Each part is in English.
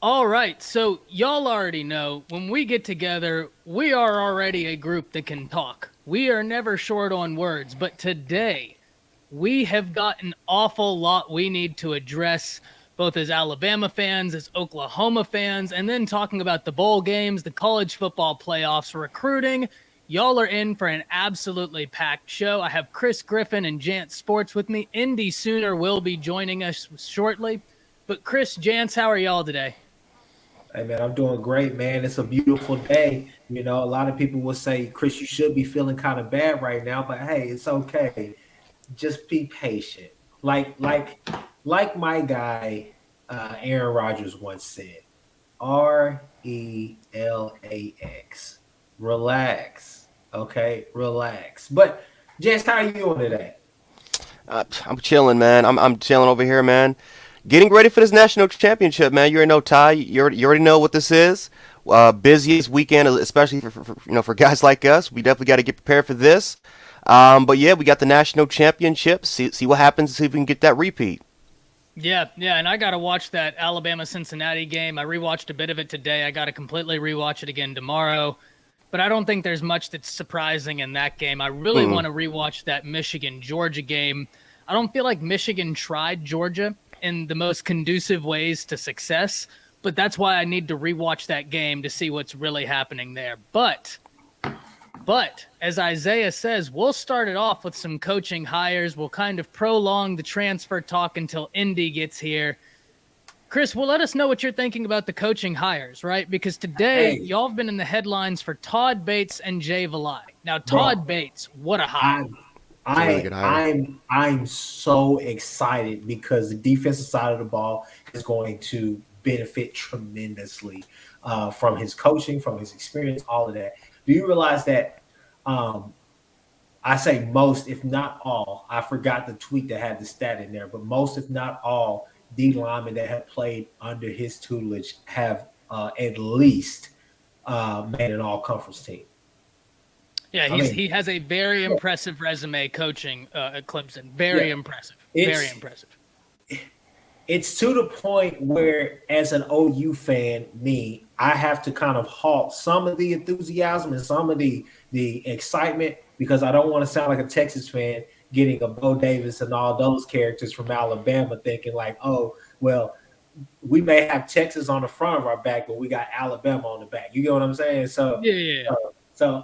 All right, so y'all already know when we get together, we are already a group that can talk. We are never short on words, but today we have got an awful lot we need to address, both as Alabama fans, as Oklahoma fans, and then talking about the bowl games, the college football playoffs, recruiting. Y'all are in for an absolutely packed show. I have Chris Griffin and Jance Sports with me. Indy Sooner will be joining us shortly. But Chris, Jance, how are y'all today? Hey man, I'm doing great, man. It's a beautiful day. A lot of people will say, Chris, you should be feeling kind of bad right now, but hey, it's okay. Just be patient. Like, like, like my guy, Aaron Rodgers once said, RELAX. Relax. Okay, relax. But Jess, how are you doing today? I'm chilling, man. I'm chilling over here, man. Getting ready for this national championship, man. You already know, Ty. You already know what this is. Busiest weekend, especially for guys like us. We definitely got to get prepared for this. But yeah, we got the national championship. See what happens. See if we can get that repeat. Yeah, and I got to watch that Alabama Cincinnati game. I rewatched a bit of it today. I got to completely rewatch it again tomorrow. But I don't think there's much that's surprising in that game. I really Mm. want to rewatch that Michigan Georgia game. I don't feel like Michigan tried Georgia in the most conducive ways to success, but that's why I need to rewatch that game to see what's really happening there. But as Isaiah says, we'll start it off with some coaching hires. We'll kind of prolong the transfer talk until Indy gets here. Chris, well, let us know what you're thinking about the coaching hires, right? Because today, Hey, y'all have been in the headlines for Todd Bates and Jay Valai. Now, bro, Todd Bates, what a hire. I It's a really I good hire. I'm so excited because the defensive side of the ball is going to benefit tremendously from his coaching, from his experience, all of that. Do you realize that? Um, I say most, if not all. I forgot the tweet that had the stat in there, but most, if not all, D linemen that have played under his tutelage have at least made an all conference team. Yeah, I mean, he has a very impressive resume coaching at Clemson. Very yeah, impressive. Very it's impressive. it's to the point where, as an OU fan, I have to kind of halt some of the enthusiasm and some of the excitement because I don't want to sound like a Texas fan getting a Bo Davis and all those characters from Alabama thinking like, oh, well, we may have Texas on the front of our back, but we got Alabama on the back. You get what I'm saying? So, Yeah, yeah, yeah. so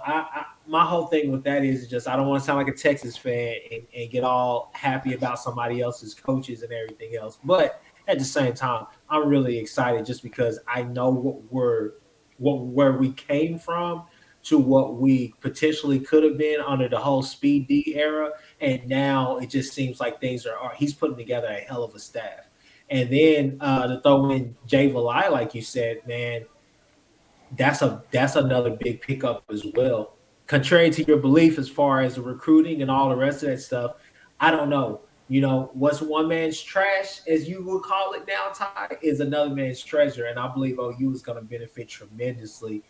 my whole thing with that is just I don't want to sound like a Texas fan and get all happy about somebody else's coaches and everything else. But at the same time, I'm really excited just because I know where we came from to what we potentially could have been under the whole Speed D era, and now it just seems like things are. He's putting together a hell of a staff. And then to throw in Jay Valai, like you said, man, that's another big pickup as well. Contrary to your belief as far as the recruiting and all the rest of that stuff, I don't know. What's one man's trash, as you would call it now, Ty, is another man's treasure. And I believe OU is going to benefit tremendously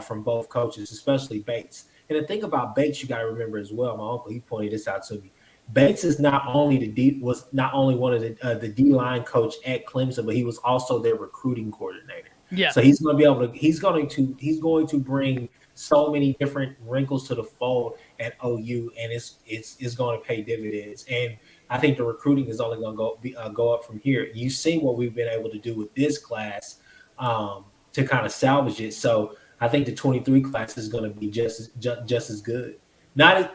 from both coaches, especially Bates. And the thing about Bates, you got to remember as well. My uncle, he pointed this out to me. Bates is not only was not only one of the D line coach at Clemson, but he was also their recruiting coordinator. Yeah. So he's going to be able to he's going to bring so many different wrinkles to the fold at OU, and it's going to pay dividends. And I think the recruiting is only going to go up from here. You see what we've been able to do with this class to kind of salvage it. So I think the 23 class is going to be just as good.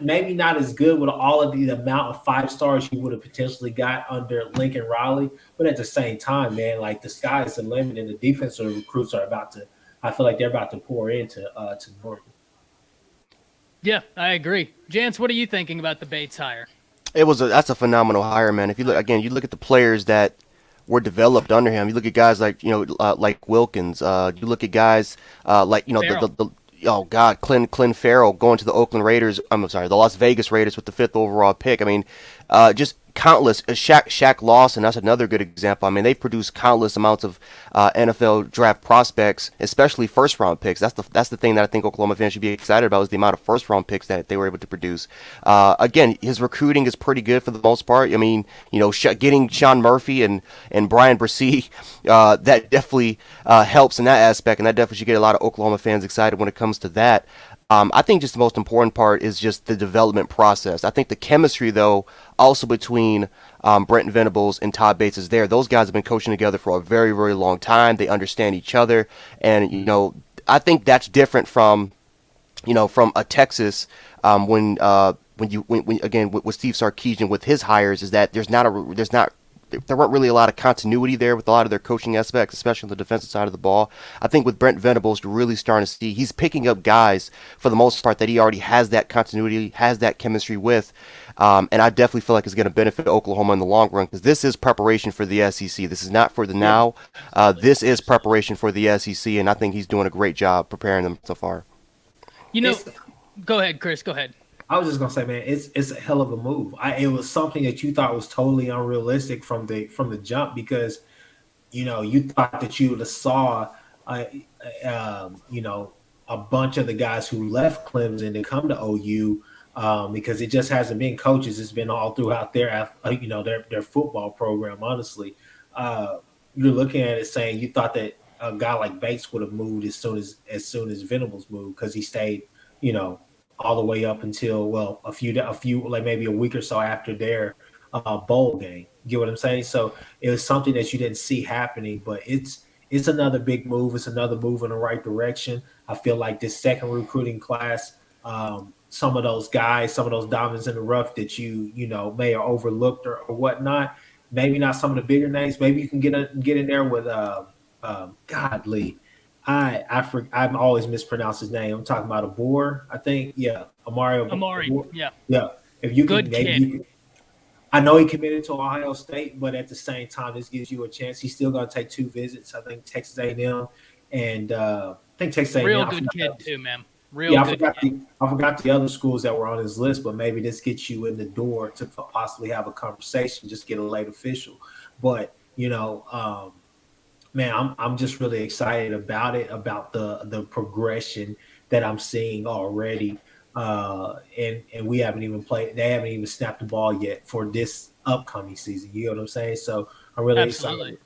Maybe not as good with all of the amount of 5 stars you would have potentially got under Lincoln Riley, but at the same time, man, like the sky is the limit, and the defensive recruits are about to. I feel like they're about to pour into to Norton. Yeah, I agree. Jance, what are you thinking about the Bates hire? That's a phenomenal hire, man. If you look again, you look at the players that were developed under him. You look at guys like like Wilkins. You look at guys like Farrell. the oh God, Clint Farrell going to the Oakland Raiders. I'm sorry, the Las Vegas Raiders with the fifth overall pick. I mean, just countless. Shaq Lawson, that's another good example. I mean, they've produced countless amounts of NFL draft prospects, especially first round picks. That's the thing that I think Oklahoma fans should be excited about is the amount of first round picks that they were able to produce. Again, his recruiting is pretty good for the most part. I mean, getting Sean Murphy and Brian Bresee, that definitely helps in that aspect, and that definitely should get a lot of Oklahoma fans excited when it comes to that. I think just the most important part is just the development process. I think the chemistry, though, also between Brent Venables and Todd Bates is there. Those guys have been coaching together for a very, very long time. They understand each other, and I think that's different from a Texas when again with Steve Sarkisian with his hires is that there weren't really a lot of continuity there with a lot of their coaching aspects, especially on the defensive side of the ball. I think with Brent Venables, you're really starting to see he's picking up guys for the most part that he already has that continuity, has that chemistry with. And I definitely feel like it's going to benefit Oklahoma in the long run because this is preparation for the SEC. This is not for the now. This is preparation for the SEC, and I think he's doing a great job preparing them so far. Go ahead, Chris. Go ahead. I was just gonna say, man, it's a hell of a move. It was something that you thought was totally unrealistic from the jump because, you thought that you would have saw, a bunch of the guys who left Clemson to come to OU, because it just hasn't been coaches. It's been all throughout their football program. Honestly, you're looking at it saying you thought that a guy like Bates would have moved as soon as Venables moved because he stayed, all the way up until a few like maybe a week or so after their bowl game. You get what I'm saying? So it was something that you didn't see happening, but it's another big move. It's another move in the right direction. I feel like this second recruiting class, some of those guys, some of those diamonds in the rough that you may have overlooked or whatnot. Maybe not some of the bigger names. Maybe you can get in there with Godly. I'm always mispronounce his name. I'm talking about Abor, I think. Yeah, Amari. Abor. Yeah. If you good can, kid. I know he committed to Ohio State, but at the same time, this gives you a chance. He's still going to take 2 visits. I think Texas A&M and I think Texas A&M. Real good kid too, man. I forgot the other schools that were on his list, but maybe this gets you in the door to possibly have a conversation, just get a late official. But man, I'm just really excited about it, about the progression that I'm seeing already. And we haven't even played. They haven't even snapped the ball yet for this upcoming season. You know what I'm saying? So I'm really excited.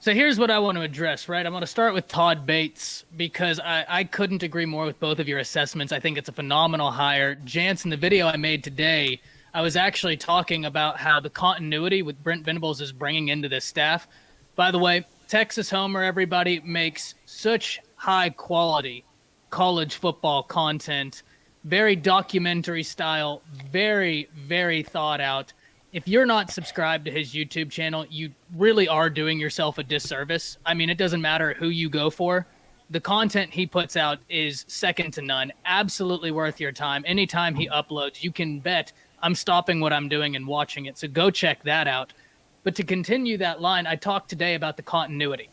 So here's what I want to address, right? I'm going to start with Todd Bates because I couldn't agree more with both of your assessments. I think it's a phenomenal hire. Jance, in the video I made today, I was actually talking about how the continuity with Brent Venables is bringing into this staff. By the way, Texas Homer, everybody, makes such high quality college football content, very documentary style, very, very thought out. If you're not subscribed to his YouTube channel, you really are doing yourself a disservice. I mean, it doesn't matter who you go for. The content he puts out is second to none, absolutely worth your time. Anytime he uploads, you can bet I'm stopping what I'm doing and watching it. So go check that out. But to continue that line, I talked today about the continuity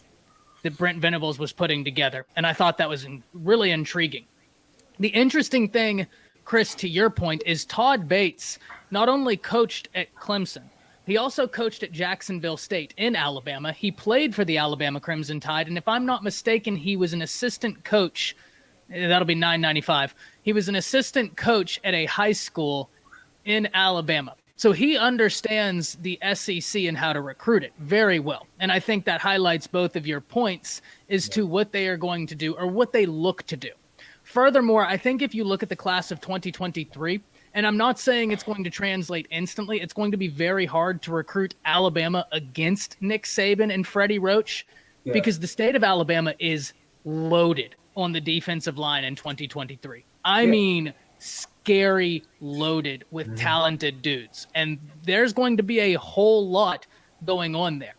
that Brent Venables was putting together, and I thought that was really intriguing. The interesting thing, Chris, to your point, is Todd Bates not only coached at Clemson, he also coached at Jacksonville State in Alabama. He played for the Alabama Crimson Tide, and if I'm not mistaken, he was an assistant coach. That'll be $9.95. He was an assistant coach at a high school in Alabama. So he understands the SEC and how to recruit it very well. And I think that highlights both of your points as to what they are going to do or what they look to do. Furthermore, I think if you look at the class of 2023, and I'm not saying it's going to translate instantly, it's going to be very hard to recruit Alabama against Nick Saban and Freddie Roach because the state of Alabama is loaded on the defensive line in 2023. I mean, scary loaded with talented dudes. And there's going to be a whole lot going on there.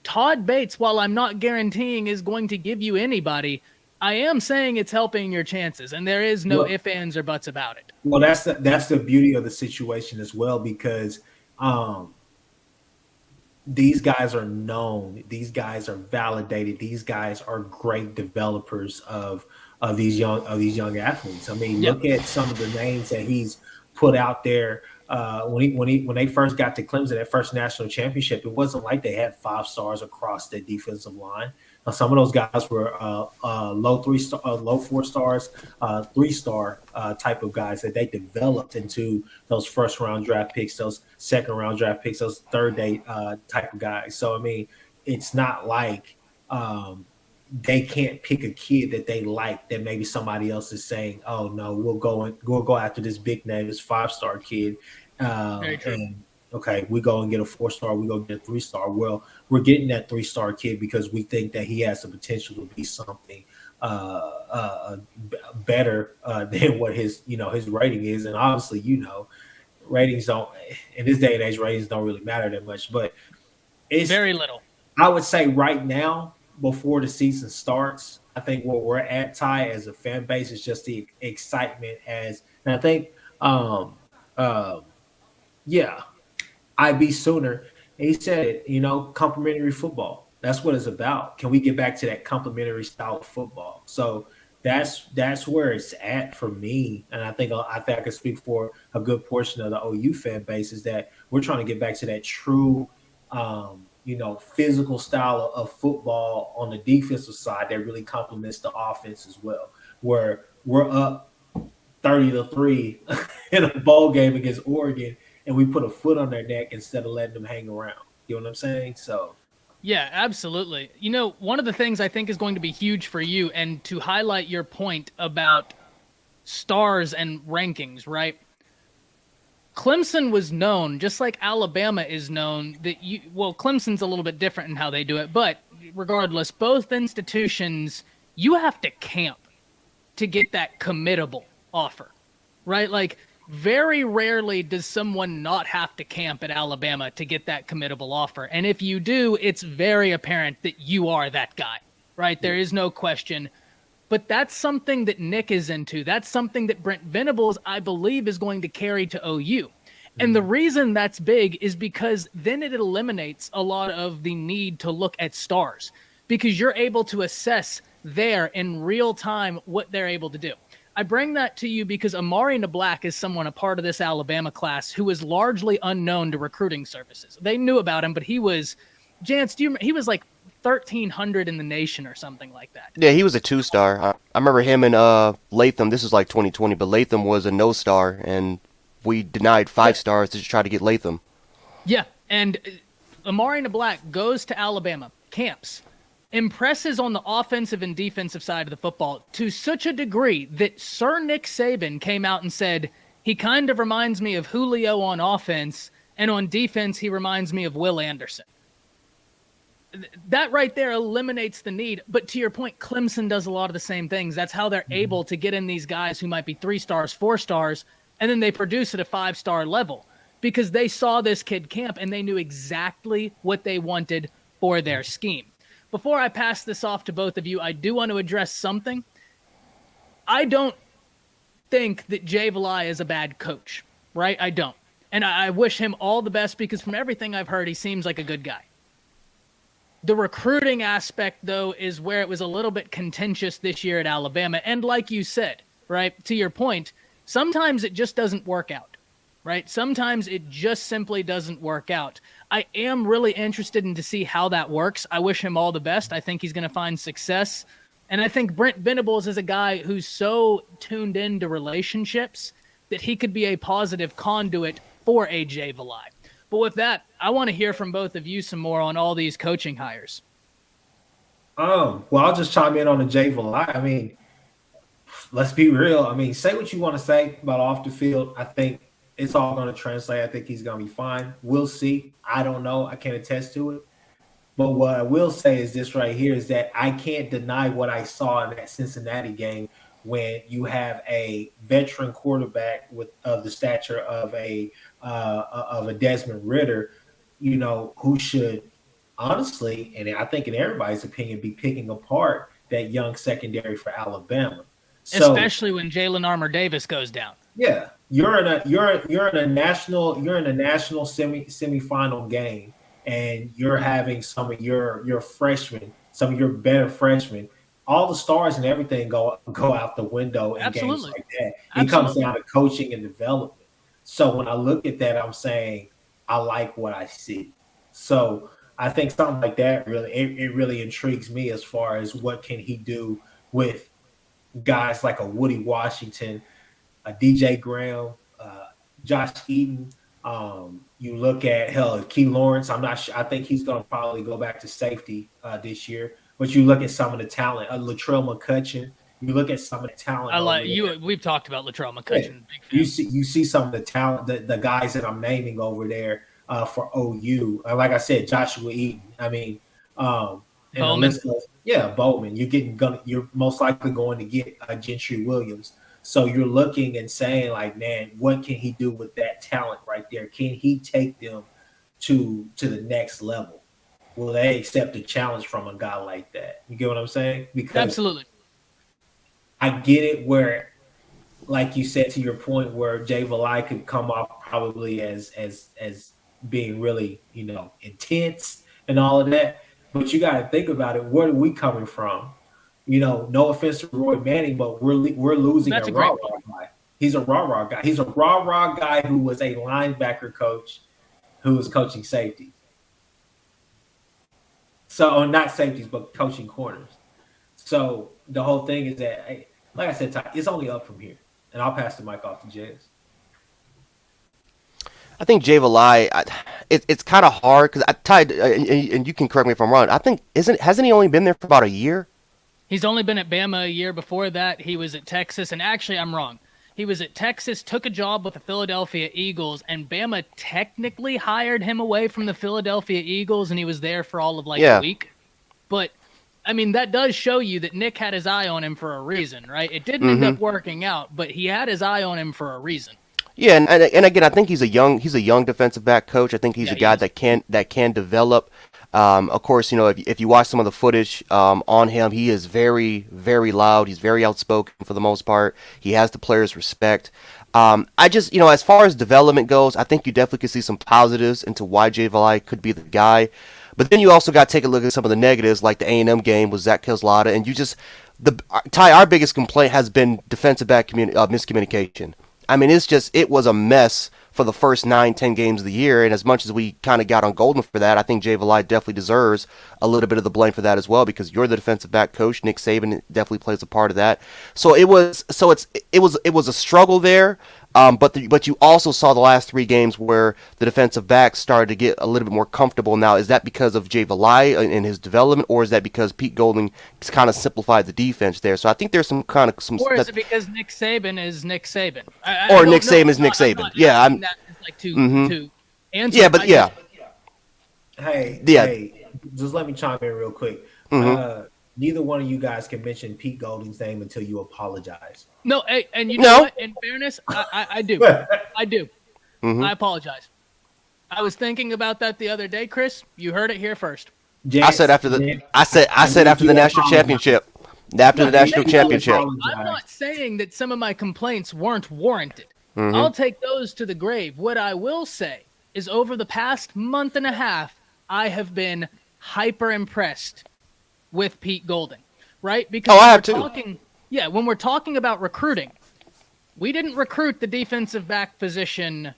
Todd Bates, while I'm not guaranteeing is going to give you anybody, I am saying it's helping your chances, and there is no ifs, ands, or buts about it. Well, that's the beauty of the situation as well, because these guys are known, these guys are validated, these guys are great developers of these young athletes. I mean, look at some of the names that he's put out there when they first got to Clemson, that first national championship, it wasn't like they had 5 stars across their defensive line. Some of those guys were low 4 stars, 3-star type of guys that they developed into those first round draft picks, those second round draft picks, those third day type of guys. So I mean, it's not like they can't pick a kid that they like that maybe somebody else is saying, oh no, we'll go after this big name, this 5-star kid. Very true. And okay, we go and get a 4-star, we go get a 3-star. Well, we're getting that 3-star kid because we think that he has the potential to be something better than what his rating is. And obviously, ratings don't, in this day and age, ratings don't really matter that much. But it's very little. I would say right now, before the season starts, I think where we're at, Ty, as a fan base, is just the excitement. And I think, IB Sooner, he said it, complimentary football. That's what it's about. Can we get back to that complimentary style of football? So that's where it's at for me. And I think I can speak for a good portion of the OU fan base, is that we're trying to get back to that true physical style of football on the defensive side that really complements the offense as well, where we're up 30-3 in a bowl game against Oregon and we put a foot on their neck instead of letting them hang around. You know what I'm saying? So yeah, absolutely. One of the things I think is going to be huge for you, and to highlight your point about stars and rankings, right? Clemson was known, just like Alabama is known, that Clemson's a little bit different in how they do it, but regardless, both institutions, you have to camp to get that committable offer, right? Like, very rarely does someone not have to camp at Alabama to get that committable offer. And if you do, it's very apparent that you are that guy, right? There is no question. But that's something that Nick is into. That's something that Brent Venables, I believe, is going to carry to OU. And the reason that's big is because then it eliminates a lot of the need to look at stars, because you're able to assess there in real time what they're able to do. I bring that to you because Amari Nablack is someone, a part of this Alabama class, who is largely unknown to recruiting services. They knew about him, but he was, Jance, he was like 1,300 in the nation or something like that. Yeah, he was a 2-star. I remember him and Latham. This was like 2020, but Latham was a no-star, and we denied 5 stars to try to get Latham. Yeah, and Amari Nablack goes to Alabama, camps, impresses on the offensive and defensive side of the football to such a degree that Sir Nick Saban came out and said, he kind of reminds me of Julio on offense, and on defense, he reminds me of Will Anderson. That right there eliminates the need. But to your point, Clemson does a lot of the same things. That's how they're able to get in these guys who might be 3 stars, 4 stars, and then they produce at a 5-star level because they saw this kid camp and they knew exactly what they wanted for their scheme. Before I pass this off to both of you, I do want to address something. I don't think that Jay Valai is a bad coach, right? I don't. And I wish him all the best because from everything I've heard, he seems like a good guy. The recruiting aspect, though, is where it was a little bit contentious this year at Alabama. And like you said, right, to your point, sometimes it just doesn't work out, right? Sometimes it just simply doesn't work out. I am really interested in to see how that works. I wish him all the best. I think he's going to find success. And I think Brent Venables is a guy who's so tuned into relationships that he could be a positive conduit for A.J. Valai. But with that, I want to hear from both of you some more on all these coaching hires. Well, I'll just chime in on the Jay Valai. I mean, let's be real. I mean, say what you want to say about off the field. I think it's all going to translate. I think he's going to be fine. We'll see. I don't know. I can't attest to it. But what I will say is this right here is that I can't deny what I saw in that Cincinnati game when you have a veteran quarterback of the stature of a Desmond Ridder, who should honestly, and I think in everybody's opinion, be picking apart that young secondary for Alabama. So, especially when Jalen Armour-Davis goes down. Yeah, you're in a national semifinal game, and you're having some of your freshmen, some of your better freshmen. All the stars and everything go out the window in games like that. It comes down to coaching and development. So when I look at that, I'm saying I like what I see. So I think something like that it really intrigues me as far as what can he do with guys like a Woody Washington, a DJ Graham, Josh Eaton. You look at hell, Key Lawrence. I'm not sure. I think he's going to probably go back to safety this year. But you look at some of the talent, Latrell McCutcheon. You look at some of the talent I over like there. you. We've talked about Latrell Yeah. McCutcheon. Big fan. You see some of the talent, the guys that I'm naming over there for OU. Like I said, Joshua Eaton. I mean, and the Bowman. list goes. Yeah, Bowman. You're most likely going to get Gentry Williams. So you're looking and saying like, man, what can he do with that talent right there? Can he take them to the next level? Will they accept a challenge from a guy like that? You get what I'm saying? Because Absolutely. I get it where, like you said, to your point, where Jay Valai could come off probably as being really, intense and all of that. But you got to think about it. Where are we coming from? No offense to Roy Manning, but we're losing That's a a great rah-rah guy. He's a rah-rah guy. He's a rah-rah guy who was a linebacker coach who was coaching safety. So, not safeties, but coaching corners. So the whole thing is that, like I said, Ty, it's only up from here. And I'll pass the mic off to Jez. I think Jay Valai, it's kind of hard because and you can correct me if I'm wrong. I think hasn't he only been there for about a year? He's only been at Bama a year. Before that, he was at Texas. And actually, I'm wrong. He was at Texas, took a job with the Philadelphia Eagles, and Bama technically hired him away from the Philadelphia Eagles, and he was there for all of a week. But, I mean, that does show you that Nick had his eye on him for a reason, right? It didn't end up working out, but he had his eye on him for a reason. Yeah, and again, I think he's a young defensive back coach. I think he's a guy that can develop. Of course, if you watch some of the footage on him, he is very, very loud. He's very outspoken for the most part. He has the players' respect. I just, as far as development goes, I think you definitely could see some positives into why Jay Valai could be the guy. But then you also got to take a look at some of the negatives, like the A&M game with Zach Kezlada, and our biggest complaint has been defensive back miscommunication. I mean, it was a mess for the first 9-10 games of the year, and as much as we kind of got on Golden for that, I think Jay Valai definitely deserves a little bit of the blame for that as well, because you're the defensive back coach. Nick Saban definitely plays a part of that. So it was a struggle there. But you also saw the last 3 games where the defensive backs started to get a little bit more comfortable. Now, is that because of Jay Valai and his development, or is that because Pete Golding kind of simplified the defense there? So I think there's some. Or is it because Nick Saban is Nick Saban? Or Nick Saban is Nick Saban? Yeah, I'm. That is like to answer. Yeah, but yeah. Hey, just let me chime in real quick. Neither one of you guys can mention Pete Golding's name until you apologize. No, and you know what? In fairness, I do. I do. I apologize. I was thinking about that the other day, Chris. You heard it here first. I said after the national championship. After the national championship. I'm not saying that some of my complaints weren't warranted. I'll take those to the grave. What I will say is over the past month and a half, I have been hyper impressed with Pete Golding, right? Because I have too. When we're talking about recruiting, we didn't recruit the defensive back position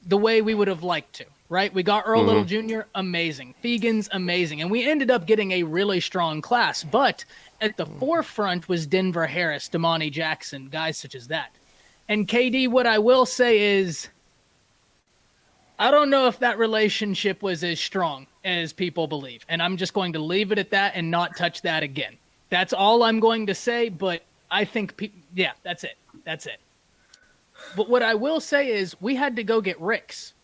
the way we would have liked to, right? We got Earl Little Jr., amazing. Fegan's amazing. And we ended up getting a really strong class. But at the forefront was Denver Harris, Damani Jackson, guys such as that. And KD, what I will say is, I don't know if that relationship was as strong as people believe. And I'm just going to leave it at that and not touch that again. That's all I'm going to say, but I think, that's it. That's it. But what I will say is we had to go get Ricks,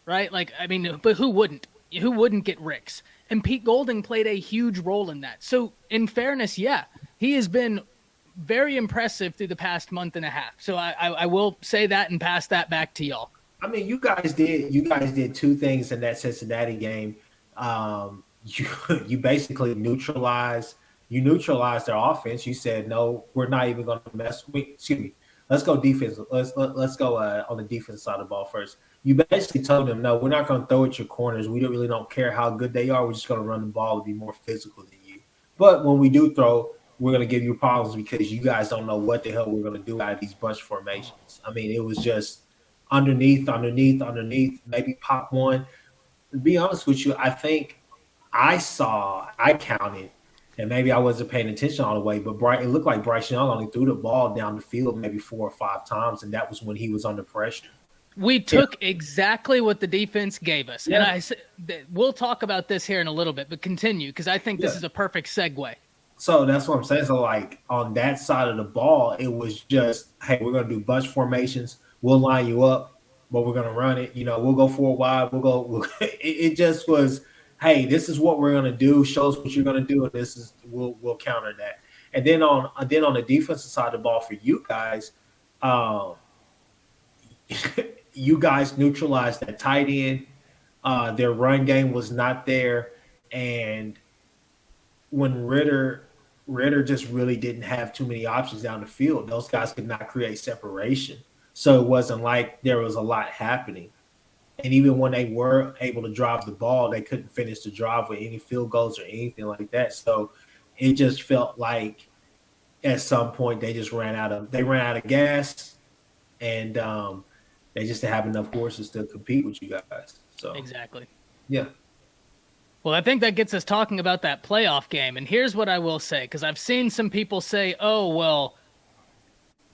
right? But who wouldn't? Who wouldn't get Ricks? And Pete Golding played a huge role in that. So in fairness, he has been very impressive through the past month and a half. So I will say that and pass that back to y'all. I mean, you guys did 2 things in that Cincinnati game. You basically neutralized their offense. You said, no, we're not even going to mess. Excuse me. Let's go defense. Let's go on the defense side of the ball first. You basically told them, no, we're not going to throw at your corners. We really don't care how good they are. We're just going to run the ball and be more physical than you. But when we do throw, we're going to give you problems because you guys don't know what the hell we're going to do out of these bunch formations. I mean, it was just underneath, maybe pop one. To be honest with you, I think I counted, and maybe I wasn't paying attention all the way, but it looked like Bryce Young only threw the ball down the field maybe 4 or 5 times, and that was when he was under pressure. We Yeah. took exactly what the defense gave us. Yeah. And we'll talk about this here in a little bit, but continue because I think this Yeah. is a perfect segue. So that's what I'm saying. So like on that side of the ball, it was just, hey, we're gonna do bunch formations. We'll line you up, but we're gonna run it. We'll go forward wide. It just was, hey, this is what we're gonna do. Show us what you're gonna do, and we'll counter that. And then on the defensive side of the ball for you guys, um, you guys neutralized that tight end. Their run game was not there, and when Ritter just really didn't have too many options down the field. Those guys could not create separation. So it wasn't like there was a lot happening. And even when they were able to drive the ball, they couldn't finish the drive with any field goals or anything like that. So it just felt like at some point they ran out of gas, and they just didn't have enough horses to compete with you guys. So Exactly. yeah. Well, I think that gets us talking about that playoff game. And here's what I will say, because I've seen some people say, oh, well,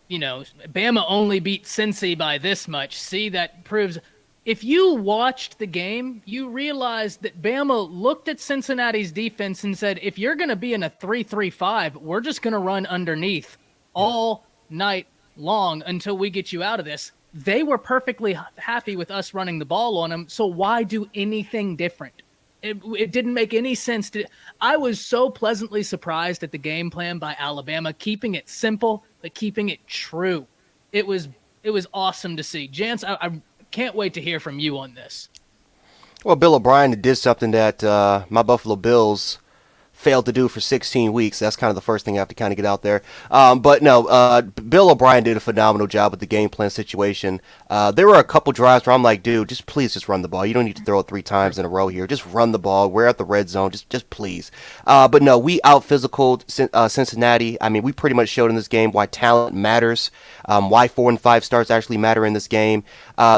Bama only beat Cincy by this much. See, that proves. If you watched the game, you realized that Bama looked at Cincinnati's defense and said, if you're going to be in a 3-3-5, we're just going to run underneath all night long until we get you out of this. They were perfectly happy with us running the ball on them, so why do anything different? It didn't make any sense. I was so pleasantly surprised at the game plan by Alabama, keeping it simple but keeping it true. It was awesome to see. Jance, I can't wait to hear from you on this. Well, Bill O'Brien did something that my Buffalo Bills failed to do for 16 weeks. That's kind of the first thing I have to kind of get out there. But no, Bill O'Brien did a phenomenal job with the game plan situation. There were a couple drives where I'm like, dude, please run the ball. You don't need to throw it 3 times in a row here. Just run the ball. We're at the red zone. Just please. But no, we out-physicaled Cincinnati. I mean, we pretty much showed in this game why talent matters, why 4 and 5 starts actually matter in this game.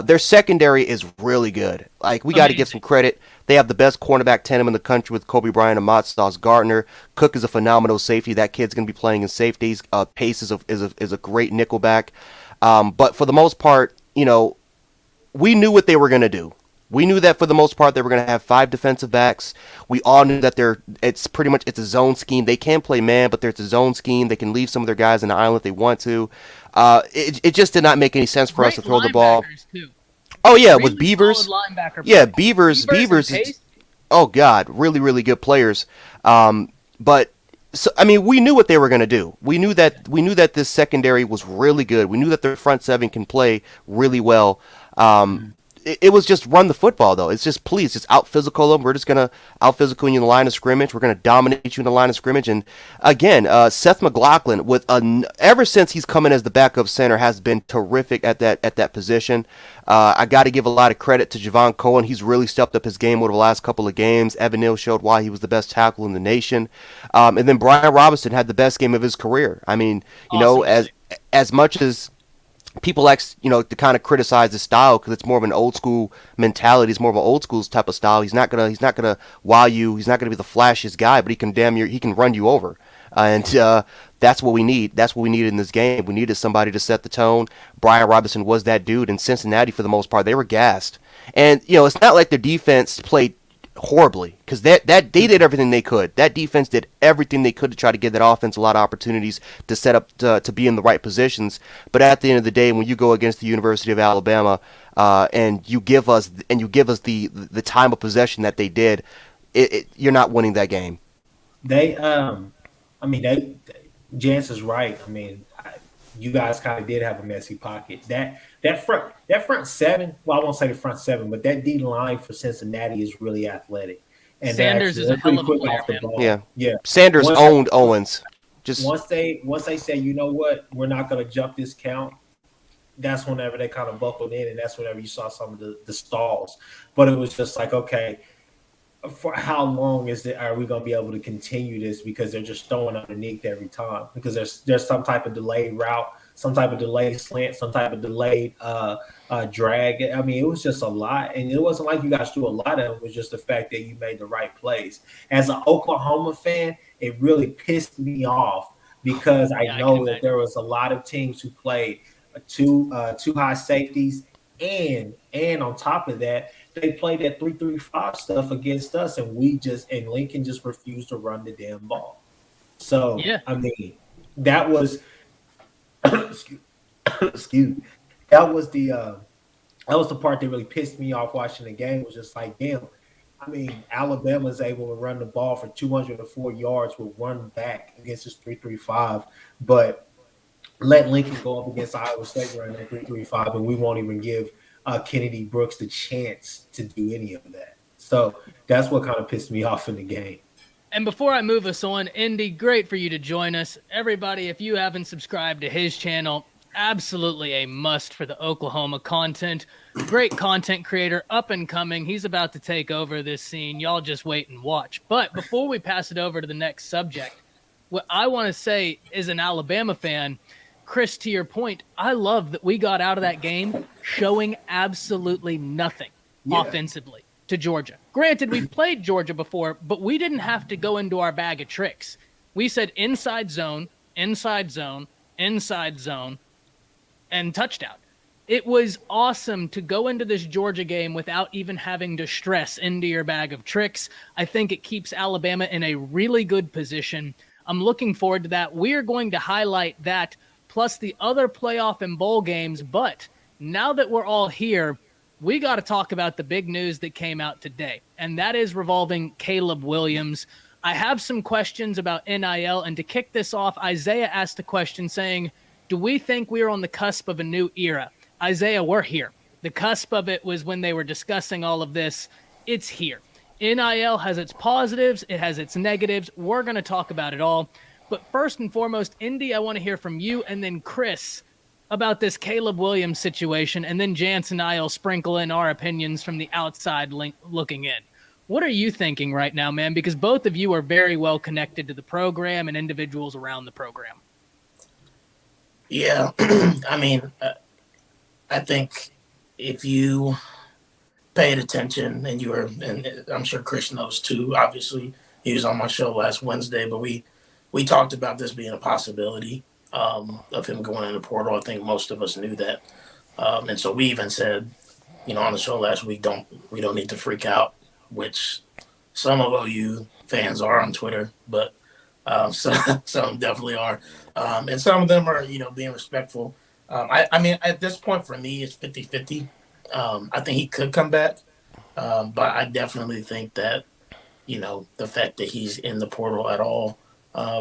Their secondary is really good. Like, we got to give some credit. They have the best cornerback tandem in the country with Kobe Bryant and Mott Sauce Gardner. Cook is a phenomenal safety. That kid's going to be playing in safeties. Pace is a great nickelback. But for the most part, we knew what they were going to do. We knew that for the most part they were going to have 5 defensive backs. We all knew that it's a zone scheme. They can play man, but there's a zone scheme. They can leave some of their guys in the island if they want to. It just did not make any sense for us to throw the ball. Too. Oh yeah, really with Beavers. Yeah, Beavers is, oh god, really really good players. But so I mean, we knew what they were going to do. We knew that this secondary was really good. We knew that their front 7 can play really well. It was just run the football, though. It's just, please, just out-physical them. We're just going to out-physical you in the line of scrimmage. We're going to dominate you in the line of scrimmage. And, again, Seth McLaughlin, ever since he's come in as the backup center, has been terrific at that position. I got to give a lot of credit to Javon Cohen. He's really stepped up his game over the last couple of games. Evan Neal showed why he was the best tackle in the nation. And then Brian Robinson had the best game of his career. I mean, as much as people like, to kind of criticize the style because it's more of an old school mentality. It's more of an old school type of style. He's not gonna wow you. He's not gonna be the flashiest guy, but he can run you over. And that's what we need. That's what we needed in this game. We needed somebody to set the tone. Brian Robinson was that dude. In Cincinnati, for the most part, they were gassed. And it's not like their defense played horribly, because they did everything they could. That defense did everything they could to try to give that offense a lot of opportunities to set up to be in the right positions. But at the end of the day, when you go against the University of Alabama and you give us the time of possession that they did, you're not winning that game. Jance is right. I mean, you guys kind of did have a messy pocket. That front 7, well, I won't say the front 7, but that D line for Cincinnati is really athletic. And Sanders is a hell of a player, man. Yeah. Sanders owned Owens. Once they say, you know what, we're not going to jump this count, that's whenever they kind of buckled in, and that's whenever you saw some of the stalls. But it was just like, okay, for how long are we going to be able to continue this, because they're just throwing underneath every time, because there's some type of delayed route, some type of delayed slant, some type of delayed drag. I mean, it was just a lot, and it wasn't like you guys threw a lot of it. It was just the fact that you made the right plays. As an Oklahoma fan, it really pissed me off because I know that there was a lot of teams who played two high safeties, and on top of that, they played that 3-3-5 stuff against us, and Lincoln just refused to run the damn ball. So I mean, that was excuse me, that was the part that really pissed me off watching the game. Was just like, damn. I mean, Alabama's able to run the ball for 204 yards with one back against this 3-3-5, but let Lincoln go up against Iowa State running that 3-3-5, and we won't even give Kennedy Brooks the chance to do any of that. So that's what kind of pissed me off in the game. And before I move us on, Indy, great for you to join us. Everybody, if you haven't subscribed to his channel, absolutely a must for the Oklahoma content. Great content creator, up and coming. He's about to take over this scene. Y'all just wait and watch. But before we pass it over to the next subject, what I want to say as an Alabama fan, Chris, to your point, I love that we got out of that game showing absolutely nothing offensively to Georgia. Granted, we've played Georgia before, but we didn't have to go into our bag of tricks. We said inside zone, inside zone, inside zone, and touchdown. It was awesome to go into this Georgia game without even having to stress into your bag of tricks. I think it keeps Alabama in a really good position. I'm looking forward to that. We are going to highlight that plus the other playoff and bowl games. But now that we're all here, we got to talk about the big news that came out today, and that is revolving Caleb Williams. I have some questions about NIL, and to kick this off, Isaiah asked a question saying, do we think we're on the cusp of a new era? Isaiah, we're here. The cusp of it was when they were discussing all of this. It's here. NIL has its positives. It has its negatives. We're going to talk about it all. But first and foremost, Indy, I want to hear from you, and then Chris about this Caleb Williams situation, and then Jance and I will sprinkle in our opinions from the outside looking in. What are you thinking right now, man? Because both of you are very well connected to the program and individuals around the program. Yeah, I mean, I think if you paid attention and and I'm sure Chris knows too, obviously, he was on my show last Wednesday, but we talked about this being a possibility of him going in the portal. I think most of us knew that. And so we even said, on the show last week, we don't need to freak out, which some of OU fans are on Twitter, but some definitely are. And some of them are, being respectful. I mean, at this point for me, it's 50-50. I think he could come back. But I definitely think that, the fact that he's in the portal at all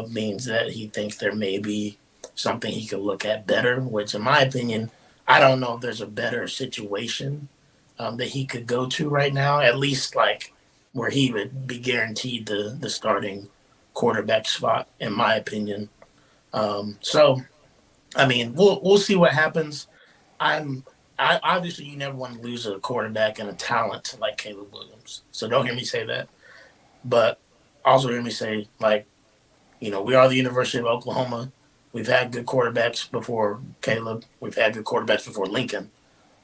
means that he thinks there may be something he could look at better, which in my opinion, I don't know if there's a better situation that he could go to right now, at least like where he would be guaranteed the starting quarterback spot, in my opinion. So, I mean, we'll see what happens. I obviously you never want to lose a quarterback and a talent like Caleb Williams. So don't hear me say that. But also hear me say, like, we are the University of Oklahoma. We've had good quarterbacks before Caleb. We've had good quarterbacks before Lincoln.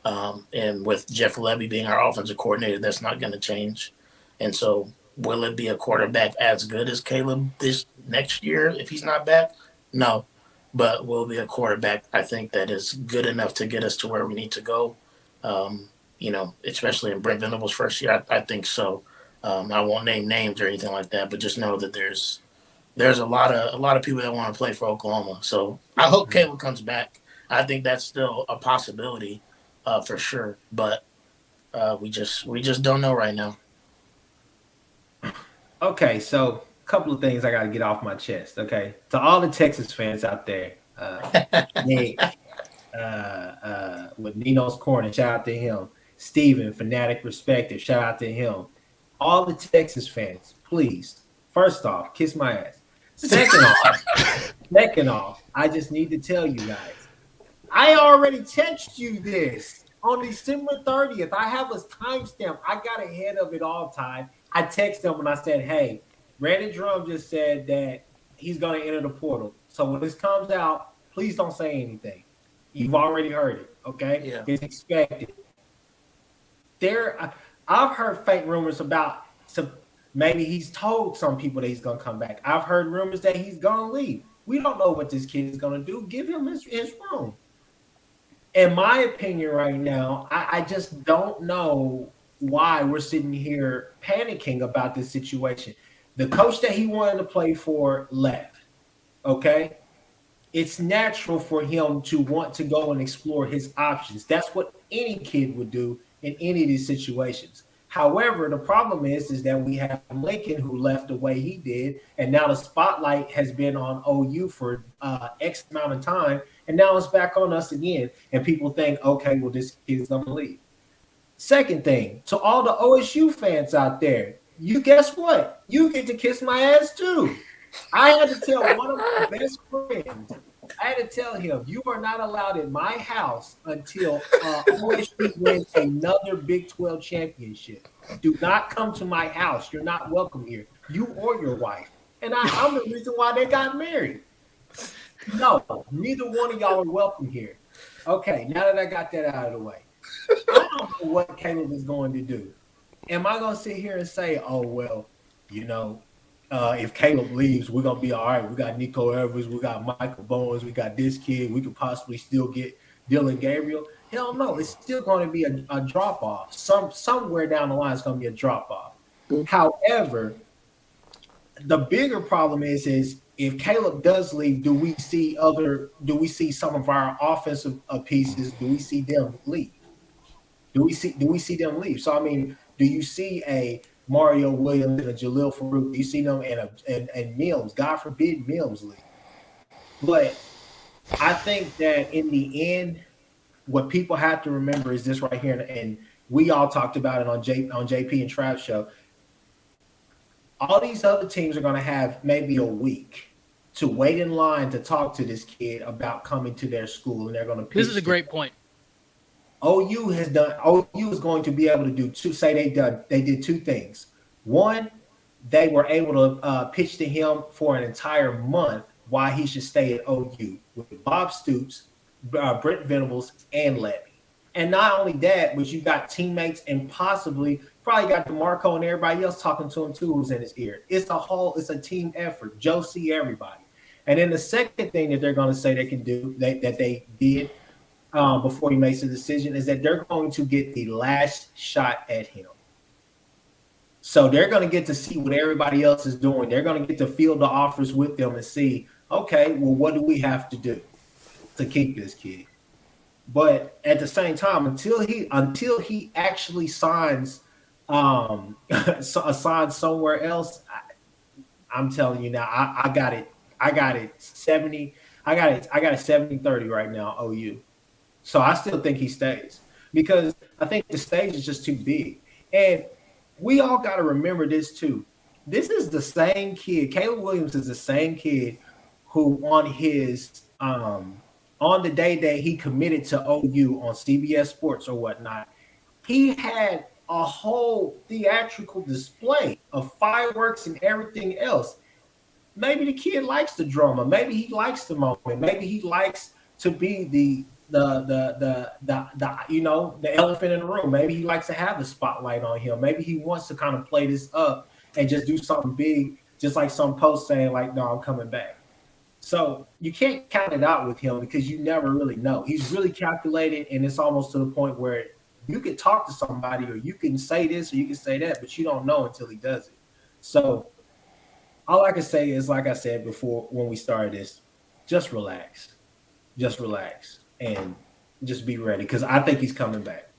And with Jeff Levy being our offensive coordinator, that's not going to change. And so will it be a quarterback as good as Caleb this next year if he's not back? No. But will be a quarterback, I think, that is good enough to get us to where we need to go, especially in Brent Venables' first year. I think so. I won't name names or anything like that, but just know that there's a lot of people that want to play for Oklahoma. So I hope Caleb comes back. I think that's still a possibility for sure, but we just don't know right now. Okay, so a couple of things I got to get off my chest. Okay, to all the Texas fans out there, Nick, with Nino's Corner, shout out to him. Steven, Fanatic Respected, shout out to him. All the Texas fans, please, first off, kiss my ass. Second off, I just need to tell you guys, I already texted you this on December 30th. I have a timestamp. I got ahead of it all time. I texted him and I said, hey, Brandon Drum just said that he's going to enter the portal. So when this comes out, Please don't say anything. You've already heard it, okay? Yeah. It's expected. I've heard fake rumors about maybe he's told some people that he's going to come back. I've heard rumors that he's going to leave. We don't know what this kid is going to do. Give him his room. In my opinion right now, I just don't know why we're sitting here panicking about this situation. The coach that he wanted to play for left, okay? It's natural for him to want to go and explore his options. That's what any kid would do in any of these situations. However, the problem is that we have Lincoln who left the way he did, and now the spotlight has been on OU for X amount of time, and now it's back on us again, and people think, okay, well, this kid's going to leave. Second thing, to all the OSU fans out there, you guess what? You get to kiss my ass too. I had to tell one of my best friends, I had to tell him, you are not allowed in my house until OSU wins another Big 12 championship. Do not come to my house. You're not welcome here. You or your wife. And I'm the reason why they got married. No, neither one of y'all are welcome here. Okay, now that I got that out of the way, I don't know what Caleb is going to do. Am I going to sit here and say, oh, well, you know, if Caleb leaves, we're going to be all right. We got Nico Evers. We got Michael Bowens. We got this kid. We could possibly still get Dylan Gabriel. Hell no. It's still going to be a drop-off. Somewhere down the line, it's going to be a drop-off. However, the bigger problem is if Caleb does leave, do we see some of our offensive pieces? Do we see them leave? Do we see them leave? So, I mean, do you see a Mario Williams and a Jalil Farouk? Do you see them and Mills? God forbid Mills leave. But I think that in the end, what people have to remember is this right here, and we all talked about it on JP and Trap's show. All these other teams are going to have maybe a week to wait in line to talk to this kid about coming to their school, and they're going to. This is a great point. OU is going to be able to do they did two things. One, they were able to pitch to him for an entire month why he should stay at OU with Bob Stoops, Brent Venables, and Levy. And not only that, but you got teammates and probably got DeMarco and everybody else talking to him too who's in his ear. It's a team effort. Josie, everybody. And then the second thing that they're going to say they can do that they did before he makes a decision is that they're going to get the last shot at him. So they're going to get to see what everybody else is doing. They're going to get to field the offers with them and see, okay, well, what do we have to do to keep this kid? But at the same time, until he actually signs somewhere else, I'm telling you now, I got it 70. I got it 70-30 right now, OU. So I still think he stays because I think the stage is just too big. And we all got to remember this too. This is the same kid. Caleb Williams is the same kid who on his on the day that he committed to OU on CBS Sports or whatnot, he had a whole theatrical display of fireworks and everything else. Maybe the kid likes the drama. Maybe he likes the moment. Maybe he likes to be the elephant in the room. Maybe he likes to have the spotlight on him. Maybe he wants to kind of play this up and just do something big, just like some post saying like, no, I'm coming back. So you can't count it out with him because you never really know. He's really calculated, and it's almost to the point where you can talk to somebody or you can say this or you can say that, but you don't know until he does it. So all I can say is, like I said before when we started this, just relax. Just relax and just be ready because I think he's coming back.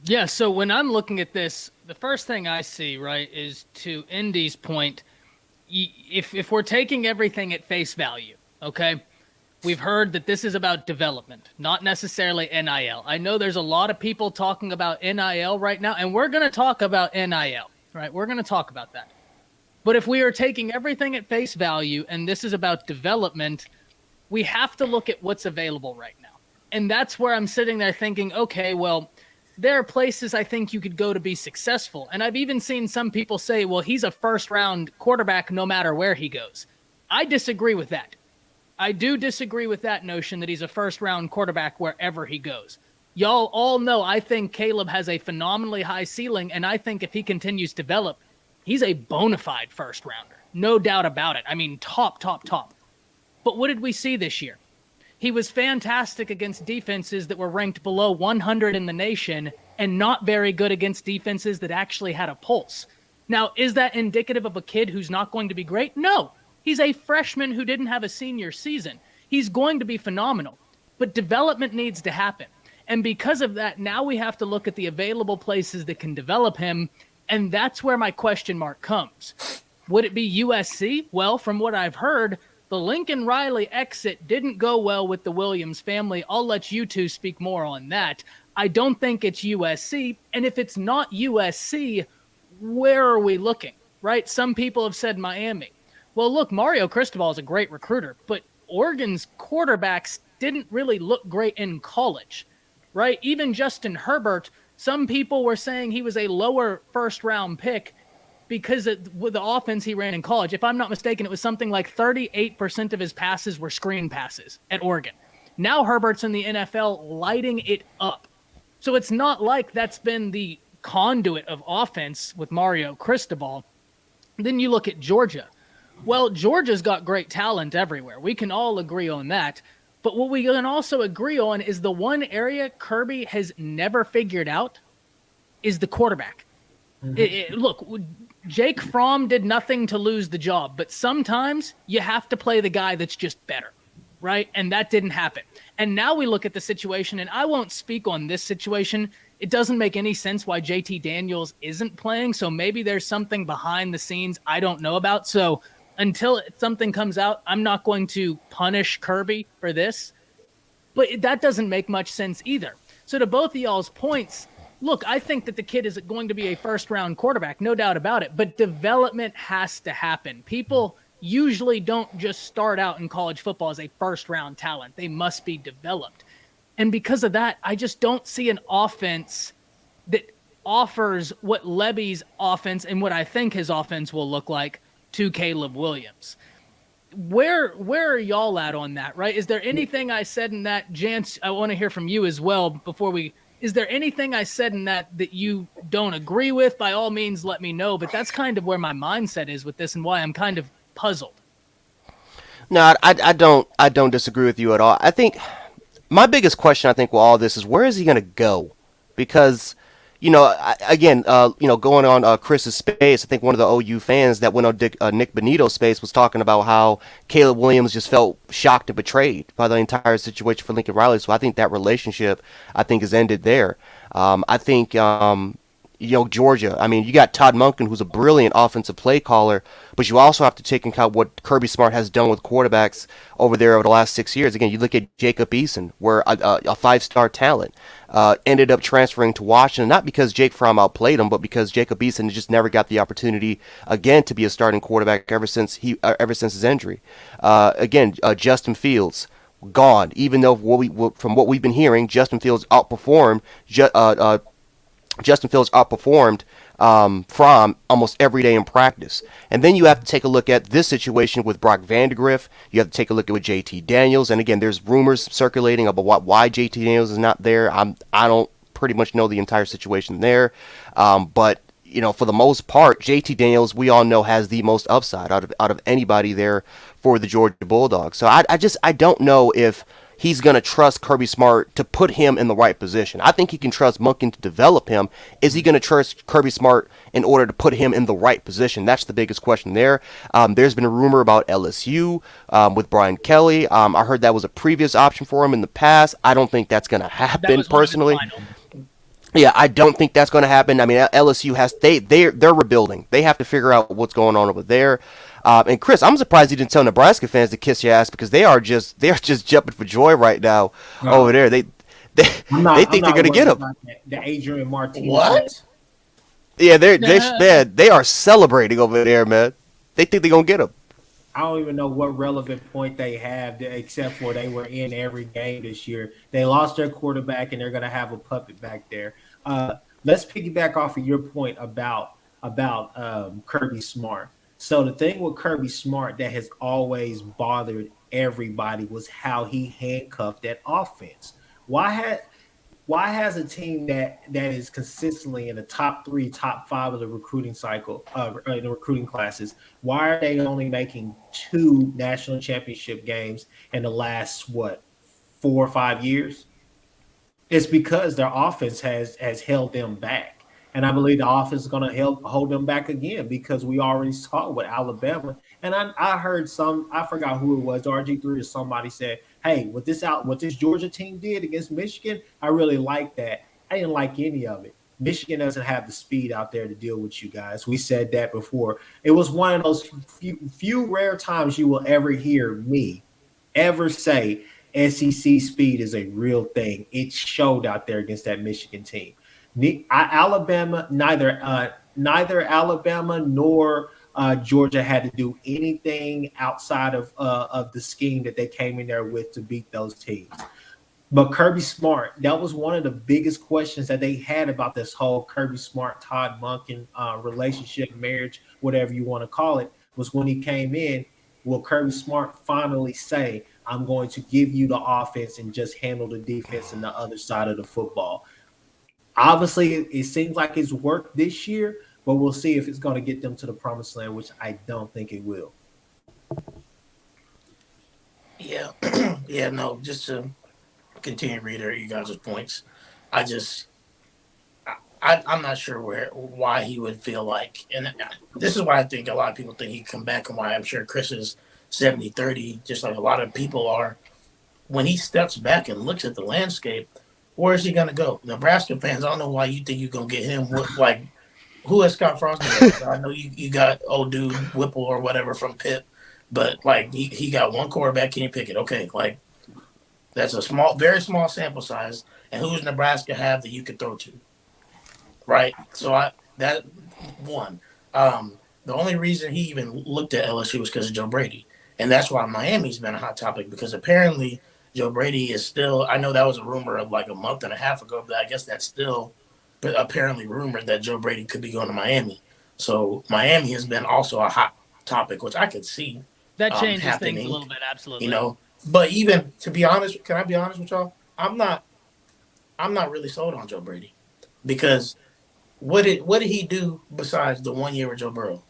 Yeah, so when I'm looking at this, the first thing I see, right, is to Indy's point, if we're taking everything at face value, okay, we've heard that this is about development, not necessarily NIL. I know there's a lot of people talking about NIL right now, and we're going to talk about NIL, right? We're going to talk about that. But if we are taking everything at face value and this is about development, we have to look at what's available right now. And that's where I'm sitting there thinking, okay, well, there are places I think you could go to be successful. And I've even seen some people say, well, he's a first-round quarterback no matter where he goes. I disagree with that. I do disagree with that notion that he's a first-round quarterback wherever he goes. Y'all all know I think Caleb has a phenomenally high ceiling, and I think if he continues to develop, he's a bona fide first-rounder. No doubt about it. I mean, top. But what did we see this year? He was fantastic against defenses that were ranked below 100 in the nation and not very good against defenses that actually had a pulse. Now, is that indicative of a kid who's not going to be great? No. He's a freshman who didn't have a senior season. He's going to be phenomenal, but development needs to happen. And because of that, now we have to look at the available places that can develop him, and that's where my question mark comes. Would it be USC? Well, from what I've heard, the Lincoln Riley exit didn't go well with the Williams family. I'll let you two speak more on that. I don't think it's USC, and if it's not USC, where are we looking, right? Some people have said Miami. Well, look, Mario Cristobal is a great recruiter, but Oregon's quarterbacks didn't really look great in college, right? Even Justin Herbert, some people were saying he was a lower first-round pick because with the offense he ran in college. If I'm not mistaken, it was something like 38% of his passes were screen passes at Oregon. Now Herbert's in the NFL lighting it up. So it's not like that's been the conduit of offense with Mario Cristobal. Then you look at Georgia. Well, Georgia's got great talent everywhere. We can all agree on that. But what we can also agree on is the one area Kirby has never figured out is the quarterback. Look, Jake Fromm did nothing to lose the job, but sometimes you have to play the guy that's just better, right? And that didn't happen. And now we look at the situation, and I won't speak on this situation. It doesn't make any sense why JT Daniels isn't playing, so maybe there's something behind the scenes I don't know about. So until something comes out, I'm not going to punish Kirby for this. But that doesn't make much sense either. So to both of y'all's points, look, I think that the kid is going to be a first-round quarterback, no doubt about it. But development has to happen. People usually don't just start out in college football as a first-round talent. They must be developed. And because of that, I just don't see an offense that offers what Levy's offense and what I think his offense will look like to Caleb Williams. Where are y'all at on that, right? Is there anything I said in that, Jance, I want to hear from you as well before we, is there anything I said in that you don't agree with? By all means, let me know, but that's kind of where my mindset is with this and why I'm kind of puzzled. No, I don't disagree with you at all. I think my biggest question, I think, with all this is where is he going to go? Because, going on Chris's space, I think one of the OU fans that went on Nick Benito's space was talking about how Caleb Williams just felt shocked and betrayed by the entire situation for Lincoln Riley. So I think that relationship, has ended there. I think, Georgia, you got Todd Monken, who's a brilliant offensive play caller, but you also have to take into account what Kirby Smart has done with quarterbacks over there over the last 6 years. Again, you look at Jacob Eason, where a five-star talent ended up transferring to Washington, not because Jake Fromm outplayed him, but because Jacob Eason just never got the opportunity again to be a starting quarterback ever since his injury. Justin Fields gone, even though from what we've been hearing, Justin Fields outperformed Fromm almost every day in practice. And then you have to take a look at this situation with Brock Vandegrift. You have to take a look at with JT Daniels. And again, there's rumors circulating about why JT Daniels is not there. I don't pretty much know the entire situation there. But for the most part, JT Daniels, we all know, has the most upside out of anybody there for the Georgia Bulldogs. So I don't know if he's going to trust Kirby Smart to put him in the right position. I think he can trust Monken to develop him. Is he going to trust Kirby Smart in order to put him in the right position? That's the biggest question there. There's been a rumor about LSU with Brian Kelly. I heard that was a previous option for him in the past. I don't think that's going to happen personally. Yeah, I don't think that's going to happen. LSU they're rebuilding. They have to figure out what's going on over there. And Chris, I'm surprised you didn't tell Nebraska fans to kiss your ass because they're just jumping for joy right now over there. They think they're going to get him. The Adrian Martinez. What? Yeah, they are celebrating over there, man. They think they're going to get him. I don't even know what relevant point they have except for they were in every game this year. They lost their quarterback and they're going to have a puppet back there. Let's piggyback off of your point about Kirby Smart. So the thing with Kirby Smart that has always bothered everybody was how he handcuffed that offense. Why has a team that is consistently in the top 3, top 5 of the recruiting cycle, in the recruiting classes, why are they only making 2 national championship games in the last 4 or 5 years? It's because their offense has held them back. And I believe the offense is going to hold them back again because we already saw with Alabama. And I heard I forgot who it was, RG3 or somebody said, hey, what this Georgia team did against Michigan, I really like that. I didn't like any of it. Michigan doesn't have the speed out there to deal with you guys. We said that before. It was one of those few rare times you will ever hear me ever say SEC speed is a real thing. It showed out there against that Michigan team. Alabama, neither Alabama nor Georgia had to do anything outside of the scheme that they came in there with to beat those teams. But Kirby Smart, that was one of the biggest questions that they had about this whole Kirby Smart, Todd Monken relationship, marriage, whatever you want to call it, was when he came in, will Kirby Smart finally say, I'm going to give you the offense and just handle the defense and the other side of the football? Obviously, it seems like it's worked this year, but we'll see if it's going to get them to the promised land, which I don't think it will. Yeah. Yeah, no, just to continue to reiterate you guys' points, I'm not sure why he would feel like, and this is why I think a lot of people think he can come back, and why I'm sure Chris is 70-30, just like a lot of people are. When he steps back and looks at the landscape, where is he going to go? Nebraska fans, I don't know why you think you're going to get him. Like, who has Scott Frost? I know you got old dude Whipple or whatever from Pitt, but like he got one quarterback, Kenny Pickett. Okay, like that's a very small sample size. And who's Nebraska have that you could throw to? Right. So that one. The only reason he even looked at LSU was because of Joe Brady, and that's why Miami's been a hot topic, because apparently Joe Brady is still. I know that was a rumor of like a month and a half ago, but I guess that's still apparently rumored that Joe Brady could be going to Miami. So Miami has been also a hot topic, which I could see that changes happening, things a little bit. Absolutely. You know, but even to be honest, can I be honest with y'all? I'm not really sold on Joe Brady, because what did he do besides the 1 year with Joe Burrow,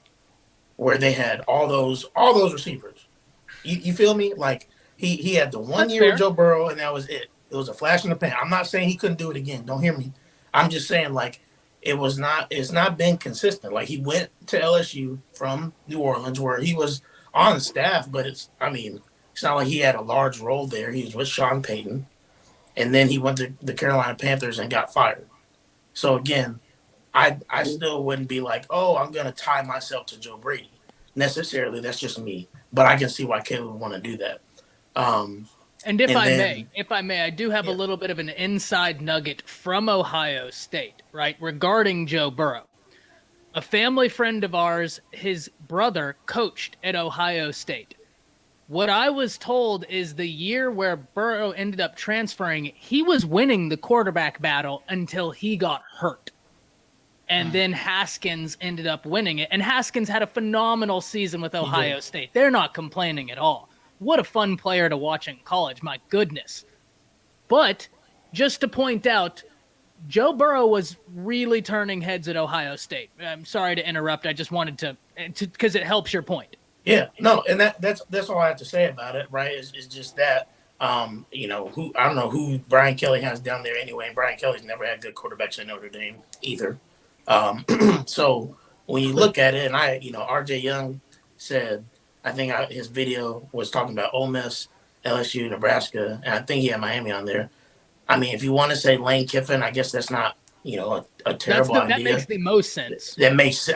where they had all those receivers? You feel me? Like he had the 1 year with Joe Burrow, and that was it. It was a flash in the pan. I'm not saying he couldn't do it again. Don't hear me. I'm just saying, like, it's not been consistent. Like, he went to LSU from New Orleans, where he was on the staff, but it's not like he had a large role there. He was with Sean Payton, and then he went to the Carolina Panthers and got fired. So again, I still wouldn't be like, oh, I'm going to tie myself to Joe Brady necessarily. That's just me. But I can see why Caleb would want to do that. And if I may, I do have a little bit of an inside nugget from Ohio State, right, regarding Joe Burrow. A family friend of ours, his brother coached at Ohio State. What I was told is the year where Burrow ended up transferring, he was winning the quarterback battle until he got hurt. And then Haskins ended up winning it. And Haskins had a phenomenal season with Ohio State. They're not complaining at all. What a fun player to watch in college. My goodness. But just to point out, Joe Burrow was really turning heads at Ohio State. I'm sorry to interrupt. I just wanted to because it helps your point. Yeah, no, and that's all I have to say about it, right? Is just that, I don't know who Brian Kelly has down there anyway. And Brian Kelly's never had good quarterbacks at Notre Dame either. So when you look at it, and RJ Young said, I think his video was talking about Ole Miss, LSU, Nebraska, and I think he had Miami on there. I mean, if you want to say Lane Kiffin, I guess that's not, a terrible idea. That makes the most sense.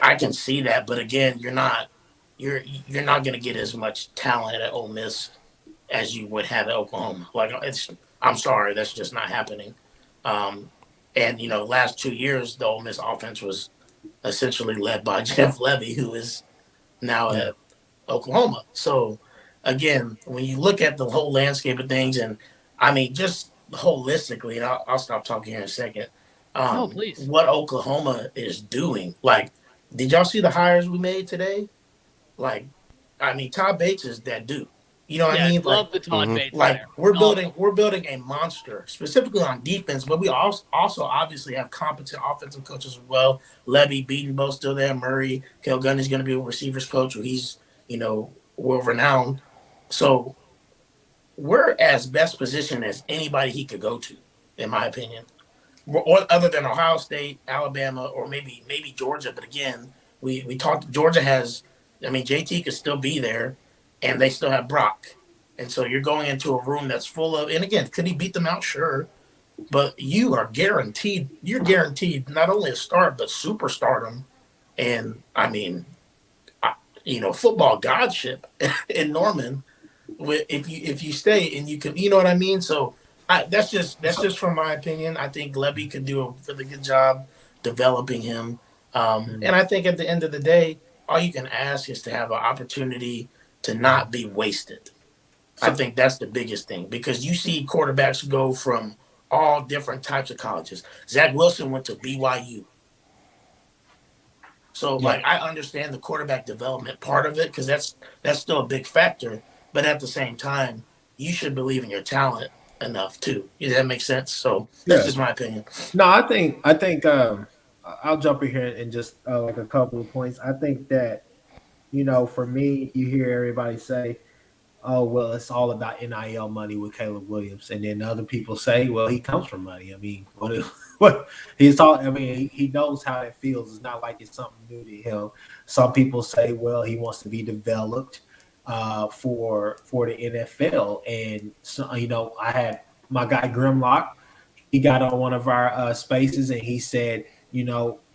I can see that, but again, you're not going to get as much talent at Ole Miss as you would have at Oklahoma. Like, I'm sorry, that's just not happening. And last 2 years, the Ole Miss offense was essentially led by Jeff Levy, who is now at Oklahoma. So again, when you look at the whole landscape of things, and just holistically, and I'll stop talking here in a second. No, please. What Oklahoma is doing? Like, did y'all see the hires we made today? Like, Todd Bates is that dude. You know what I Yeah, mean? Like love the Todd Bates like hire. we're Awesome. building a monster specifically on defense, but we also obviously have competent offensive coaches as well. Levy, Beatonbow still there. Murray, Kel Gundy's going to be a receivers coach, where he's world renowned. So we're as best positioned as anybody he could go to, in my opinion, or other than Ohio State, Alabama, or maybe Georgia. But again, we talked. Georgia has, I mean, JT could still be there, and they still have Brock. And so you're going into a room that's full of. And again, could he beat them out? Sure, but you are guaranteed. You're guaranteed not only a start but superstardom. And I mean, football godship in Norman. If you stay and you can, you know what I mean. So that's just from my opinion. I think Levy could do a really good job developing him. And I think at the end of the day, all you can ask is to have an opportunity to not be wasted. I think that's the biggest thing, because you see quarterbacks go from all different types of colleges. Zach Wilson went to BYU. So, Yeah. I understand the quarterback development part of it, because that's still a big factor. But at the same time, you should believe in your talent enough too. Does that make sense? So that's just my opinion. No, I think I'll jump in here and just like a couple of points. I think that for me, you hear everybody say, "Oh, well, it's all about NIL money with Caleb Williams," and then other people say, "Well, he comes from money." I mean, what he's all. I mean, he knows how it feels. It's not like it's something new to him. Some people say, "Well, he wants to be developed for the NFL," and so I had my guy Grimlock. He got on one of our spaces and he said,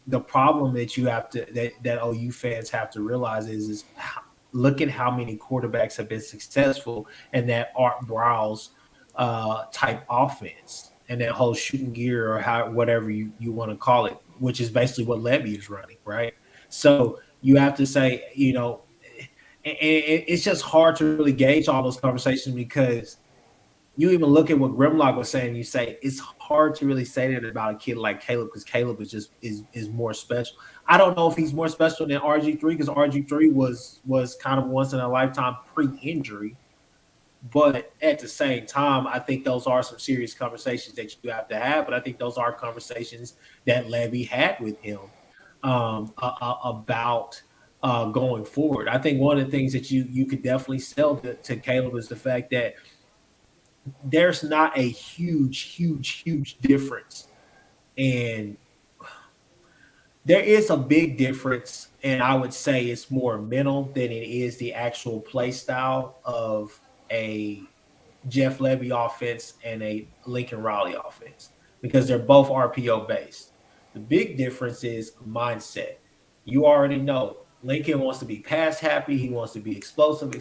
the problem that you have to that OU fans have to realize is look at how many quarterbacks have been successful in that Art Browse type offense and that whole shooting gear, or whatever you want to call it, which is basically what Levy is running, right? So you have to say, and it's just hard to really gauge all those conversations, because you even look at what Grimlock was saying. You say it's hard to really say that about a kid like Caleb, because Caleb is just is more special. I don't know if he's more special than RG3, because RG3 was kind of once in a lifetime pre-injury. But at the same time, I think those are some serious conversations that you have to have. But I think those are conversations that Levy had with him about going forward. I think one of the things that you could definitely sell to Caleb is the fact that there's not a huge difference. And there is a big difference, and I would say it's more mental than it is the actual play style of a Jeff Levy offense and a Lincoln Riley offense, because they're both RPO based. The big difference is mindset. You already know Lincoln wants to be pass happy. He wants to be explosive.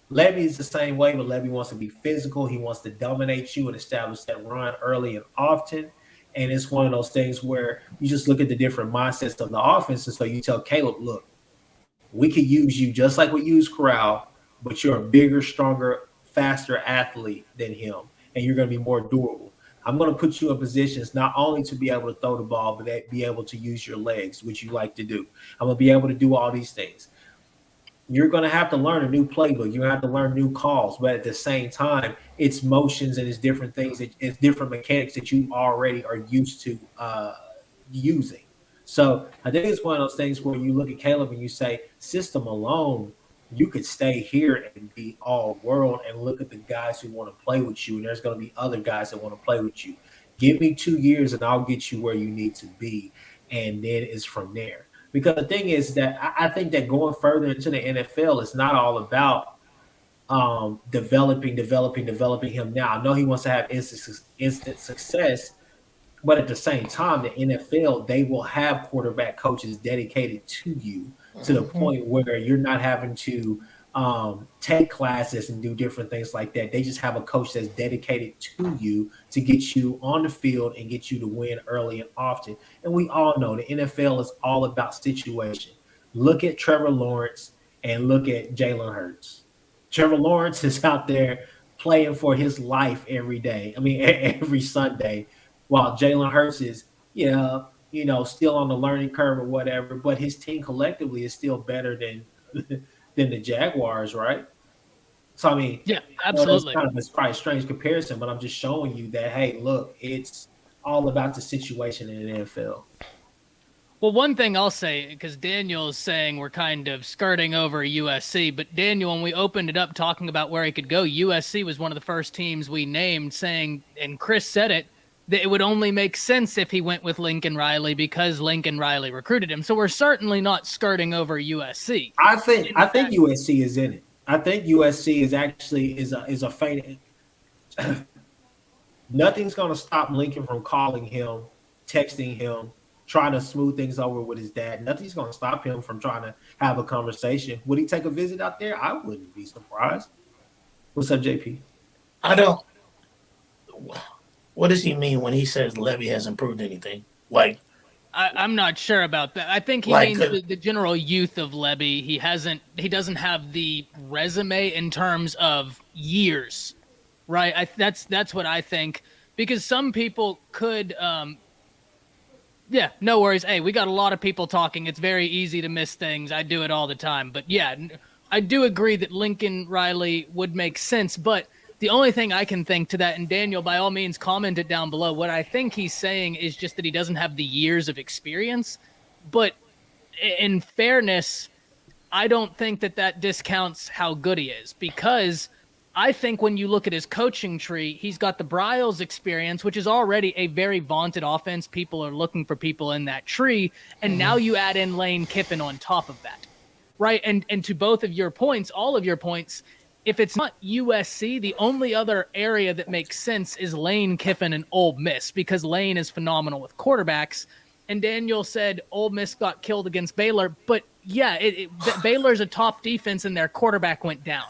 Levy is the same way, but Levy wants to be physical. He wants to dominate you and establish that run early and often. And it's one of those things where you just look at the different mindsets of the offense. And so you tell Caleb, look, we could use you just like we use Corral, but you're a bigger, stronger, faster athlete than him, and you're going to be more durable. I'm going to put you in positions not only to be able to throw the ball, but be able to use your legs, which you like to do. I'm going to be able to do all these things. You're going to have to learn a new playbook. You have to learn new calls, but at the same time, it's motions and it's different things. It's different mechanics that you already are used to using. So I think it's one of those things where you look at Caleb and you say, system alone, you could stay here and be all world, and look at the guys who want to play with you. And there's going to be other guys that want to play with you. Give me 2 years and I'll get you where you need to be. And then it's from there. Because the thing is that I think that going further into the NFL is not all about developing him now. I know he wants to have instant success, but at the same time, the NFL, they will have quarterback coaches dedicated to you to the point where you're not having to take classes and do different things like that. They just have a coach that's dedicated to you to get you on the field and get you to win early and often. And we all know the NFL is all about situation. Look at Trevor Lawrence and look at Jalen Hurts. Trevor Lawrence is out there playing for his life every day. I mean, every Sunday, while Jalen Hurts is, still on the learning curve or whatever, but his team collectively is still better than the Jaguars, right? So I mean, Yeah, I know that's absolutely. kind of a probably a strange comparison, but I'm just showing you that hey, look, it's all about the situation in the NFL. Well, one thing I'll say, because Daniel is saying we're kind of skirting over USC, but Daniel, when we opened it up talking about where he could go, USC was one of the first teams we named, saying, and Chris said it, that it would only make sense if he went with Lincoln Riley because Lincoln Riley recruited him. So we're certainly not skirting over USC. I think USC is in it. I think USC is actually is a faint. Nothing's going to stop Lincoln from calling him, texting him, trying to smooth things over with his dad. Nothing's going to stop him from trying to have a conversation. Would he take a visit out there? I wouldn't be surprised. What's up, JP? I don't. What does he mean when he says Levy hasn't proved anything? Like, I'm not sure about that. I think he Like, means the general youth of Levy. He doesn't have the resume in terms of years, right? That's what I think, because some people could, yeah, no worries. Hey, we got a lot of people talking. It's very easy to miss things. I do it all the time. But yeah, I do agree that Lincoln Riley would make sense. But the only thing I can think to that, and Daniel, by all means, comment it down below. What I think he's saying is just that he doesn't have the years of experience. But in fairness, I don't think that discounts how good he is, because I think when you look at his coaching tree, he's got the Bryles experience, which is already a very vaunted offense. People are looking for people in that tree. And now you add in Lane Kiffin on top of that, right? And to both of your points, all of your points, if it's not USC, the only other area that makes sense is Lane Kiffin and Ole Miss, because Lane is phenomenal with quarterbacks. And Daniel said Ole Miss got killed against Baylor. But yeah, Baylor's a top defense and their quarterback went down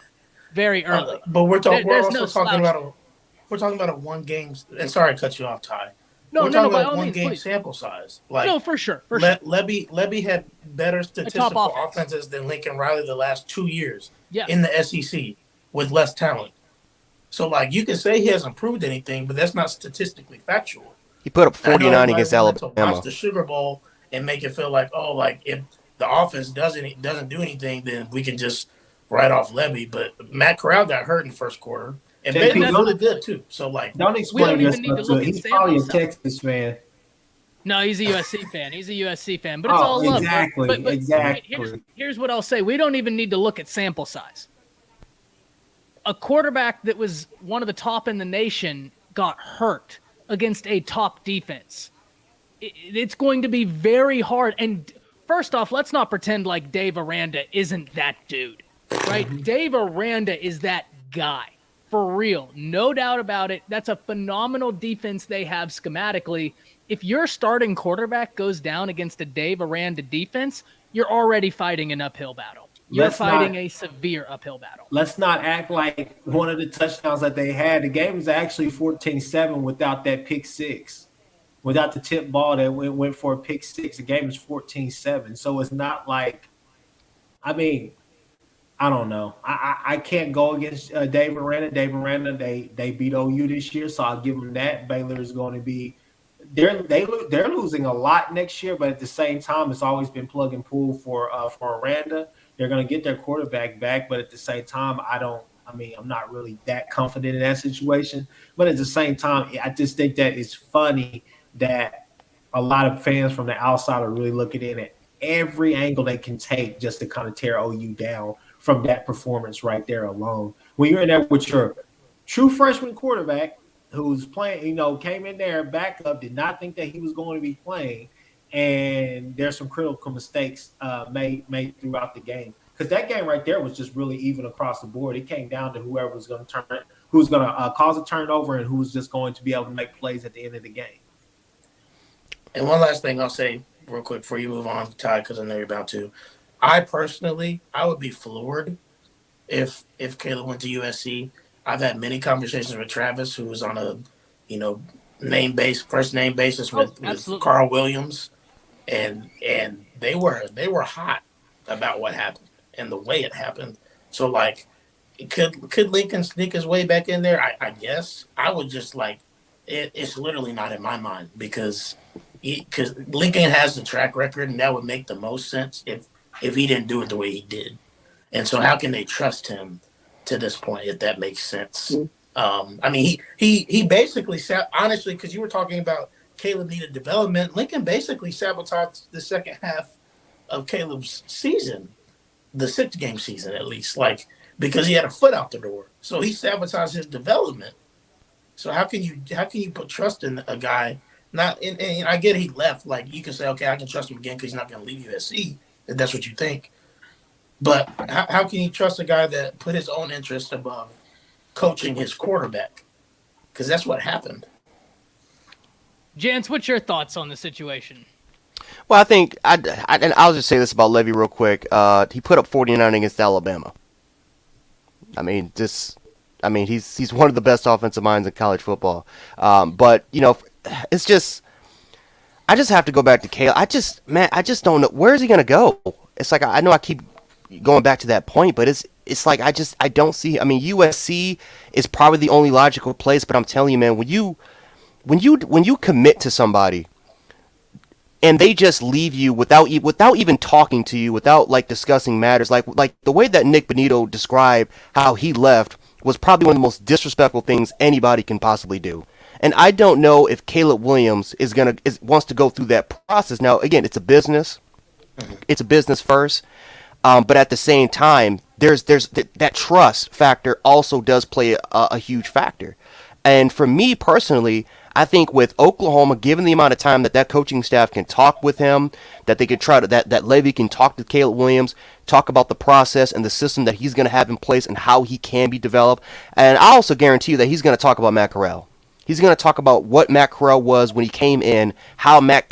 very early. But we're There's also no talking slouch. about a one game. And sorry to cut you off, Ty. No, we're no, talking by about all one means, game please. sample size. Like, No, for sure, for sure. Levy had better statistical offense. offenses than Lincoln Riley the last 2 years Yeah. in the SEC with less talent. So, like, you can say he hasn't proved anything, but that's not statistically factual. He put up I know 49 everybody against wanted to Alabama. watch the Sugar Bowl and make it feel like, oh, like if the offense doesn't do anything, then we can just write off Levy. But Matt Corral got hurt in the first quarter, and JP, Baylor's really good too. So, like, Don't explain even need to yourself look to at it. He's probably a sample size. Texas fan. No, he's a USC fan. He's a USC fan, but it's all love. Exactly, But exactly. here's what I'll say. We don't even need to look at sample size. A quarterback that was one of the top in the nation got hurt against a top defense. It's going to be very hard. And first off, let's not pretend like Dave Aranda isn't that dude, right? Dave Aranda is that guy. For real. No doubt about it. That's a phenomenal defense they have schematically. If your starting quarterback goes down against a Dave Aranda defense, you're already fighting an uphill battle. You're fighting a severe uphill battle. Let's not act like one of the touchdowns that they had. The game was actually 14-7 without that pick six. Without the tip ball that went for a pick six. The game was 14-7. So it's not like, I mean, I don't know. I can't go against Dave Aranda. Dave Aranda, they beat OU this year, so I'll give them that. Baylor is going to be they're losing a lot next year, but at the same time, it's always been plug and pull for Aranda. They're going to get their quarterback back, but at the same time, I'm not really that confident in that situation. But at the same time, I just think that it's funny that a lot of fans from the outside are really looking in at every angle they can take just to kind of tear OU down from that performance right there alone. When you're in there with your true freshman quarterback who's playing, came in there, backup, did not think that he was going to be playing, and there's some critical mistakes made throughout the game. Because that game right there was just really even across the board. It came down to whoever was going to cause a turnover and who was just going to be able to make plays at the end of the game. And one last thing I'll say real quick before you move on, Ty, because I know you're about to. I would be floored if Caleb went to USC. I've had many conversations with Travis, who was on a, first name basis with Carl Williams, and they were hot about what happened and the way it happened. So, like, could Lincoln sneak his way back in there? I guess I would just it's literally not in my mind because Lincoln has the track record, and that would make the most sense if he didn't do it the way he did. And so how can they trust him to this point, if that makes sense. I mean, he basically honestly, because you were talking about Caleb needed development. Lincoln basically sabotaged the second half of Caleb's season, the 6-game season at least, like because he had a foot out the door. So he sabotaged his development. So how can you put trust in a guy? And I get he left. Like you can say, okay, I can trust him again because he's not going to leave USC if that's what you think. But how can you trust a guy that put his own interest above coaching his quarterback? Because that's what happened. Jance, what's your thoughts on the situation? Well, I think and I'll just say this about Levy real quick. He put up 49 against Alabama. I mean, he's one of the best offensive minds in college football. But it's just I just have to go back to Caleb. I just don't know where is he gonna go. It's like I know I keep going back to that point, but it's like I don't see. I mean, USC is probably the only logical place, but I'm telling you, man, when you commit to somebody and they just leave you without even talking to you, without like discussing matters, like the way that Nick Benito described how he left was probably one of the most disrespectful things anybody can possibly do. And I don't know if Caleb Williams wants to go through that process. Now, again, it's a business. It's a business first. But at the same time, there's that trust factor also does play a huge factor. And for me personally, I think with Oklahoma, given the amount of time that coaching staff can talk with him, that they could that Levy can talk to Caleb Williams, talk about the process and the system that he's going to have in place and how he can be developed. And I also guarantee you that he's going to talk about Matt Corral. He's going to talk about what Matt Corral was when he came in, how Matt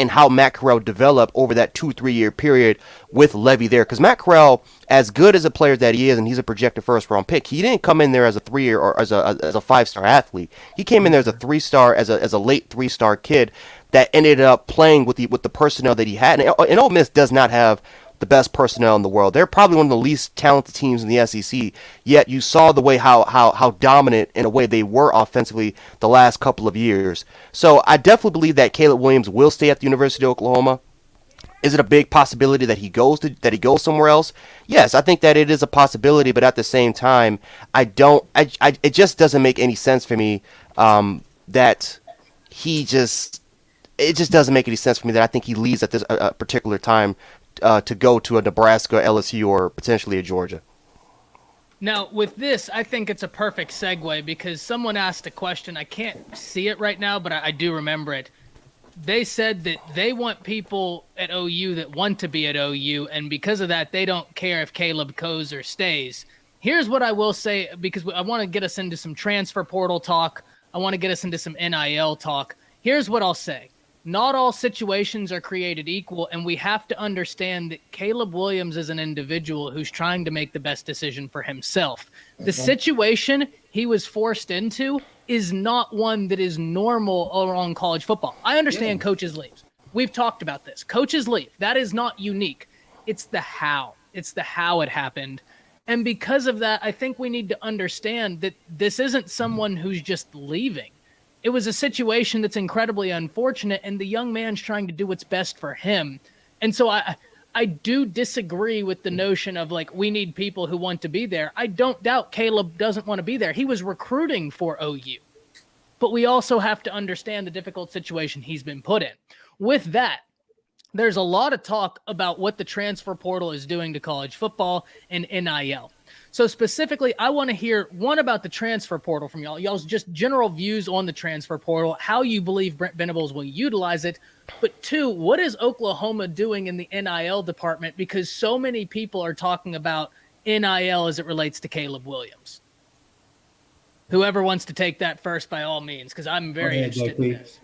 Corral developed over that 2-3 year period with Levy there. Because Matt Corral, as good as a player that he is, and he's a projected first-round pick, he didn't come in there as a 3-year or as a 5-star athlete. He came in there as a 3-star, as a late 3-star kid that ended up playing with the personnel that he had. And Ole Miss does not have the best personnel in the world. They're probably one of the least talented teams in the SEC, yet you saw the way how dominant in a way they were offensively the last couple of years. So I definitely believe that Caleb Williams will stay at the University of Oklahoma. Is it a big possibility that he goes somewhere else? Yes, I think that it is a possibility, but at the same time, it just doesn't make any sense for me that it just doesn't make any sense for me that I think he leaves at this particular time to go to a Nebraska, LSU, or potentially a Georgia. Now, with this, I think it's a perfect segue because someone asked a question. I can't see it right now, but I do remember it. They said that they want people at OU that want to be at OU, and because of that, they don't care if Caleb goes or stays. Here's what I will say, because I want to get us into some transfer portal talk. I want to get us into some NIL talk. Here's what I'll say. Not all situations are created equal, and we have to understand that Caleb Williams is an individual who's trying to make the best decision for himself. The situation he was forced into is not one that is normal around college football. I understand coaches leave. We've talked about this. Coaches leave. That is not unique. It's the how. It's the how it happened. And because of that, I think we need to understand that this isn't someone who's just leaving. It was a situation that's incredibly unfortunate, and the young man's trying to do what's best for him. And so I do disagree with the notion of, like, we need people who want to be there. I don't doubt Caleb doesn't want to be there. He was recruiting for OU. But we also have to understand the difficult situation he's been put in. With that, there's a lot of talk about what the transfer portal is doing to college football and NIL. So specifically, I want to hear, one, about the transfer portal from y'all's just general views on the transfer portal, how you believe Brent Venables will utilize it. But two, what is Oklahoma doing in the NIL department? Because so many people are talking about NIL as it relates to Caleb Williams. Whoever wants to take that first, by all means, because I'm very interested in this.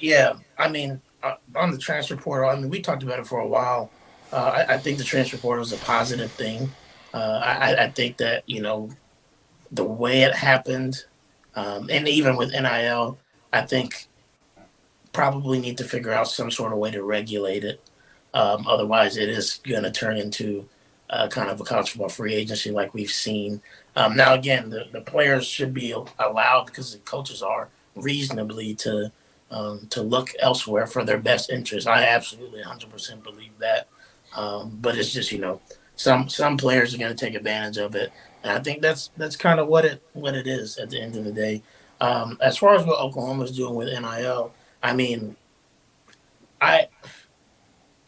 Yeah, I mean, on the transfer portal, I mean, we talked about it for a while. I think the transfer portal is a positive thing. I think that, the way it happened, and even with NIL, I think probably need to figure out some sort of way to regulate it. Otherwise, it is going to turn into kind of a college football free agency like we've seen. Now, again, the players should be allowed, because the coaches are, reasonably to look elsewhere for their best interest. I absolutely 100% believe that. But it's just, some players are going to take advantage of it, and I think that's kind of what it is at the end of the day. As far as what Oklahoma's doing with NIL, I mean, I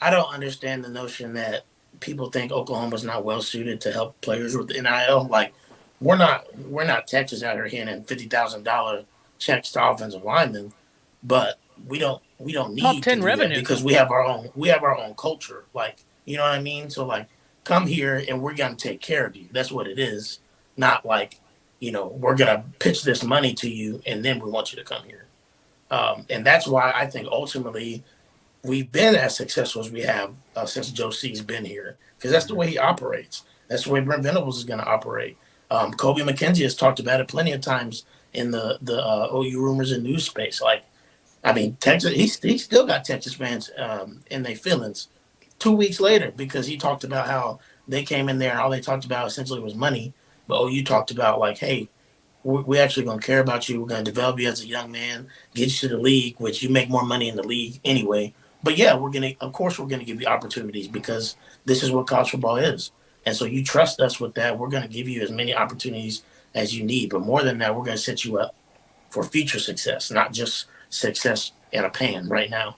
I don't understand the notion that people think Oklahoma's not well suited to help players with NIL. Like, we're not Texas out here handing $50,000 checks to offensive linemen, but we don't Top need to 10 do that revenue because though. we have our own culture. Like, you know what I mean? So like, come here and we're gonna take care of you. That's what it is. Not like, we're gonna pitch this money to you and then we want you to come here. And that's why I think ultimately we've been as successful as we have since Joe C's been here, because that's the way he operates. That's the way Brent Venables is going to operate. Kobe McKenzie has talked about it plenty of times in the OU rumors and news space. Like, I mean, Texas, he still got Texas fans in their feelings 2 weeks later because he talked about how they came in there and all they talked about essentially was money. But OU talked about like, hey, we're actually going to care about you. We're going to develop you as a young man, get you to the league, which you make more money in the league anyway. But yeah, of course, we're going to give you opportunities because this is what college football is. And so you trust us with that. We're going to give you as many opportunities as you need. But more than that, we're going to set you up for future success, not just success in a pan right now.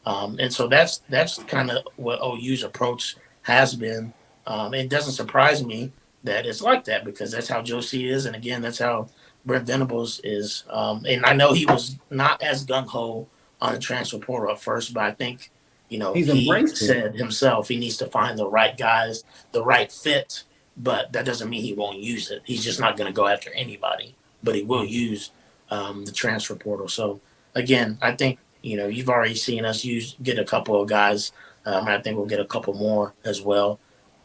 And so that's kind of what OU's approach has been. It doesn't surprise me that it's like that because that's how Joe C is, and again, that's how Brent Venables is. And I know he was not as gung ho on the transfer portal at first, but I think He's he embraced it. said himself he needs to find the right guys, the right fit. But that doesn't mean he won't use it. He's just not going to go after anybody, but he will use the transfer portal. So again, I think you've already seen us get a couple of guys. I think we'll get a couple more as well.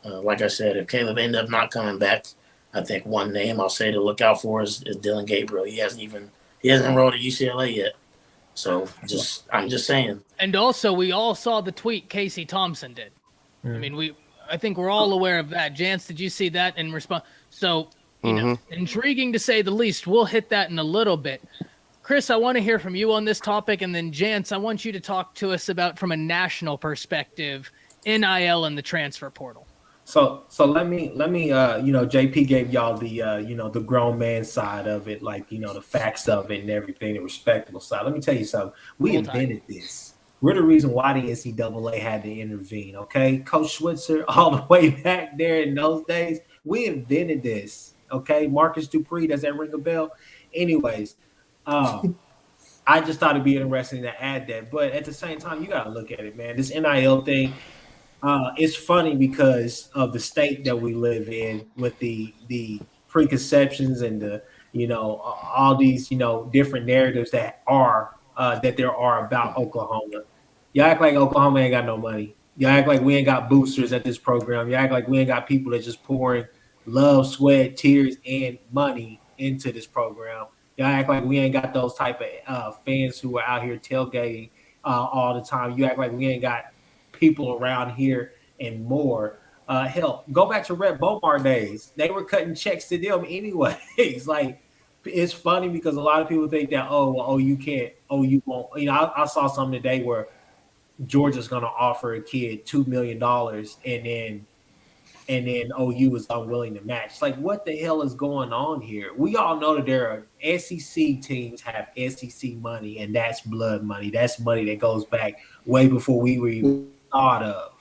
Like I said, if Caleb ended up not coming back, I think one name I'll say to look out for is Dylan Gabriel. He hasn't enrolled at UCLA yet. So I'm just saying. And also, we all saw the tweet Casey Thompson did. I mean, I think we're all aware of that. Jance, did you see that in response? So, intriguing to say the least. We'll hit that in a little bit. Chris, I want to hear from you on this topic, and then Jance, I want you to talk to us about, from a national perspective, NIL and the transfer portal. So let me JP gave y'all the the grown man side of it, like the facts of it and everything, the respectable side. Let me tell you something. We invented this. We're the reason why the NCAA had to intervene. Okay, Coach Switzer, all the way back there in those days, we invented this. Okay, Marcus Dupree, does that ring a bell? Anyways, I just thought it'd be interesting to add that, but at the same time, you gotta look at it, man. This NIL thing. It's funny because of the state that we live in with the preconceptions and the all these different narratives that there are about Oklahoma. You act like Oklahoma ain't got no money. You act like we ain't got boosters at this program. You act like we ain't got people that just pouring love, sweat, tears, and money into this program. You act like we ain't got those type of fans who are out here tailgating all the time. You act like we ain't got people around here and more. Hell, go back to Rhett Bomar days. They were cutting checks to them anyways. Like, it's funny because a lot of people think that, you can't, you won't. I saw something today where Georgia's going to offer a kid $2 million and then OU is unwilling to match. Like, what the hell is going on here? We all know that there are SEC teams have SEC money, and that's blood money. That's money that goes back way before we were even thought of.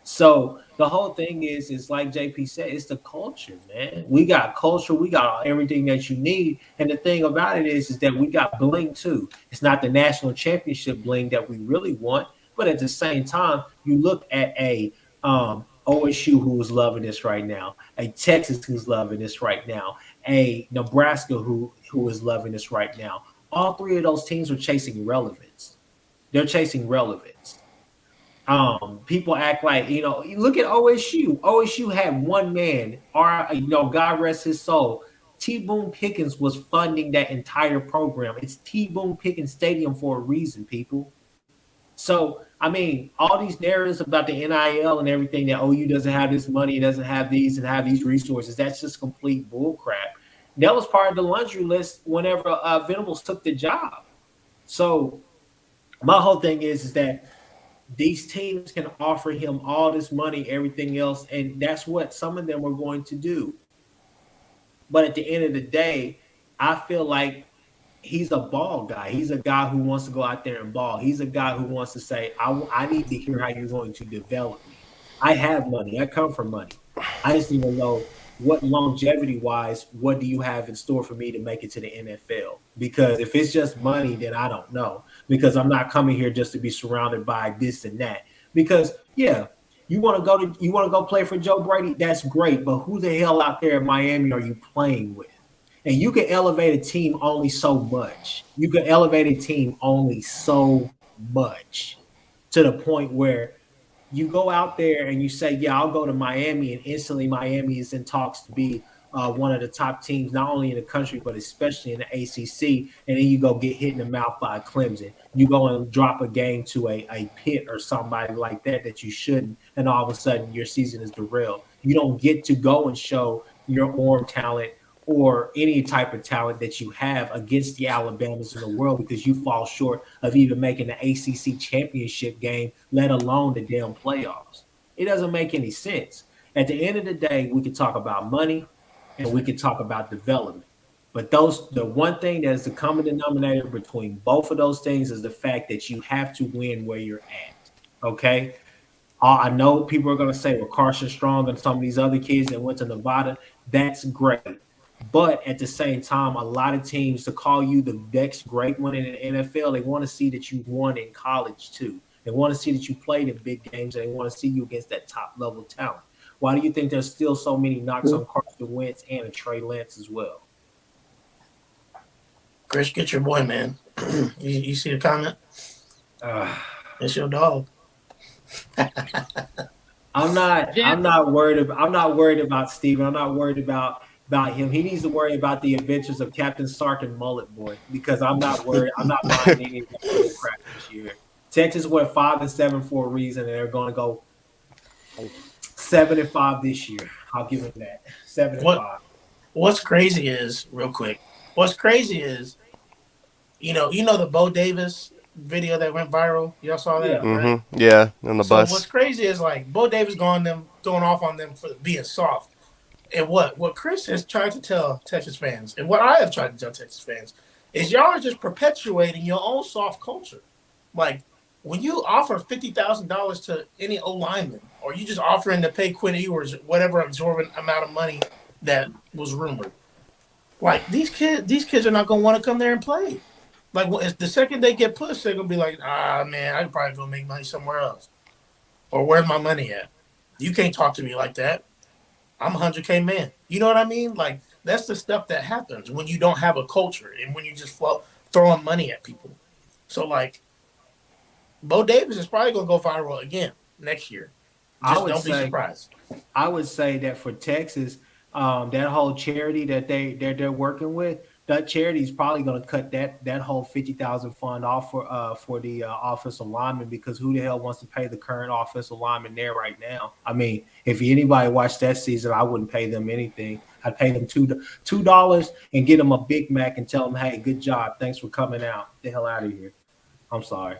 So the whole thing is like JP said, it's the culture, man. We got culture, we got everything that you need. And the thing about it is that we got bling too. It's not the national championship bling that we really want, but at the same time, you look at a OSU who is loving this right now, a Texas who's loving this right now, a Nebraska who is loving this right now. All three of those teams are chasing relevance. They're chasing relevance. People act like, look at OSU. OSU had one man, God rest his soul. T. Boone Pickens was funding that entire program. It's T. Boone Pickens Stadium for a reason, people. So, I mean, all these narratives about the NIL and everything that OU doesn't have this money, doesn't have these and have these resources, that's just complete bullcrap. That was part of the laundry list whenever Venables took the job. So my whole thing is that these teams can offer him all this money, everything else, and that's what some of them are going to do. But at the end of the day, I feel like he's a ball guy. He's a guy who wants to go out there and ball. He's a guy who wants to say, I need to hear how you're going to develop me. I have money. I come from money. I just need to know what longevity wise, what do you have in store for me to make it to the NFL? Because if it's just money, then I don't know. Because I'm not coming here just to be surrounded by this and that. Because yeah, you want to go play for Joe Brady, that's great. But who the hell out there in Miami are you playing with? And you can elevate a team only so much. You can elevate a team only so much to the point where you go out there and you say, yeah, I'll go to Miami, and instantly Miami is in talks to be one of the top teams, not only in the country, but especially in the ACC. And then you go get hit in the mouth by Clemson. You go and drop a game to a Pitt or somebody like that you shouldn't. And all of a sudden your season is derailed. You don't get to go and show your arm talent or any type of talent that you have against the Alabamas in the world because you fall short of even making the ACC championship game, let alone the damn playoffs. It doesn't make any sense. At the end of the day, we can talk about money and we can talk about development. But the one thing that is the common denominator between both of those things is the fact that you have to win where you're at. Okay? I know people are going to say, well, Carson Strong and some of these other kids that went to Nevada, that's great. But at the same time, a lot of teams to call you the next great one in the NFL, they want to see that you won in college too. They want to see that you played in big games, and they want to see you against that top level talent. Why do you think there's still so many knocks on Carson Wentz and a Trey Lance as well? Chris, get your boy, man. You see the comment? It's your dog. I'm not worried about Steven. I'm not worried about him. He needs to worry about the adventures of Captain Sark and Mullet Boy because I'm not worried. I'm not buying any of that crap this year. Texas went 5-7 for a reason, and they're going to go 7-5 this year. I'll give them that. 7-5. What's crazy is, real quick, you know the Bo Davis video that went viral? Y'all saw that? Yeah, right? Yeah, on the bus. What's crazy is like Bo Davis going off on them for being soft. And what Chris has tried to tell Texas fans, and what I have tried to tell Texas fans, is y'all are just perpetuating your own soft culture. Like, when you offer $50,000 to any O lineman, or you just offering to pay Quinn Ewers whatever absorbent amount of money that was rumored, like these kids are not gonna want to come there and play. Like, the second they get pushed, they're gonna be like, man, I could probably go make money somewhere else, or where's my money at? You can't talk to me like that. I'm a 100K man. You know what I mean? Like, that's the stuff that happens when you don't have a culture and when you just throwing money at people. So, like, Bo Davis is probably going to go viral again next year. Don't be surprised. I would say that for Texas, that whole charity that they're working with, that charity is probably going to cut that whole $50,000 fund off for the offensive lineman, because who the hell wants to pay the current offensive lineman there right now? I mean, if anybody watched that season, I wouldn't pay them anything. I'd pay them $2 and get them a Big Mac and tell them, hey, good job, thanks for coming out. Get the hell out of here. I'm sorry.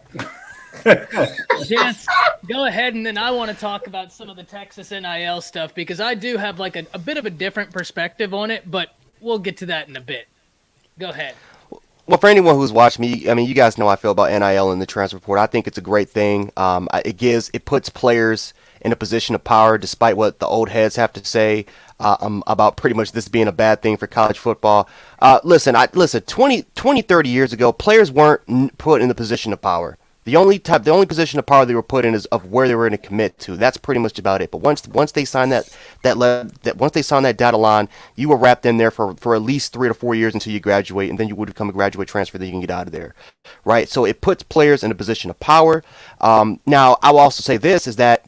Gents, go ahead, and then I want to talk about some of the Texas NIL stuff, because I do have like a bit of a different perspective on it, but we'll get to that in a bit. Go ahead. Well, for anyone who's watched me, I mean, you guys know how I feel about NIL and the transfer portal. I think it's a great thing. It puts players in a position of power, despite what the old heads have to say about pretty much this being a bad thing for college football. Listen, 20, 30 years ago, players weren't put in the position of power. The only position of power they were put in is of where they were going to commit to. That's pretty much about it. But once they sign that dotted line, you were wrapped in there for at least 3 to 4 years until you graduate, and then you would become a graduate transfer that you can get out of there, right? So it puts players in a position of power. Now, I will also say this is that,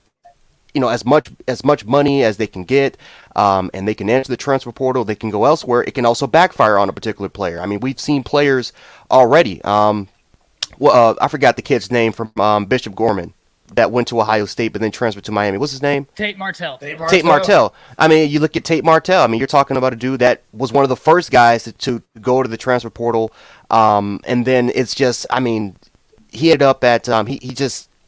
you know, as much money as they can get, and they can enter the transfer portal, they can go elsewhere. It can also backfire on a particular player. I mean, we've seen players already. I forgot the kid's name from Bishop Gorman that went to Ohio State but then transferred to Miami. What's his name? Tate Martel. Tate Martel. I mean, you look at Tate Martel. I mean, you're talking about a dude that was one of the first guys to go to the transfer portal, and then it's just, I mean, he ended up at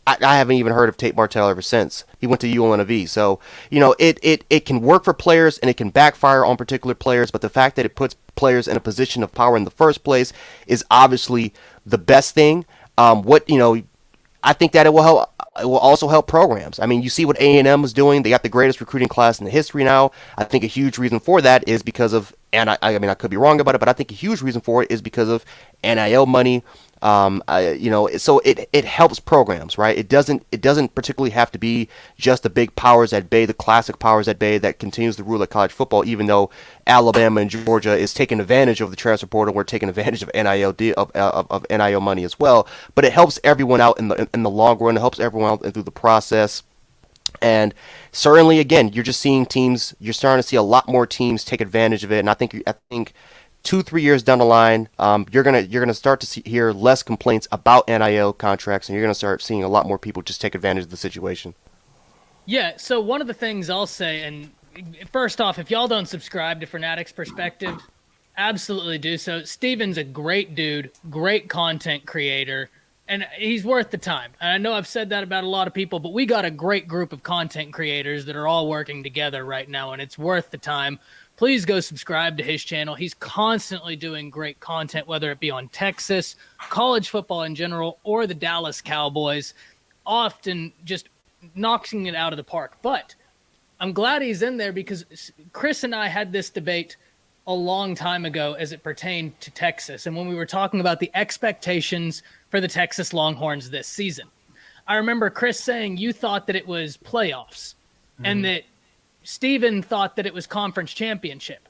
I haven't even heard of Tate Martel ever since. He went to UNLV. So, it can work for players and it can backfire on particular players, but the fact that it puts players in a position of power in the first place is obviously the best thing. I think that it will help. It will also help programs. I mean, you see what A&M is doing. They got the greatest recruiting class in the history now. I think a huge reason for that is because of, and I mean, I could be wrong about it, but I think a huge reason for it is because of NIL money. So it helps programs, right? It doesn't particularly have to be just the big powers at bay, the classic powers at bay that continues to rule at college football. Even though Alabama and Georgia is taking advantage of the transfer portal, we're taking advantage of of NIL money as well. But it helps everyone out in the long run. It helps everyone out through the process. And certainly, again, you're just seeing teams. You're starting to see a lot more teams take advantage of it. And I think 2-3 years down the line, you're gonna start to hear less complaints about NIL contracts, and you're gonna start seeing a lot more people just take advantage of the situation. Yeah. So one of the things I'll say, and first off, if y'all don't subscribe to Fanatics Perspective, absolutely do so. Steven's a great dude, great content creator, and he's worth the time. And I know I've said that about a lot of people, but we got a great group of content creators that are all working together right now, and it's worth the time. Please go subscribe to his channel. He's constantly doing great content, whether it be on Texas, college football in general, or the Dallas Cowboys, often just knocking it out of the park. But I'm glad he's in there because Chris and I had this debate a long time ago as it pertained to Texas. And when we were talking about the expectations for the Texas Longhorns this season, I remember Chris saying you thought that it was playoffs and that Steven thought that it was conference championship.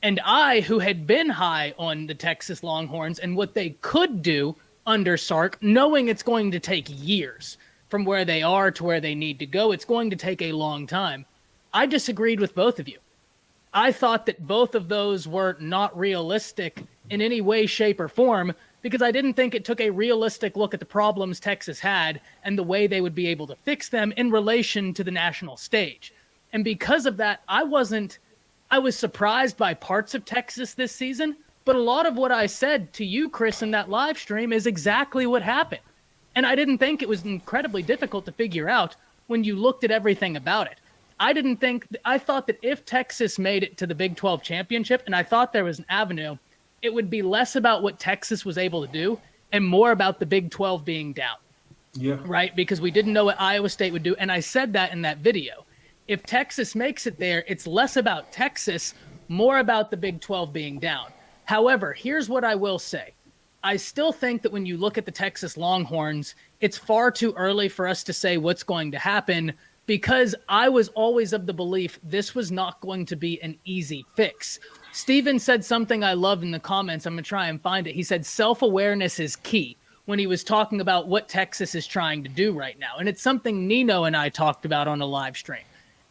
And I, who had been high on the Texas Longhorns and what they could do under Sark, knowing it's going to take years from where they are to where they need to go, it's going to take a long time. I disagreed with both of you. I thought that both of those were not realistic in any way, shape, or form because I didn't think it took a realistic look at the problems Texas had and the way they would be able to fix them in relation to the national stage. And because of that, I was surprised by parts of Texas this season, but a lot of what I said to you, Chris, in that live stream is exactly what happened. And I didn't think it was incredibly difficult to figure out when you looked at everything about it. I thought that if Texas made it to the Big 12 championship, and I thought there was an avenue, it would be less about what Texas was able to do and more about the Big 12 being down. Yeah. Right? Because we didn't know what Iowa State would do. And I said that in that video. If Texas makes it there, it's less about Texas, more about the Big 12 being down. However, here's what I will say. I still think that when you look at the Texas Longhorns, it's far too early for us to say what's going to happen because I was always of the belief this was not going to be an easy fix. Steven said something I loved in the comments. I'm going to try and find it. He said self-awareness is key when he was talking about what Texas is trying to do right now. And it's something Nino and I talked about on a live stream.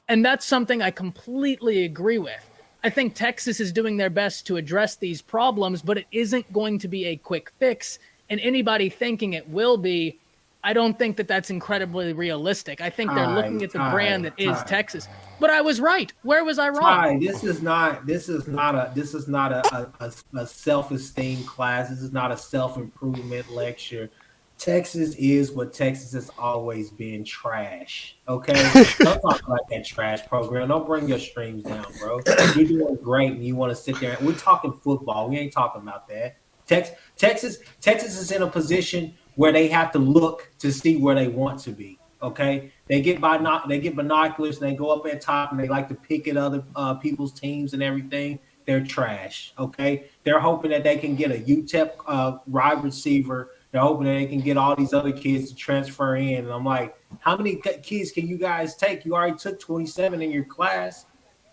And that's something I completely agree with. I think Texas is doing their best to address these problems, but it isn't going to be a quick fix. And anybody thinking it will be, I don't think that that's incredibly realistic. I think they're looking at the brand that is Texas. But I was right. Where was I wrong? This is not a self-esteem class. This is not a self-improvement lecture. Texas is what Texas has always been, trash. Okay? Don't talk about that trash program. Don't bring your streams down, bro. You're doing great and you want to sit there. We're talking football. We ain't talking about that. Texas is in a position where they have to look to see where they want to be. Okay, they get binoculars and they go up at top and they like to pick at other people's teams and everything. They're trash. Okay, they're hoping that they can get a UTEP wide receiver. They're hoping that they can get all these other kids to transfer in. And I'm like, how many kids can you guys take? You already took 27 in your class.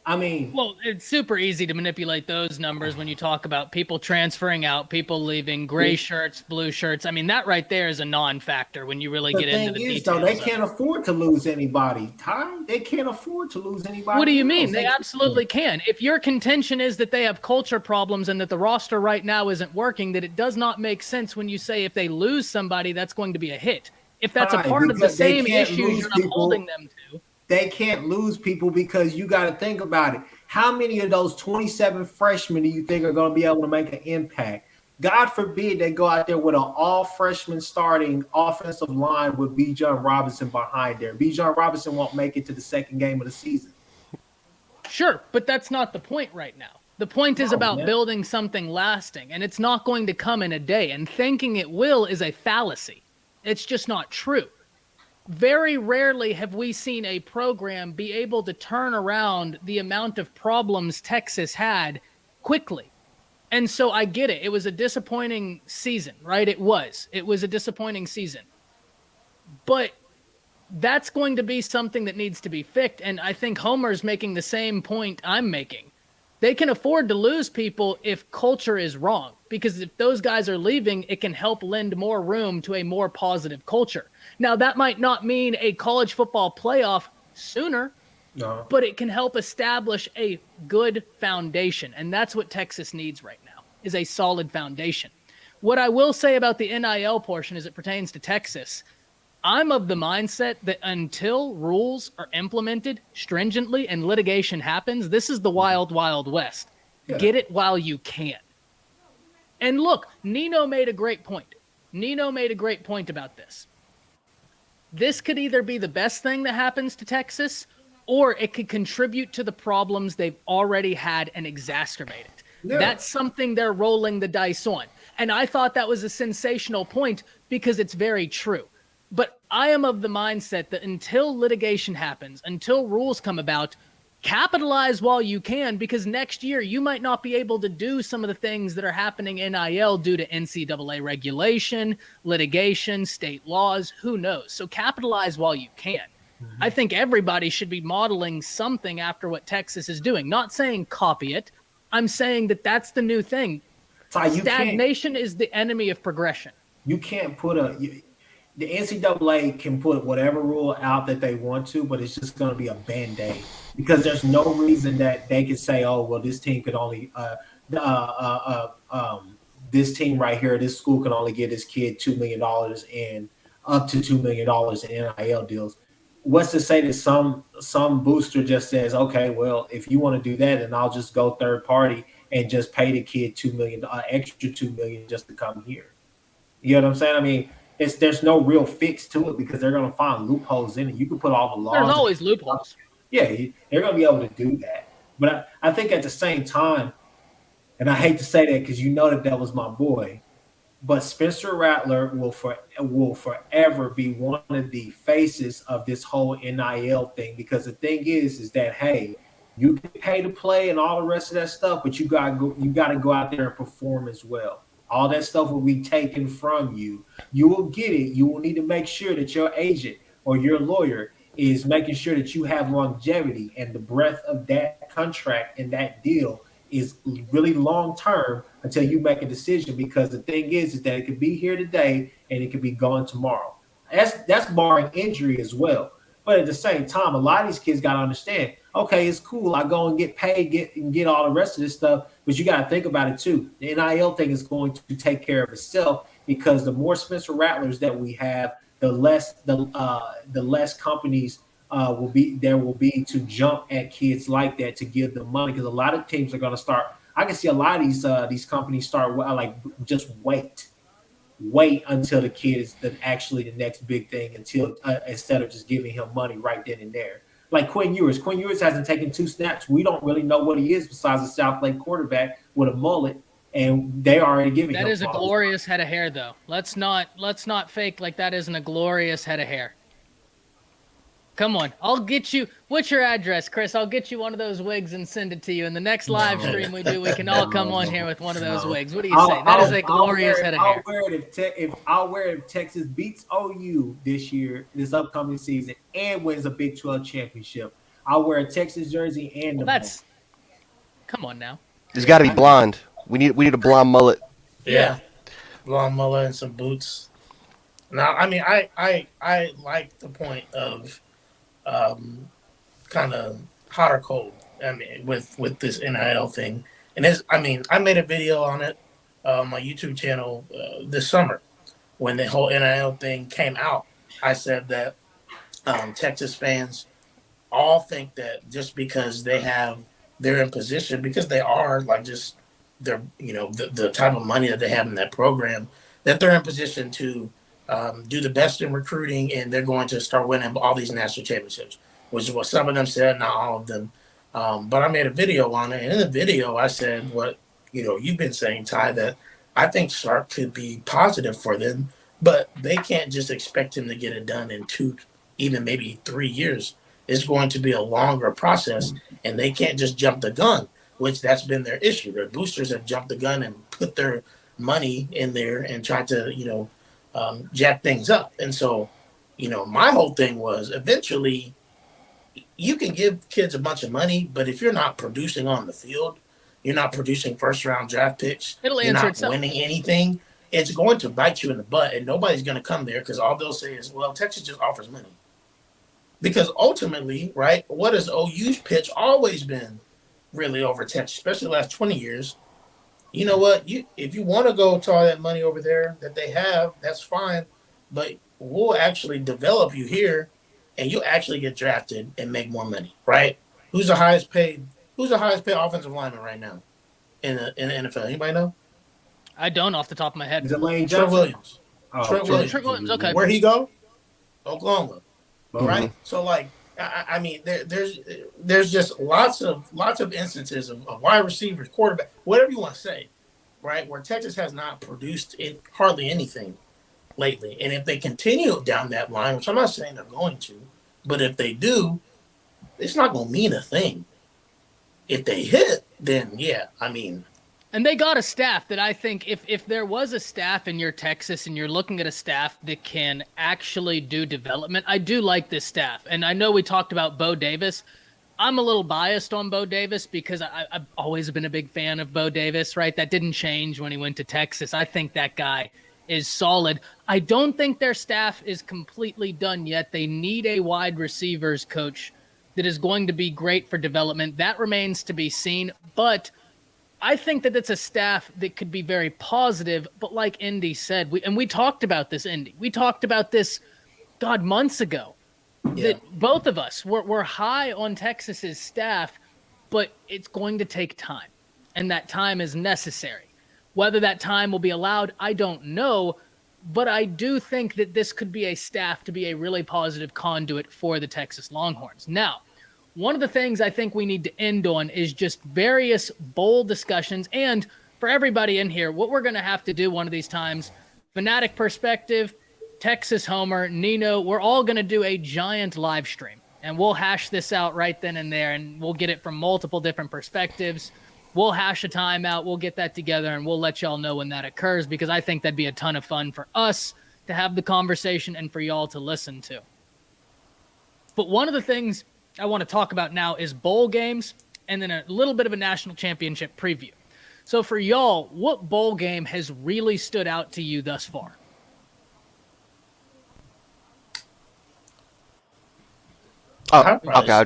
I mean, well, it's super easy to manipulate those numbers when you talk about people transferring out, people leaving, gray shirts, blue shirts. I mean, that right there is a non-factor when you really get into the details. Though, they can't afford to lose anybody, Ty. They can't afford to lose anybody. What do you mean? They absolutely can. If your contention is that they have culture problems and that the roster right now isn't working, that it does not make sense when you say if they lose somebody, that's going to be a hit. If that's a part of the same issues you're upholding them to. They can't lose people because you got to think about it. How many of those 27 freshmen do you think are going to be able to make an impact? God forbid they go out there with an all freshman starting offensive line with Bijan Robinson behind there. Bijan Robinson won't make it to the second game of the season. Sure, but that's not the point right now. The point is about building something lasting, and it's not going to come in a day. And thinking it will is a fallacy. It's just not true. Very rarely have we seen a program be able to turn around the amount of problems Texas had quickly. And so I get it. It was a disappointing season, right? It was a disappointing season. But that's going to be something that needs to be fixed. And I think Homer's making the same point I'm making. They can afford to lose people if culture is wrong, because if those guys are leaving, it can help lend more room to a more positive culture. Now, that might not mean a college football playoff sooner, but it can help establish a good foundation. And that's what Texas needs right now, is a solid foundation. What I will say about the NIL portion as it pertains to Texas, I'm of the mindset that until rules are implemented stringently and litigation happens, this is the wild, wild west. Yeah. Get it while you can. And look, Nino made a great point. Nino made a great point about this. This could either be the best thing that happens to Texas, or it could contribute to the problems they've already had and exacerbate it. Yeah. That's something they're rolling the dice on. And I thought that was a sensational point because it's very true. But I am of the mindset that until litigation happens, until rules come about, capitalize while you can, because next year you might not be able to do some of the things that are happening in NIL due to NCAA regulation, litigation, state laws, who knows? So capitalize while you can. I think everybody should be modeling something after what Texas is doing. Not saying copy it. I'm saying that that's the new thing. Stagnation is the enemy of progression. You can't put the NCAA can put whatever rule out that they want to, but it's just going to be a Band-Aid, because there's no reason that they could say, oh, well, this team could only this team right here, this school can only give this kid $2 million and up to $2 million in NIL deals. What's to say that some booster just says, okay, well, if you want to do that, then I'll just go third party and just pay the kid $2 million, extra $2 million just to come here. You know what I'm saying? I mean, there's no real fix to it, because they're going to find loopholes in it. You can put all the laws. There's always loopholes. Yeah, they're going to be able to do that. But I think at the same time, and I hate to say that because you know that was my boy, but Spencer Rattler will forever be one of the faces of this whole NIL thing, because the thing is that, hey, you get paid to play and all the rest of that stuff, but you got to go out there and perform as well. All that stuff will be taken from you. You will get it. You will need to make sure that your agent or your lawyer is making sure that you have longevity, and the breadth of that contract and that deal is really long term until you make a decision, because the thing is that it could be here today and it could be gone tomorrow. That's barring injury as well. But at the same time, a lot of these kids got to understand, okay, it's cool. I go and get paid, get all the rest of this stuff. But you got to think about it, too. The NIL thing is going to take care of itself, because the more Spencer Rattlers that we have, the less companies will be to jump at kids like that to give them money. Because a lot of teams are going to start. I can see a lot of these companies start like just wait until the kid is actually the next big thing, instead of just giving him money right then and there. Like Quinn Ewers. Quinn Ewers hasn't taken 2 snaps. We don't really know what he is besides a South Lake quarterback with a mullet, and they already giving him. That is a glorious head of hair, though. Let's not fake like that isn't a glorious head of hair. Come on, I'll get you. What's your address, Chris? I'll get you one of those wigs and send it to you. In the next live stream we do, we can all come on here with one of those wigs. What do you say? That is a glorious head of hair. I'll wear it if Texas beats OU this upcoming season, and wins a Big 12 championship. I'll wear a Texas jersey and come on now. It's got to be blonde. We need a blonde mullet. Yeah, blonde mullet and some boots. Now, I mean, I like the point of kind of hot or cold. I mean, with this NIL thing, and I made a video on it on my YouTube channel this summer when the whole NIL thing came out. I said that Texas fans all think that just because they're in position, because they are, like, just they're the type of money that they have in that program, that they're in position to do the best in recruiting, and they're going to start winning all these national championships, which is what some of them said, not all of them. But I made a video on it, and in the video I said what you've been saying, Ty, that I think Sark could be positive for them, but they can't just expect him to get it done in 2, even maybe 3 years. It's going to be a longer process, and they can't just jump the gun, which that's been their issue. Their boosters have jumped the gun and put their money in there and tried to, jack things up. And so, my whole thing was eventually you can give kids a bunch of money, but if you're not producing on the field, you're not producing first-round draft picks, you're not winning anything, it's going to bite you in the butt, and nobody's going to come there because all they'll say is, well, Texas just offers money. Because ultimately, right, what has OU's pitch always been really over Texas, especially the last 20 years? You know what? If you want to go to all that money over there that they have, that's fine. But we'll actually develop you here, and you'll actually get drafted and make more money, right? Who's the highest paid offensive lineman right now in the NFL? Anybody know? I don't off the top of my head. Is it Lane Trent Johnson? Williams. Oh, Trent Williams, okay. Where'd he go? Oklahoma. Mm-hmm. Right? So, like, I mean, there's just lots of instances of wide receivers, quarterback, whatever you want to say, right, where Texas has not produced hardly anything lately. And if they continue down that line, which I'm not saying they're going to, but if they do, it's not going to mean a thing. If they hit, then yeah, I mean. And they got a staff that I think if there was a staff in your Texas and you're looking at a staff that can actually do development, I do like this staff. And I know we talked about Bo Davis. I'm a little biased on Bo Davis because I've always been a big fan of Bo Davis, right? That didn't change when he went to Texas. I think that guy is solid. I don't think their staff is completely done yet. They need a wide receivers coach that is going to be great for development. That remains to be seen, but I think that it's a staff that could be very positive, but like Indy said, we talked about this, Indy. We talked about this, God, months ago. Yeah. That both of us were high on Texas's staff, but it's going to take time, and that time is necessary. Whether that time will be allowed, I don't know, but I do think that this could be a staff to be a really positive conduit for the Texas Longhorns. Now, one of the things I think we need to end on is just various bowl discussions. And for everybody in here, what we're going to have to do one of these times, Fanatic Perspective, Texas Homer, Nino, we're all going to do a giant live stream. And we'll hash this out right then and there, and we'll get it from multiple different perspectives. We'll hash a time out. We'll get that together, and we'll let y'all know when that occurs because I think that'd be a ton of fun for us to have the conversation and for y'all to listen to. But one of the things I want to talk about now is bowl games and then a little bit of a national championship preview. So for y'all, what bowl game has really stood out to you thus far? Oh, okay.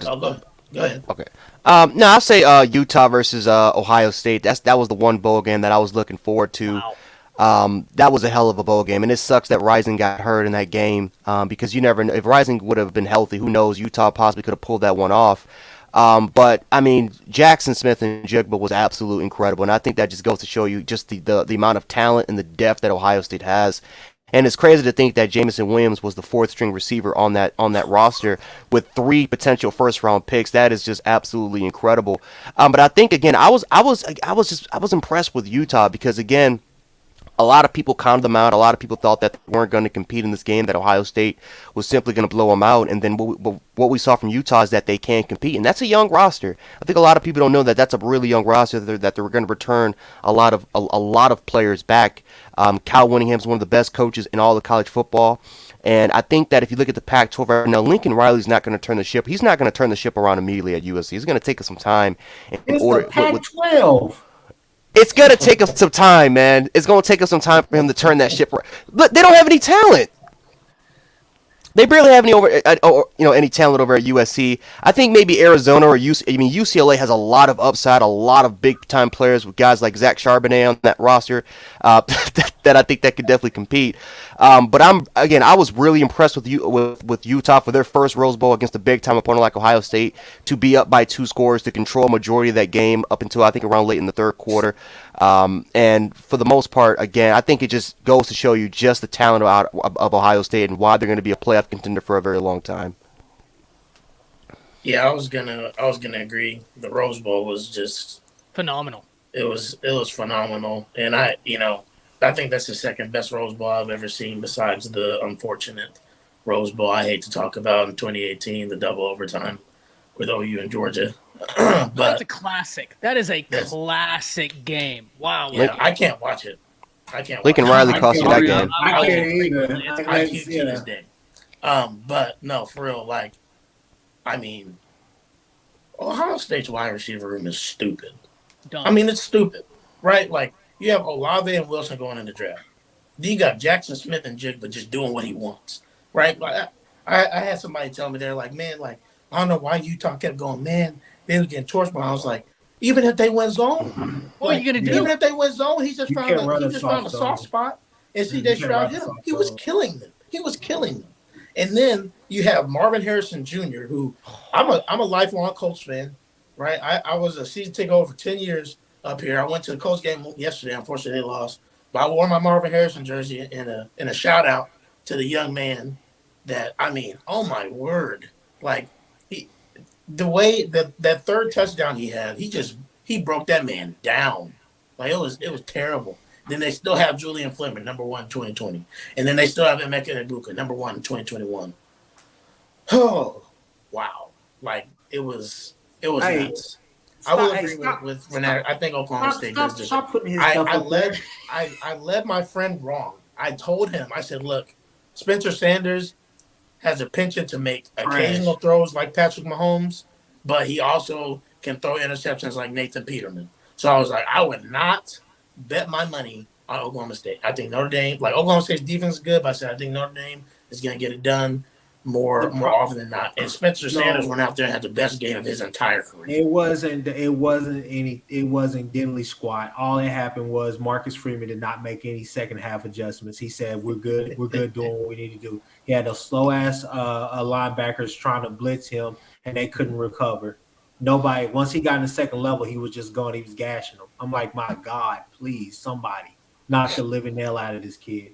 Go ahead. Okay. No, I'll say Utah versus Ohio State. That was the one bowl game that I was looking forward to. Wow. That was a hell of a bowl game, and it sucks that Rising got hurt in that game because you never know. If Rising would have been healthy, who knows? Utah possibly could have pulled that one off. But, I mean, Jackson Smith and Jigba was absolutely incredible, and I think that just goes to show you just the amount of talent and the depth that Ohio State has. And it's crazy to think that Jamison Williams was the fourth-string receiver on that roster with 3 potential first-round picks. That is just absolutely incredible. But I think again, I was impressed with Utah because again, a lot of people counted them out. A lot of people thought that they weren't going to compete in this game, that Ohio State was simply going to blow them out. And then what we saw from Utah is that they can compete. And that's a young roster. I think a lot of people don't know that that's a really young roster, that they're going to return a lot of players back. Cal Whittingham is one of the best coaches in all of college football. And I think that if you look at the Pac-12 right now, Lincoln Riley's not going to turn the ship. He's not going to turn the ship around immediately at USC. He's going to take us some time. It's the Pac-12. It's going to take us some time, man. It's going to take us some time for him to turn that ship around. Look, they don't have any talent. They barely have any talent over at USC. I think maybe Arizona or UCLA has a lot of upside, a lot of big time players with guys like Zach Charbonnet on that roster that I think that could definitely compete. But I was really impressed with Utah for their first Rose Bowl against a big time opponent like Ohio State to be up by 2 scores to control a majority of that game up until I think around late in the third quarter. And for the most part, again, I think it just goes to show you just the talent of Ohio State and why they're going to be a playoff contender for a very long time. Yeah, I was gonna agree. The Rose Bowl was just phenomenal. It was phenomenal, and I think that's the second best Rose Bowl I've ever seen, besides the unfortunate Rose Bowl I hate to talk about in 2018, the double overtime with OU and Georgia. But that's a classic. That is a classic game. Wow. Yeah, I can't watch it. Lincoln Riley cost you that game. I can't either. I can't to this day. But no, for real, like, I mean, Ohio State's wide receiver room is stupid. Dumb. I mean, it's stupid, right? Like, you have Olave and Wilson going in the draft. Then you got Jackson Smith and Jigba just doing what he wants, right? Like, I had somebody tell me, they're like, man, like, I don't know why Utah kept going, man. They was getting torched, but I was like, even if they went zone, what are you gonna do? Even if they went zone, he just found a soft spot. And CJ Stroud hit him. He was killing them. And then you have Marvin Harrison Jr., who I'm a lifelong Colts fan, right? I was a season ticket over for 10 years up here. I went to the Colts game yesterday. Unfortunately, they lost. But I wore my Marvin Harrison jersey in a shout out to the young man that, I mean, oh my word, like, the way that third touchdown he had, he broke that man down. Like, it was terrible. Then they still have Julian Fleming, number 1 in 2020. And then they still have Emeka Egbuka, number 1 in 2021. Oh, wow. Like, it was nuts. I will agree with Renee. I think Oklahoma State does just. Stop putting his stuff up there. I led my friend wrong. I told him, I said, look, Spencer Sanders has a penchant to make occasional throws like Patrick Mahomes, but he also can throw interceptions like Nathan Peterman. So I was like, I would not bet my money on Oklahoma State. I think Notre Dame, like, Oklahoma State's defense is good, but I said I think Notre Dame is going to get it done more often than not. And Spencer Sanders went out there and had the best game of his entire career. It wasn't diddly squat. All that happened was Marcus Freeman did not make any second half adjustments. He said, we're good doing what we need to do. He had those slow ass linebackers trying to blitz him, and they couldn't recover. Nobody, once he got in the second level, he was just going, he was gashing them. I'm like, my God, please, somebody knock the living nail out of this kid.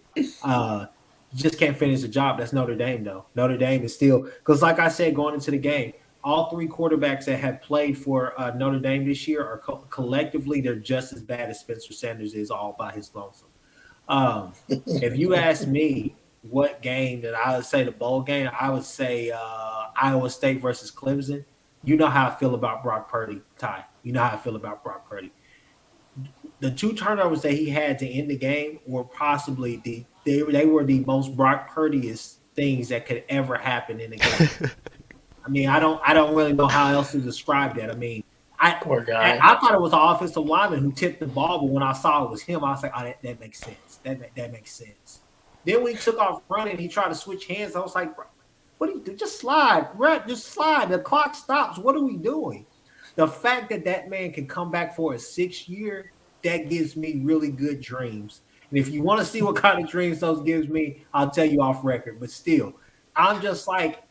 Just can't finish the job. That's Notre Dame, though. Notre Dame is still, because like I said, going into the game, all 3 quarterbacks that have played for Notre Dame this year are collectively, they're just as bad as Spencer Sanders is all by his lonesome. If you ask me what game that I would say the bowl game, I would say Iowa State versus Clemson. You know how I feel about Brock Purdy, Ty. You know how I feel about Brock Purdy. The 2 turnovers that he had to end the game were possibly they were the most Brock Purdy-est things that could ever happen in a game. I mean, I don't really know how else to describe that. I mean, Poor guy. I thought it was the offensive lineman who tipped the ball, but when I saw it was him, I was like, oh, that makes sense. That makes sense. Then when he took off running, he tried to switch hands. I was like, what do you do? Just slide, right? Just slide. The clock stops. What are we doing? The fact that man can come back for a 6th year, that gives me really good dreams. And if you want to see what kind of dreams those gives me, I'll tell you off record. But still, I'm just like,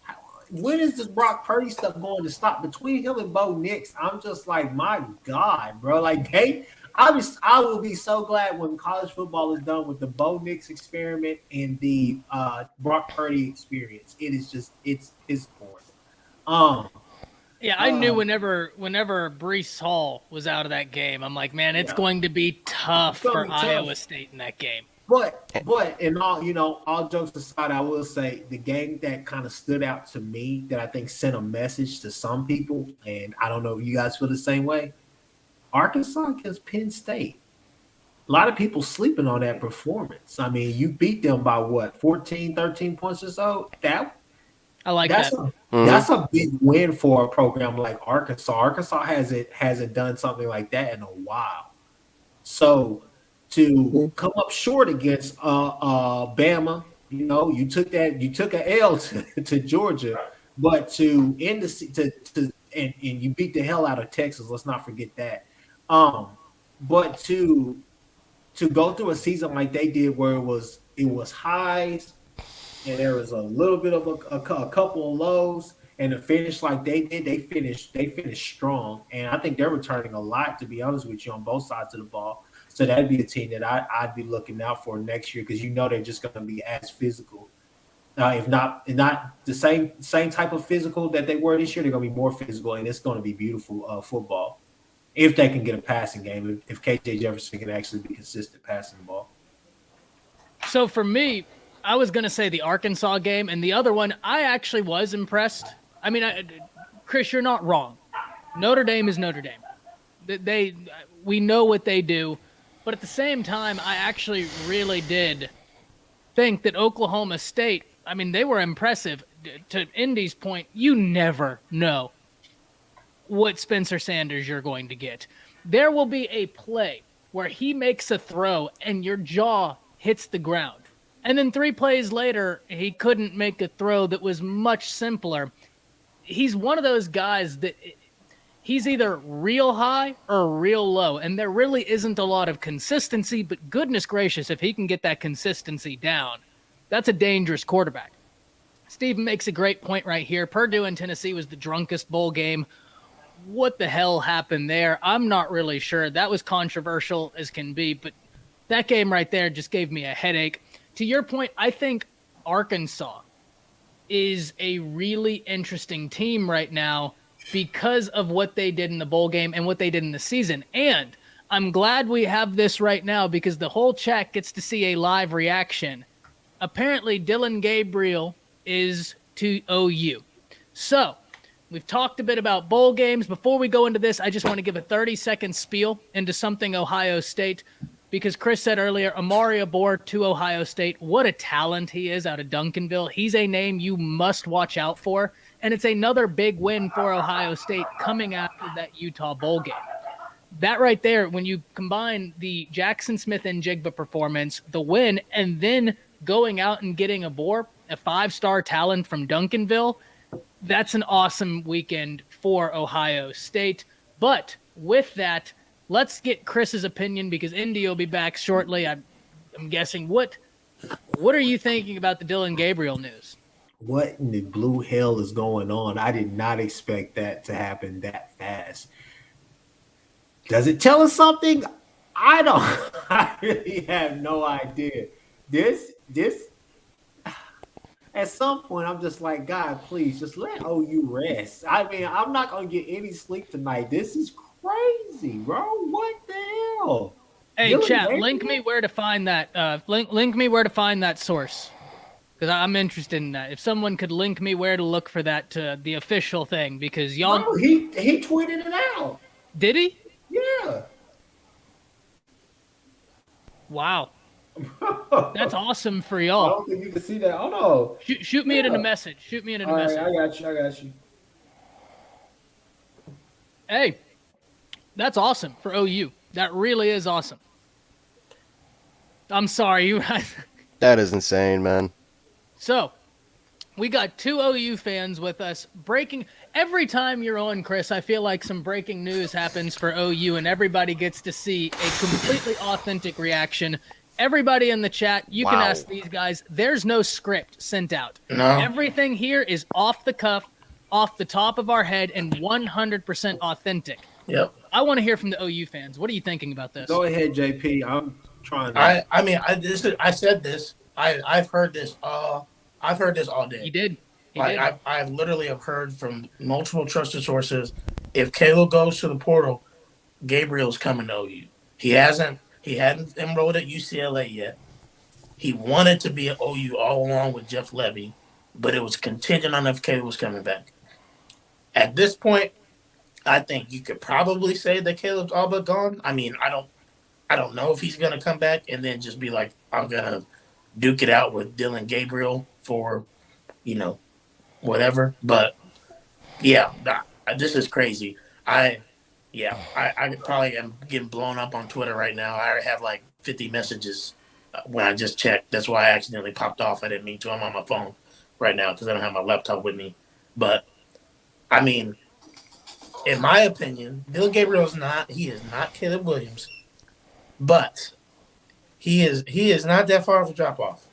when is this Brock Purdy stuff going to stop? Between him and Bo Nix, I'm just like, my God, bro. Like, I will be so glad when college football is done with the Bo Nix experiment and the Brock Purdy experience. It is just, it's boring. Yeah, I knew whenever Breece Hall was out of that game, I'm like, man, it's going to be tough for Iowa State in that game. But in all jokes aside, I will say the game that kind of stood out to me that I think sent a message to some people, and I don't know if you guys feel the same way, Arkansas against Penn State. A lot of people sleeping on that performance. I mean, you beat them by what, 14, 13 points or so? I like that. That's a big win for a program like Arkansas. Arkansas hasn't done something like that in a while. So to come up short against Bama, You took an L to Georgia, but to end and you beat the hell out of Texas. Let's not forget that. But to go through a season like they did, where it was highs and there was a little bit of a couple of lows, and to finish like they did, they finished strong, and I think they're returning a lot, to be honest with you, on both sides of the ball. So that'd be a team that I'd be looking out for next year, because they're just going to be as physical, if not the same type of physical that they were this year. They're going to be more physical, and it's going to be beautiful football if they can get a passing game. If KJ Jefferson can actually be consistent passing the ball. So for me, I was going to say the Arkansas game, and the other one, I actually was impressed. I mean, Chris, you're not wrong. Notre Dame is Notre Dame. We know what they do, but at the same time, I actually really did think that Oklahoma State, I mean, they were impressive. To Indy's point, you never know what Spencer Sanders you're going to get. There will be a play where he makes a throw and your jaw hits the ground. And then 3 plays later, he couldn't make a throw that was much simpler. He's one of those guys that he's either real high or real low, and there really isn't a lot of consistency, but goodness gracious, if he can get that consistency down, that's a dangerous quarterback. Steve makes a great point right here. Purdue and Tennessee was the drunkest bowl game. What the hell happened there? I'm not really sure. That was controversial as can be, but that game right there just gave me a headache. To your point, I think Arkansas is a really interesting team right now because of what they did in the bowl game and what they did in the season. And I'm glad we have this right now because the whole chat gets to see a live reaction. Apparently, Dillon Gabriel is to OU. So, we've talked a bit about bowl games. Before we go into this, I just want to give a 30-second spiel into something Ohio State. Because Chris said earlier, Amari Abor to Ohio State, what a talent he is out of Duncanville. He's a name you must watch out for, and it's another big win for Ohio State coming after that Utah Bowl game. That right there, when you combine the Jackson Smith and Jigba performance, the win, and then going out and getting Abor, a 5-star talent from Duncanville, that's an awesome weekend for Ohio State. But with that, let's get Chris's opinion because Indy will be back shortly. I'm guessing. What are you thinking about the Dillon Gabriel news? What in the blue hell is going on? I did not expect that to happen that fast. Does it tell us something? I really have no idea. This at some point, I'm just like, God, please just let OU rest. I mean, I'm not going to get any sleep tonight. This is crazy, bro. What the hell? Hey, chat, link me where to find that. Link me where to find that source, because I'm interested in that. If someone could link me where to look for that, the official thing, because y'all. No, he tweeted it out. Did he? Yeah. Wow. That's awesome for y'all. I don't think you can see that. Oh no. Shoot me it in a message. Shoot me it in a message. Right, I got you. Hey, that's awesome for OU. That really is awesome. I'm sorry, you guys. That is insane, man. So, we got 2 OU fans with us breaking. Every time you're on, Chris, I feel like some breaking news happens for OU and everybody gets to see a completely authentic reaction. Everybody in the chat, you can ask these guys. There's no script sent out. No. Everything here is off the cuff, off the top of our head, and 100% authentic. Yep. I want to hear from the OU fans. What are you thinking about this? Go ahead, JP. I'm trying to. I said this. I've heard this all day. You did. I literally have heard from multiple trusted sources. If Caleb goes to the portal, Gabriel's coming to OU. He hadn't enrolled at UCLA yet. He wanted to be at OU all along with Jeff Levy, but it was contingent on if Caleb was coming back. At this point, I think you could probably say that Caleb's all but gone. I mean, I don't know if he's gonna come back and then just be like, I'm gonna duke it out with Dillon Gabriel for, whatever. But yeah, this is crazy. I probably am getting blown up on Twitter right now. I already have like 50 messages when I just checked. That's why I accidentally popped off. I didn't mean to. I'm on my phone right now because I don't have my laptop with me. But I mean, in my opinion, Bill Gabriel is not Caleb Williams, but he is not that far of a drop off.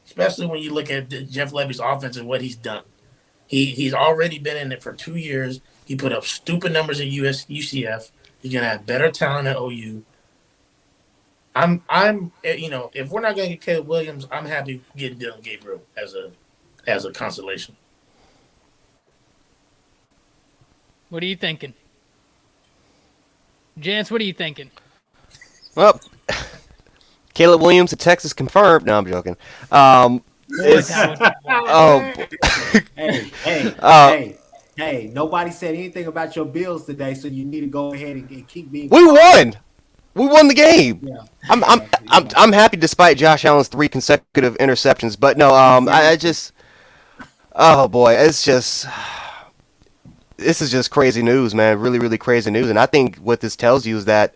Especially when you look at Jeff Levy's offense and what he's done. He's already been in it for 2 years. He put up stupid numbers at UCF. He's gonna have better talent at OU. I'm if we're not gonna get Caleb Williams, I'm happy getting Dylan Gabriel as a consolation. What are you thinking? Jance, what are you thinking? Well, Caleb Williams at Texas confirmed. No, I'm joking. Hey, nobody said anything about your Bills today, so you need to go ahead and keep being. We won. We won the game. Yeah. I'm happy despite Josh Allen's 3 consecutive interceptions. But no, I just, oh boy, this is just crazy news, man. Really, really crazy news. And I think what this tells you is that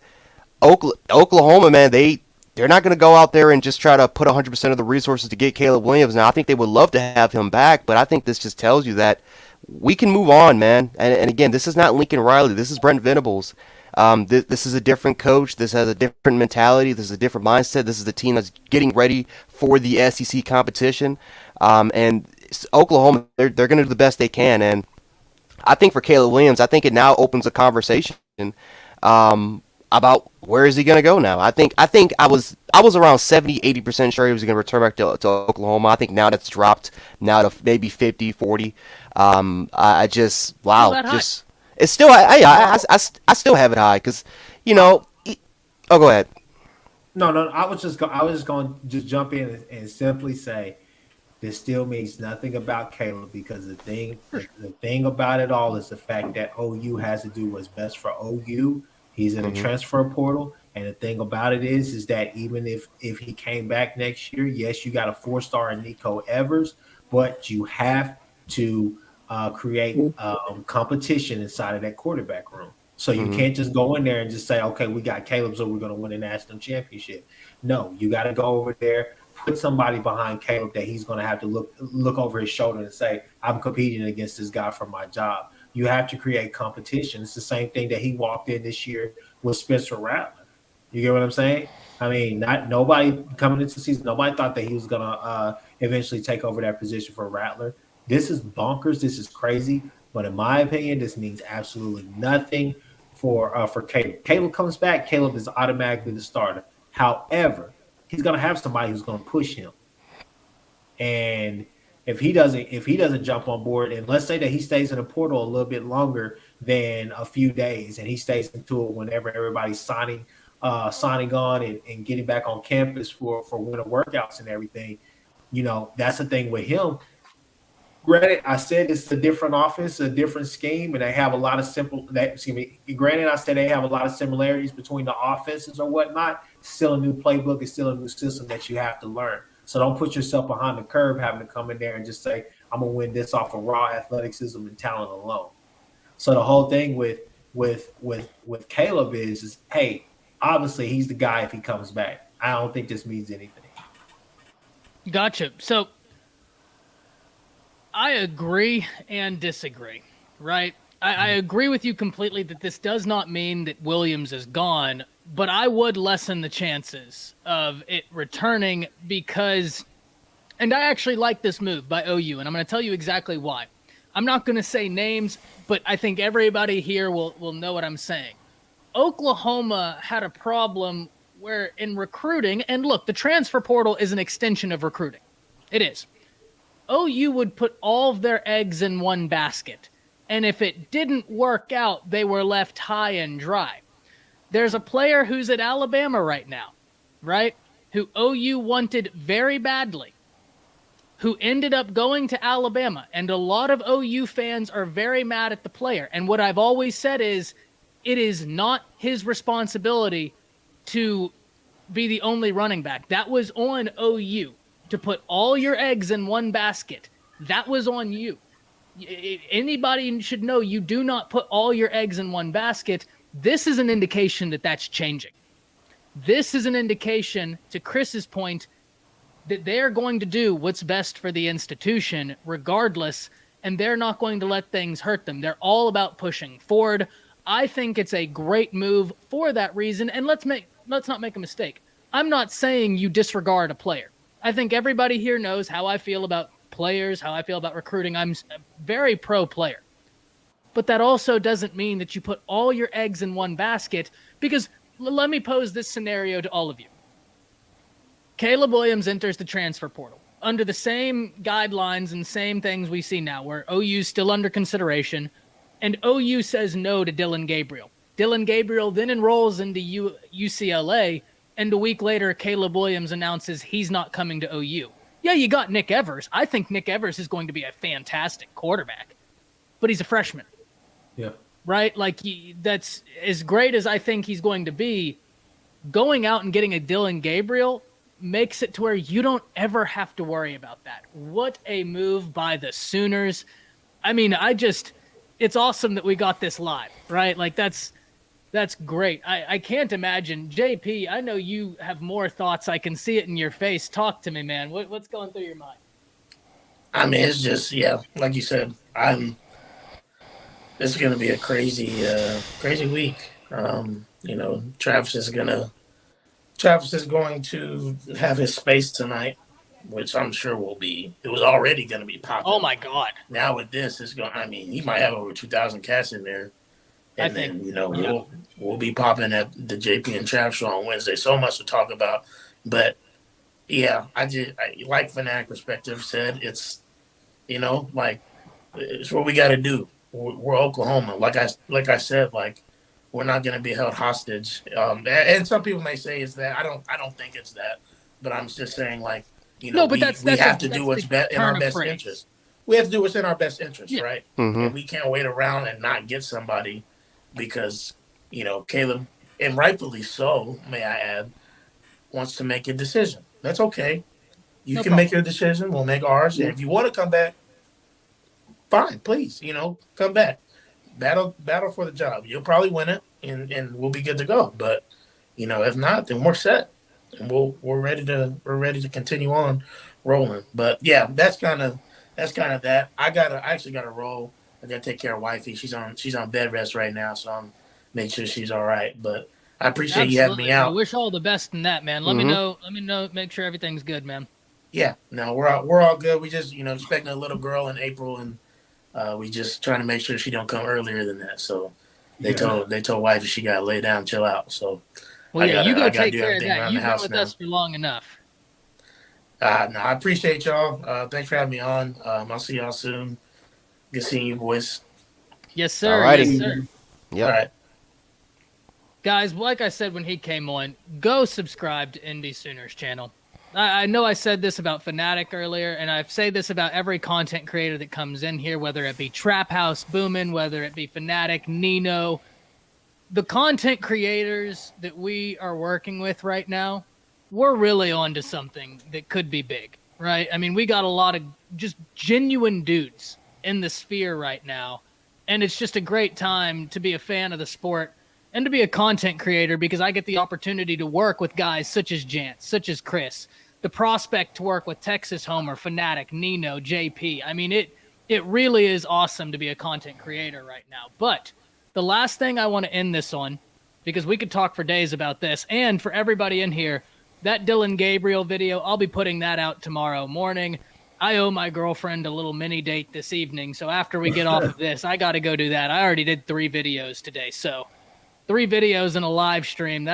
Oklahoma, man, they're not going to go out there and just try to put 100% of the resources to get Caleb Williams. Now, I think they would love to have him back, but I think this just tells you that we can move on, man. And again, this is not Lincoln Riley. This is Brent Venables. This is a different coach. This has a different mentality. This is a different mindset. This is a team that's getting ready for the SEC competition. And Oklahoma, they're going to do the best they can. And I think for Caleb Williams, I think it now opens a conversation about where is he going to go now. I think I was around 70-80% sure he was going to return back to Oklahoma. I think now that's dropped now to maybe 50-40. I just it's still I still have it high because oh, go ahead. No, I was just going to jump in and simply say this still means nothing about Caleb because the thing about it all is the fact that OU has to do what's best for OU. He's in a transfer portal, and the thing about it is that even if he came back next year, yes, you got a 4-star in Nico Evers, but you have to create competition inside of that quarterback room. So you can't just go in there and just say, okay, we got Caleb, so we're going to win a national championship. No, you got to go over there, put somebody behind Caleb that he's going to have to look over his shoulder and say, I'm competing against this guy for my job. You have to create competition. It's the same thing that he walked in this year with Spencer Rattler. You get what I'm saying? I mean, nobody coming into the season, nobody thought that he was going to eventually take over that position for Rattler. This is bonkers. This is crazy. But in my opinion, this means absolutely nothing for Caleb. Caleb comes back. Caleb is automatically the starter. However, he's going to have somebody who's going to push him. And if he doesn't jump on board, and let's say that he stays in the portal a little bit longer than a few days, and he stays into it whenever everybody's signing on and getting back on campus for winter workouts and everything, that's the thing with him. Granted, I said it's a different offense, a different scheme, and they have a lot of granted, I said they have a lot of similarities between the offenses or whatnot. It's still a new playbook. It's still a new system that you have to learn. So don't put yourself behind the curve having to come in there and just say, I'm going to win this off of raw athleticism and talent alone. So the whole thing with Caleb is, hey, obviously he's the guy if he comes back. I don't think this means anything. Gotcha. So I agree and disagree, right? I agree with you completely that this does not mean that Williams is gone, but I would lessen the chances of it returning because, and I actually like this move by OU, and I'm going to tell you exactly why. I'm not going to say names, but I think everybody here will know what I'm saying. Oklahoma had a problem where in recruiting, and look, the transfer portal is an extension of recruiting. It is. OU would put all of their eggs in one basket. And if it didn't work out, they were left high and dry. There's a player who's at Alabama right now, right? Who OU wanted very badly, who ended up going to Alabama. And a lot of OU fans are very mad at the player. And what I've always said is, it is not his responsibility to be the only running back. That was on OU. To put all your eggs in one basket, that was on you. Anybody should know you do not put all your eggs in one basket. This is an indication that that's changing. This is an indication, to Chris's point, that they're going to do what's best for the institution regardless, and they're not going to let things hurt them. They're all about pushing forward. I think it's a great move for that reason, and let's not make a mistake. I'm not saying you disregard a player. I think everybody here knows how I feel about players, how I feel about recruiting. I'm a very pro player. But that also doesn't mean that you put all your eggs in one basket, because let me pose this scenario to all of you. Caleb Williams enters the transfer portal under the same guidelines and same things we see now, where OU's still under consideration, and OU says no to Dylan Gabriel. Dylan Gabriel then enrolls into UCLA, and a week later, Caleb Williams announces he's not coming to OU. Yeah, you got Nick Evers. I think Nick Evers is going to be a fantastic quarterback, but he's a freshman. Yeah. Right? Like, that's as great as I think he's going to be. Going out and getting a Dylan Gabriel makes it to where you don't ever have to worry about that. What a move by the Sooners. I mean, it's awesome that we got this live, right? Like, that's great. I can't imagine. JP, I know you have more thoughts. I can see it in your face. Talk to me, man. What's going through your mind? I mean, it's just, like you said, this is going to be a crazy week. Travis is going to have his space tonight, which I'm sure it was already going to be popular. Oh my God. Now with this, he might have over 2,000 cats in there. And we'll be popping at the JP and Trav show on Wednesday. So much to talk about. But yeah, I like Fanatic Perspective said, it's it's what we got to do. We're Oklahoma. Like I said, we're not going to be held hostage. And some people may say it's that. I don't think it's that. But I'm just saying, we have to do what's in our best interest. We have to do what's in our best interest, right? Mm-hmm. And we can't wait around and not get somebody because, Caleb, and rightfully so, may I add, wants to make a decision. That's okay. You can make your decision. We'll make ours. And if you want to come back, fine, please, come back. Battle for the job. You'll probably win it, and we'll be good to go. But, if not, then we're set. And we're ready to continue on rolling. But yeah, that's kind of that. I actually gotta roll. I gotta take care of wifey. She's on bed rest right now, so I'm make sure she's all right. But I appreciate you having me out. I wish all the best in that, man. Let me know. Make sure everything's good, man. Yeah, no, we're all good. We just expecting a little girl in April, and we just trying to make sure she don't come earlier than that. So they told wifey she gotta lay down, chill out. So you go take care of that. You've been with us for long enough. No, I appreciate y'all. Thanks for having me on. I'll see y'all soon. Good seeing you, boys. Yes, sir. Alrighty. Yes, sir. Yep. All right. Guys, like I said when he came on, go subscribe to Indy Sooners channel. I know I said this about Fanatic earlier, and I say this about every content creator that comes in here, whether it be Trap House Boomin', whether it be Fanatic, Nino. The content creators that we are working with right now, we're really onto something that could be big, right? I mean, we got a lot of just genuine dudes in the sphere right now, and it's just a great time to be a fan of the sport and to be a content creator because I get the opportunity to work with guys such as Jance, such as Chris, the prospect to work with Texas Homer, Fanatic, Nino, JP. I mean, it really is awesome to be a content creator right now. But the last thing I want to end this on, because we could talk for days about this, and for everybody in here, that Dylan Gabriel video, I'll be putting that out tomorrow morning. I owe my girlfriend a little mini date this evening, so after we get off of this, I got to go do that. I already did 3 videos today, so 3 videos and a live stream.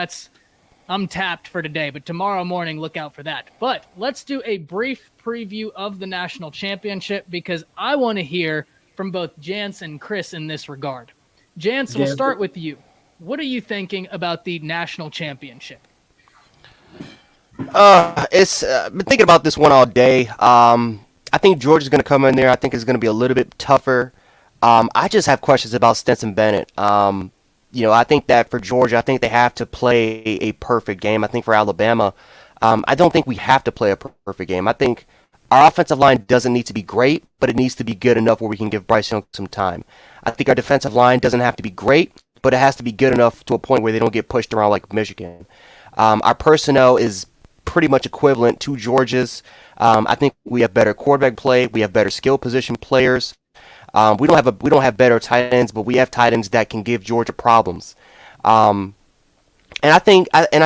I'm tapped for today, but tomorrow morning, look out for that. But let's do a brief preview of the national championship because I want to hear from both Jance and Chris in this regard. Jance, we'll start with you. What are you thinking about the national championship? I've been thinking about this one all day. I think Georgia's going to come in there. I think it's going to be a little bit tougher. I just have questions about Stetson Bennett. I think that for Georgia, I think they have to play a perfect game. I think for Alabama, I don't think we have to play a perfect game. I think our offensive line doesn't need to be great, but it needs to be good enough where we can give Bryce Young some time. I think our defensive line doesn't have to be great, but it has to be good enough to a point where they don't get pushed around like Michigan. Our personnel is pretty much equivalent to Georgia's. I think we have better quarterback play. We have better skill position players. We don't have better tight ends, but we have tight ends that can give Georgia problems. Um, and I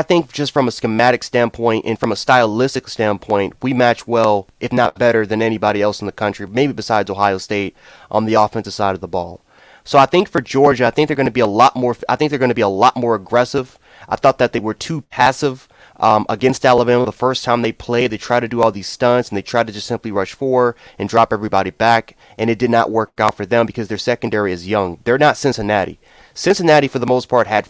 think just from a schematic standpoint and from a stylistic standpoint, we match well, if not better than anybody else in the country, maybe besides Ohio State on the offensive side of the ball. So I think for Georgia, I think they're going to be a lot more. I think they're going to be a lot more aggressive. I thought that they were too passive against Alabama the first time they played. They tried to do all these stunts and they tried to just simply rush forward and drop everybody back, and it did not work out for them because their secondary is young. They're not Cincinnati. Cincinnati, for the most part, had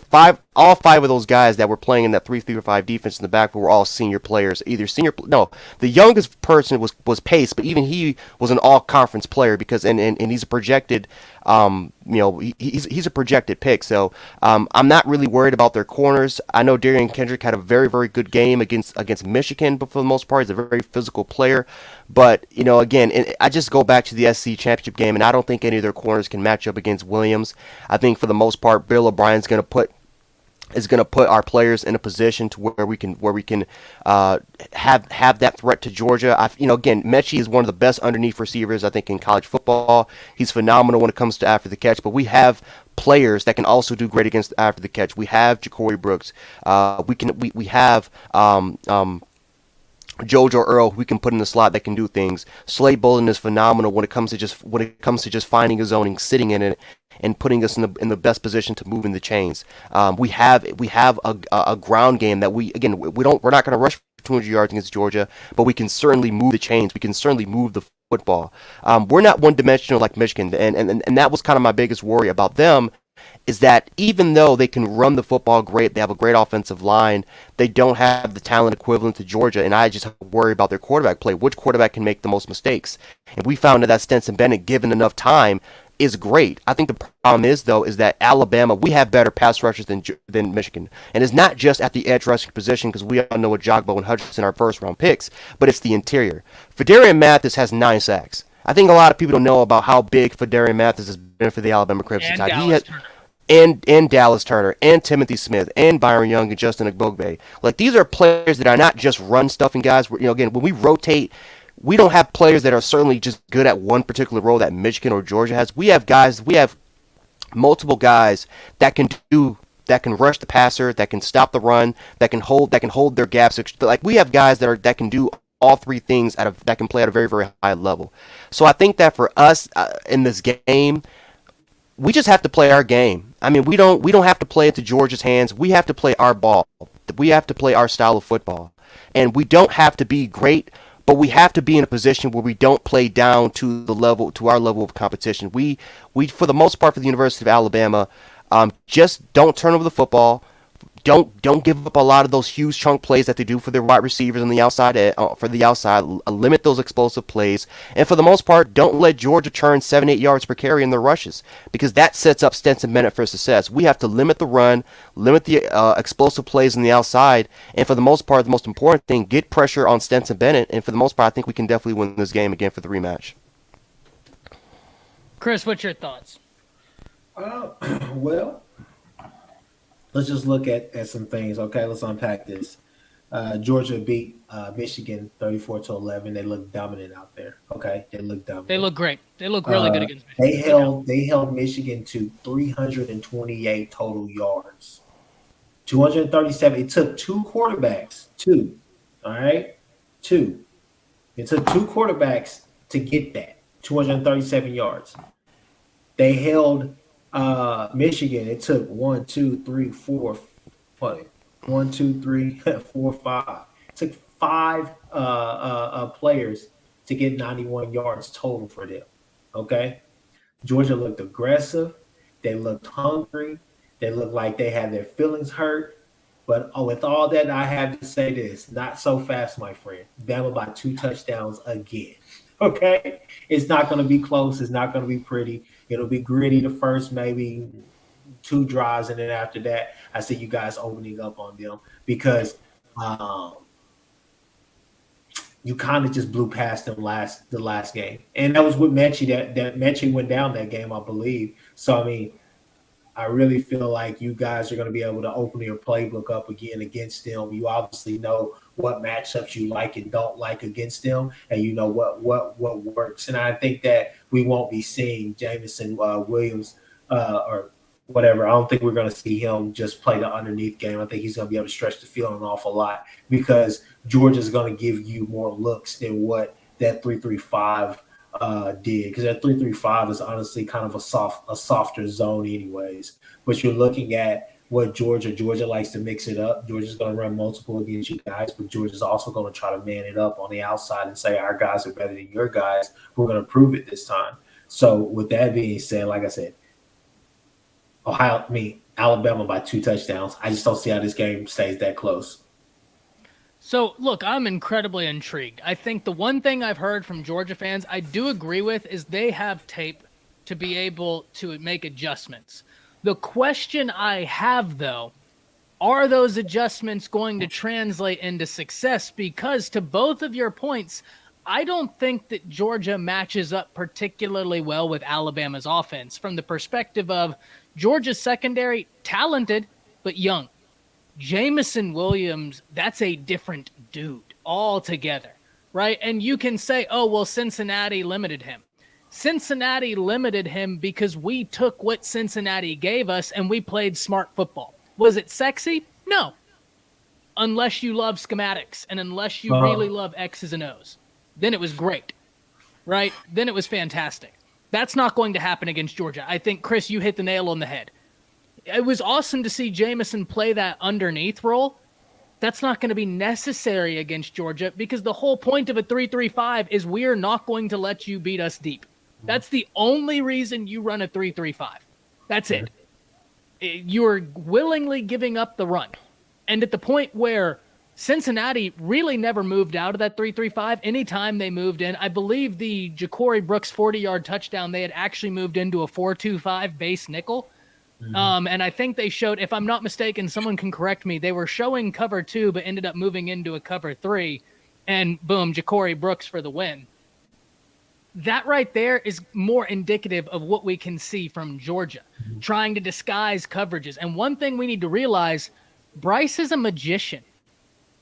all five of those guys that were playing in that 3-5 defense in the back were all senior players. The youngest person was Pace, but even he was an all-conference player because and he's a projected, he's a projected pick. So I'm not really worried about their corners. I know Darian Kendrick had a very, very good game against Michigan, but for the most part, he's a very physical player. But again, I just go back to the SC championship game, and I don't think any of their corners can match up against Williams. I think for the most part, Bill O'Brien's going to put our players in a position to where we can have that threat to Georgia. Again, Mechie is one of the best underneath receivers I think in college football. He's phenomenal when it comes to after the catch, but we have players that can also do great against after the catch. We have Ja'Cory Brooks. We have Jojo Earl, who we can put in the slot that can do things. Slade Bolden is phenomenal when it comes to just finding his own and sitting in it and putting us in the best position to move in the chains. We have a ground game that we're not going to rush for 200 yards against Georgia, but we can certainly move the chains. We can certainly move the football. We're not one dimensional like Michigan, and that was kind of my biggest worry about them. Is that even though they can run the football great, they have a great offensive line, they don't have the talent equivalent to Georgia, and I just worry about their quarterback play. Which quarterback can make the most mistakes? And we found that Stetson Bennett, given enough time, is great. I think the problem is that Alabama, we have better pass rushers than Michigan. And it's not just at the edge rushing position, because we all know what Jogbo and Hutchinson are first-round picks, but it's the interior. Fedarian Mathis has 9 sacks. I think a lot of people don't know about how big Fedarian Mathis has been for the Alabama Crimson Tide. And Dallas Turner, and Timothy Smith, and Byron Young, and Justin Agbogbe. Like, these are players that are not just run-stuffing guys. Again, when we rotate, we don't have players that are certainly just good at one particular role that Michigan or Georgia has. We have multiple guys that can rush the passer, that can stop the run, that can hold their gaps. Like, we have guys that can do all three things that can play at a very, very high level. So I think that for us in this game, we just have to play our game. I mean, we don't have to play it to Georgia's hands. We have to play our ball. We have to play our style of football. And we don't have to be great, but we have to be in a position where we don't play down to our level of competition. We for the most part, for the University of Alabama, just don't turn over the football. Don't give up a lot of those huge chunk plays that they do for their wide receivers on the outside. Limit those explosive plays, and for the most part, don't let Georgia turn 7-8 yards per carry in their rushes, because that sets up Stetson Bennett for success. We have to limit the run, limit the explosive plays on the outside, and for the most part, the most important thing, get pressure on Stetson Bennett. And for the most part, I think we can definitely win this game again for the rematch. Chris, what's your thoughts? Well, let's just look at some things. Okay, let's unpack this. Georgia beat Michigan 34-11. They look dominant out there. Okay, they look dominant. They look great. They look really good against Michigan. They held Michigan to 328 total yards. 237. It took two quarterbacks. All right, two. It took two quarterbacks to get that 237 yards. They held Michigan. It took 1, 2, 3, 4, 5. It took 5 players to get 91 yards total for them. Okay, Georgia looked aggressive. They looked hungry. They looked like they had their feelings hurt. But with all that, I have to say this: not so fast, my friend. Bama by 2 touchdowns again. Okay, it's not going to be close. It's not going to be pretty. It'll be gritty the first maybe 2 drives, and then after that, I see you guys opening up on them because you kind of just blew past them the last game, and that was with Mechie. That Mechie went down that game, I believe. So I mean, I really feel like you guys are going to be able to open your playbook up again against them. You obviously know what matchups you like and don't like against them, and you know what works. And I think that we won't be seeing Jameson Williams or whatever. I don't think we're going to see him just play the underneath game. I think he's going to be able to stretch the field an awful lot because Georgia's going to give you more looks than what that 3-3-5 did, because that 3-3-5 is honestly kind of a softer zone anyways. But you're looking at what Georgia likes to mix it up. Georgia's going to run multiple against you guys, but Georgia's also going to try to man it up on the outside and say our guys are better than your guys. We're going to prove it this time. So with that being said, like I said, Alabama by 2 touchdowns. I just don't see how this game stays that close. So, look, I'm incredibly intrigued. I think the one thing I've heard from Georgia fans I do agree with is they have tape to be able to make adjustments. The question I have, though, are those adjustments going to translate into success? Because to both of your points, I don't think that Georgia matches up particularly well with Alabama's offense from the perspective of Georgia's secondary, talented, but young. Jameson Williams, that's a different dude altogether, right? And you can say, oh, well, Cincinnati limited him. Cincinnati limited him because we took what Cincinnati gave us and we played smart football. Was it sexy? No. Unless you love schematics and unless you really love X's and O's. Then it was great, right? Then it was fantastic. That's not going to happen against Georgia. I think, Chris, you hit the nail on the head. It was awesome to see Jameson play that underneath role. That's not going to be necessary against Georgia because the whole point of a 3-3-5 is we're not going to let you beat us deep. That's the only reason you run a 3-3-5. That's it. You're willingly giving up the run. And at the point where Cincinnati really never moved out of that 3-3-5, anytime they moved in, I believe the Ja'Cory Brooks 40-yard touchdown, they had actually moved into a 4-2-5 base nickel. And I think they showed, if I'm not mistaken, someone can correct me, they were showing cover 2, but ended up moving into a cover 3, and boom, Ja'Cory Brooks for the win. That right there is more indicative of what we can see from Georgia, trying to disguise coverages. And one thing we need to realize, Bryce is a magician.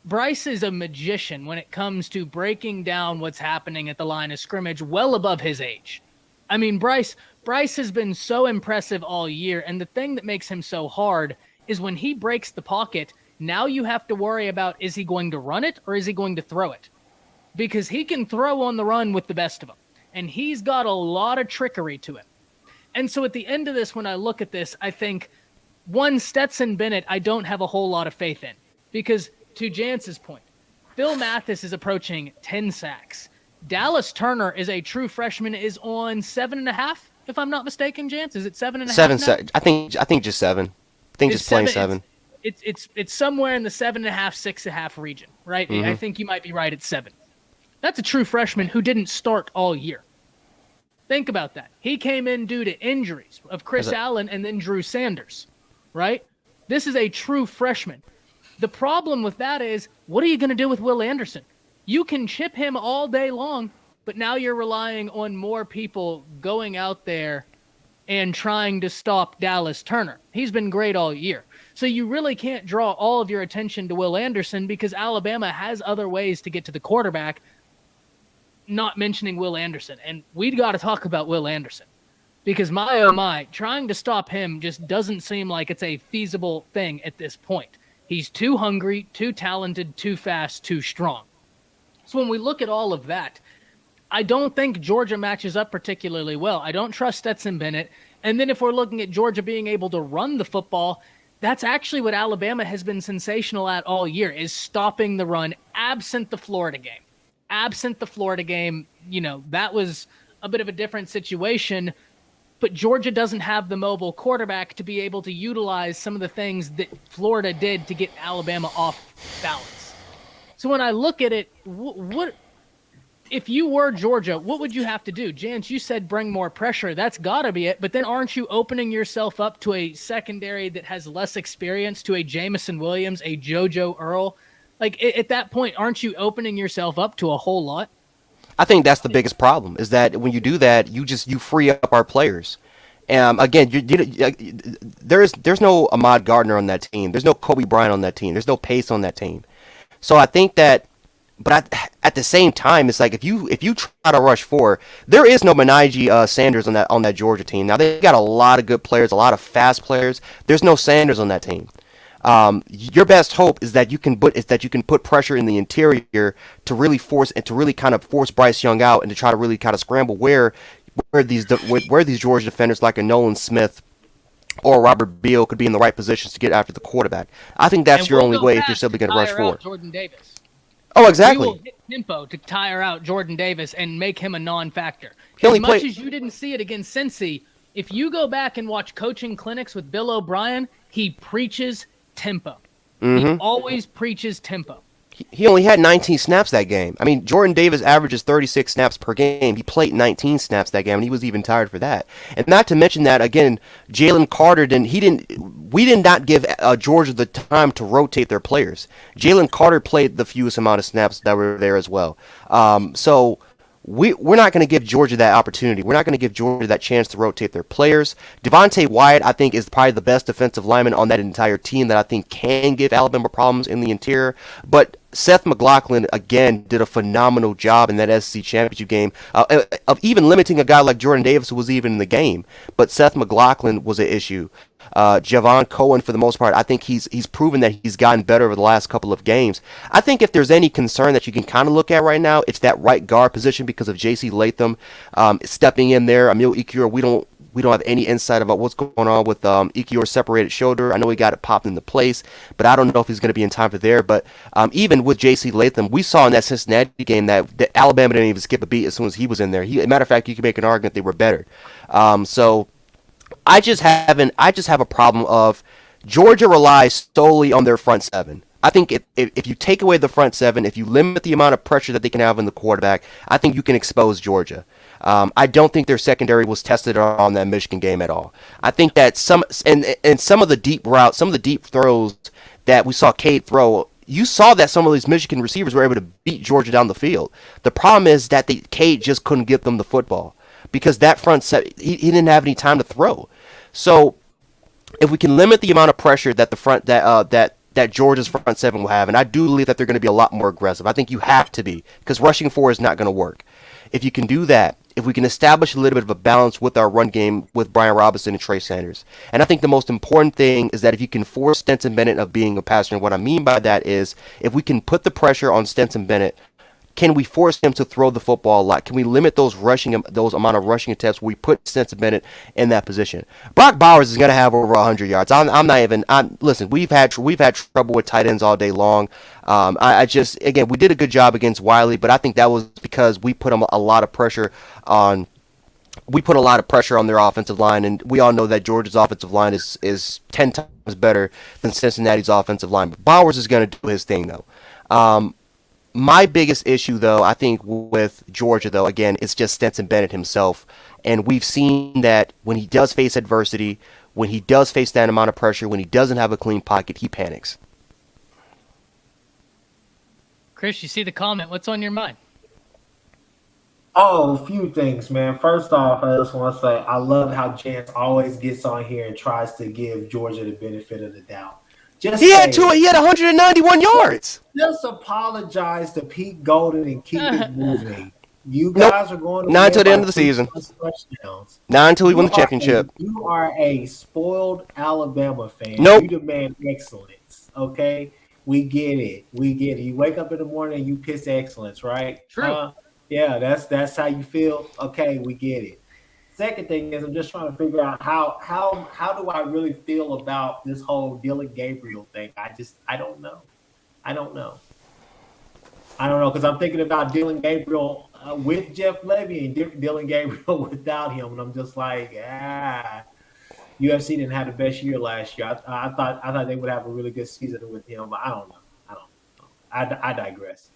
Bryce is a magician when it comes to breaking down what's happening at the line of scrimmage well above his age. I mean, Bryce has been so impressive all year, and the thing that makes him so hard is when he breaks the pocket, now you have to worry about, is he going to run it or is he going to throw it? Because he can throw on the run with the best of them, and he's got a lot of trickery to him. And so at the end of this, when I look at this, I think, one, Stetson Bennett, I don't have a whole lot of faith in, because to Jance's point, Phil Mathis is approaching 10 sacks. Dallas Turner is a true freshman, is on 7.5, if I'm not mistaken, Jance. Is it 7.5? 7. I think just 7. I think It's just plain 7. 7. It's somewhere in the 7.5, 6.5 region, right? Mm-hmm. I think you might be right at 7. That's a true freshman who didn't start all year. Think about that. He came in due to injuries of Chris Allen and then Drew Sanders, right? This is a true freshman. The problem with that is, what are you going to do with Will Anderson? You can chip him all day long, but now you're relying on more people going out there and trying to stop Dallas Turner. He's been great all year. So you really can't draw all of your attention to Will Anderson because Alabama has other ways to get to the quarterback, not mentioning Will Anderson. And we got to talk about Will Anderson because my, oh my, trying to stop him just doesn't seem like it's a feasible thing at this point. He's too hungry, too talented, too fast, too strong. So when we look at all of that, I don't think Georgia matches up particularly well. I don't trust Stetson Bennett. And then if we're looking at Georgia being able to run the football, that's actually what Alabama has been sensational at all year, is stopping the run, absent the Florida game. Absent the Florida game, that was a bit of a different situation. But Georgia doesn't have the mobile quarterback to be able to utilize some of the things that Florida did to get Alabama off balance. So when I look at it, what if you were Georgia, what would you have to do? Jance, you said bring more pressure. That's got to be it. But then aren't you opening yourself up to a secondary that has less experience, to a Jameson Williams, a JoJo Earl? Like, at that point, aren't you opening yourself up to a whole lot? I think that's the biggest problem, is that when you do that, you free up our players. Again, there's no Ahmad Gardner on that team. There's no Kobe Bryant on that team. There's no pace on that team. So I think that, but at the same time, it's like if you try to rush four, there is no Menai Sanders on that Georgia team. Now they got a lot of good players, a lot of fast players. There's no Sanders on that team. Your best hope is that you can put pressure in the interior to really kind of force Bryce Young out and to try to really kind of scramble where these Georgia defenders like a Nolan Smith or Robert Beal could be in the right positions to get after the quarterback. I think that's your only way if you're simply going to rush forward. Jordan Davis. Oh, exactly. We will hit tempo to tire out Jordan Davis and make him a non-factor. As much as you didn't see it against Cincy, if you go back and watch coaching clinics with Bill O'Brien, he preaches tempo. Mm-hmm. He always preaches tempo. He only had 19 snaps that game. I mean, Jordan Davis averages 36 snaps per game. He played 19 snaps that game, and he was even tired for that. And not to mention that, again, Jalen Carter we did not give Georgia the time to rotate their players. Jalen Carter played the fewest amount of snaps that were there as well. So we're not going to give Georgia that opportunity. We're not going to give Georgia that chance to rotate their players. Devontae Wyatt, I think, is probably the best defensive lineman on that entire team that I think can give Alabama problems in the interior. But Seth McLaughlin, again, did a phenomenal job in that SEC championship game of even limiting a guy like Jordan Davis who was even in the game. But Seth McLaughlin was an issue. Javon Cohen, for the most part, I think he's proven that he's gotten better over the last couple of games. I think if there's any concern that you can kind of look at right now, it's that right guard position because of J.C. Latham stepping in there. Emil Ekiyor, we don't have any insight about what's going on with Ekiyor's separated shoulder. I know he got it popped into place, but I don't know if he's going to be in time for there. But even with J.C. Latham, we saw in that Cincinnati game that Alabama didn't even skip a beat as soon as he was in there. Matter of fact, you can make an argument they were better. So I just have a problem of Georgia relies solely on their front seven. I think if you take away the front seven, if you limit the amount of pressure that they can have on the quarterback, I think you can expose Georgia. I don't think their secondary was tested on that Michigan game at all. I think that some of the deep routes, some of the deep throws that we saw Cade throw, you saw that some of these Michigan receivers were able to beat Georgia down the field. The problem is that Cade just couldn't give them the football because that front set he didn't have any time to throw. So if we can limit the amount of pressure that that Georgia's front seven will have, and I do believe that they're going to be a lot more aggressive. I think you have to be because rushing four is not going to work. If you can do that, if we can establish a little bit of a balance with our run game with Brian Robinson and Trey Sanders. And I think the most important thing is that if you can force Stetson Bennett of being a passer, and what I mean by that is if we can put the pressure on Stetson Bennett, can we force him to throw the football a lot? Can we limit those amount of rushing attempts where we put Stetson Bennett in that position? Brock Bowers is going to have over 100 yards. Listen, we've had trouble with tight ends all day long. Again, we did a good job against Wiley, but I think that was because we put a lot of pressure on their offensive line, and we all know that Georgia's offensive line is 10 times better than Cincinnati's offensive line. But Bowers is going to do his thing, though. My biggest issue, though, I think with Georgia, though, again, is just Stetson Bennett himself. And we've seen that when he does face adversity, when he does face that amount of pressure, when he doesn't have a clean pocket, he panics. Chris, you see the comment. What's on your mind? Oh, a few things, man. First off, I just want to say I love how Chance always gets on here and tries to give Georgia the benefit of the doubt. He had 191 yards. Just apologize to Pete Golden and keep it moving. You guys are going to not until the end of the season. Touchdowns. Not until we win the championship. You are a spoiled Alabama fan. Nope. You demand excellence. Okay, we get it. You wake up in the morning and you piss excellence, right? True. Yeah, that's how you feel. Okay, we get it. Second thing is I'm just trying to figure out how do I really feel about this whole Dylan Gabriel thing. I don't know. I don't know because I'm thinking about Dylan Gabriel with Jeff Levy and Dylan Gabriel without him, and I'm just like, UFC didn't have the best year last year. I thought they would have a really good season with him, but I don't know. I digress.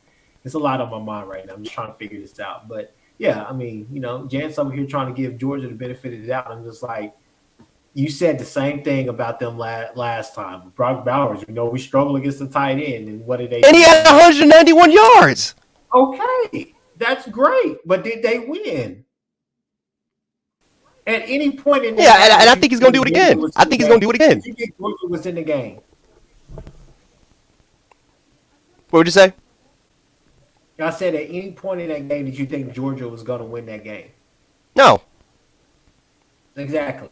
It's a lot on my mind right now. I'm just trying to figure this out, but. Yeah, I mean, Jan's over here trying to give Georgia the benefit of the doubt. I'm just like, you said the same thing about them last time. Brock Bowers, we struggle against the tight end, and what did they do? And he had 191 yards. Okay, that's great, but did they win? At any point in Yeah, and I think he's going to do it again. I think he's going to do it again. You think Georgia was in the game? What would you say? I said at any point in that game, did you think Georgia was going to win that game? No. Exactly.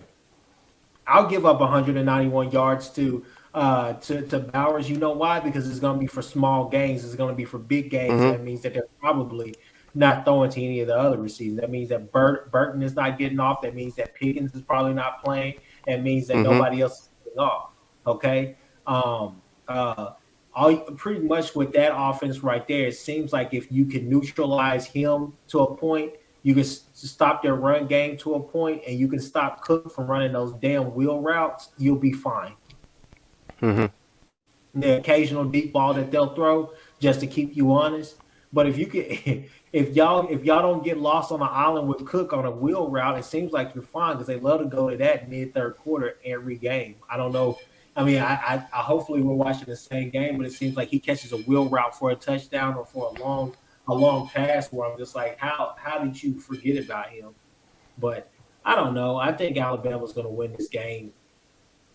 I'll give up 191 yards to Bowers. You know why? Because it's going to be for small gains. It's going to be for big gains. Mm-hmm. That means that they're probably not throwing to any of the other receivers. That means that Burton is not getting off. That means that Pickens is probably not playing. That means that nobody else is getting off. Okay. Pretty much with that offense right there, it seems like if you can neutralize him to a point, you can stop their run game to a point, and you can stop Cook from running those damn wheel routes, you'll be fine. Mm-hmm. The occasional deep ball that they'll throw just to keep you honest. But if you can, if y'all don't get lost on the island with Cook on a wheel route, it seems like you're fine because they love to go to that mid-third quarter every game. I don't know. I mean, I hopefully we're watching the same game, but it seems like he catches a wheel route for a touchdown or for a long pass where I'm just like, how did you forget about him? But I don't know. I think Alabama's going to win this game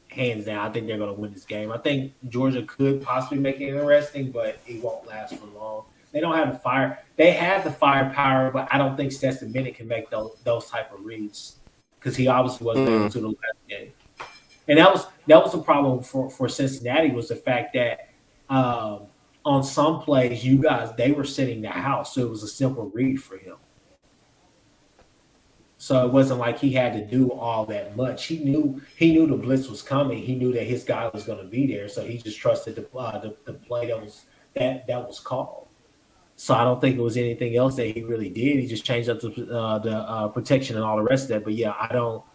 hands down. I think they're going to win this game. I think Georgia could possibly make it interesting, but it won't last for long. They don't have the fire. They have the firepower, but I don't think Stetson Bennett can make those type of reads because he obviously wasn't able to the last game. And that was the problem for Cincinnati was the fact that on some plays, they were sitting the house, so it was a simple read for him. So it wasn't like he had to do all that much. He knew the blitz was coming. He knew that his guy was going to be there, so he just trusted the play that was called. So I don't think it was anything else that he really did. He just changed up the protection and all the rest of that. But yeah, I don't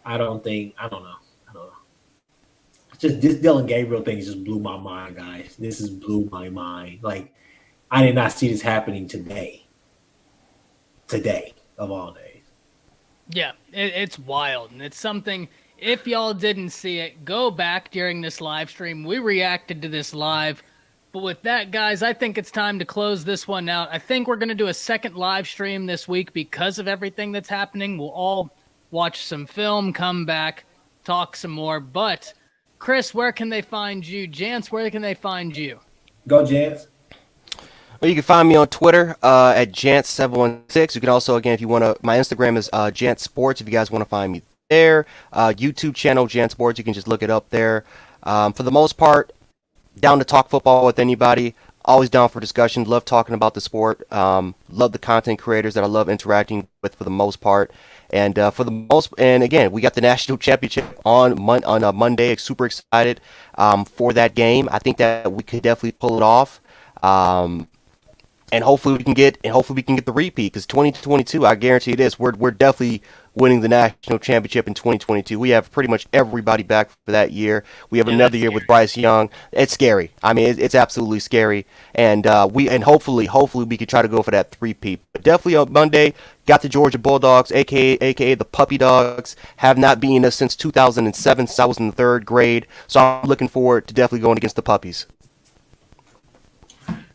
know. Just this Dylan Gabriel thing just blew my mind, guys. This has blew my mind. Like, I did not see this happening today. Today, of all days. Yeah, it's wild. And it's something, if y'all didn't see it, go back during this live stream. We reacted to this live. But with that, guys, I think it's time to close this one out. I think we're going to do a second live stream this week because of everything that's happening. We'll all watch some film, come back, talk some more. But Chris, where can they find you? Jance, where can they find you? Go, Jance. Well, you can find me on Twitter at Jance716. You can also, again, if you want to, my Instagram is Jance Sports. If you guys want to find me there, YouTube channel Jance Sports, you can just look it up there. For the most part, down to talk football with anybody. Always down for discussion. Love talking about the sport. Love the content creators that I love interacting with for the most part. And and again, we got the national championship on Monday. Super excited for that game. I think that we could definitely pull it off. And hopefully we can get the repeat because 2022, I guarantee this, we're definitely winning the national championship in 2022. We have pretty much everybody back for that year. We have another year with Bryce Young. It's scary. I mean, it's absolutely scary. And hopefully we can try to go for that three-peat. But definitely on Monday, got the Georgia Bulldogs, aka the Puppy Dogs, have not beaten us since 2007, since I was in the third grade. So I'm looking forward to definitely going against the Puppies.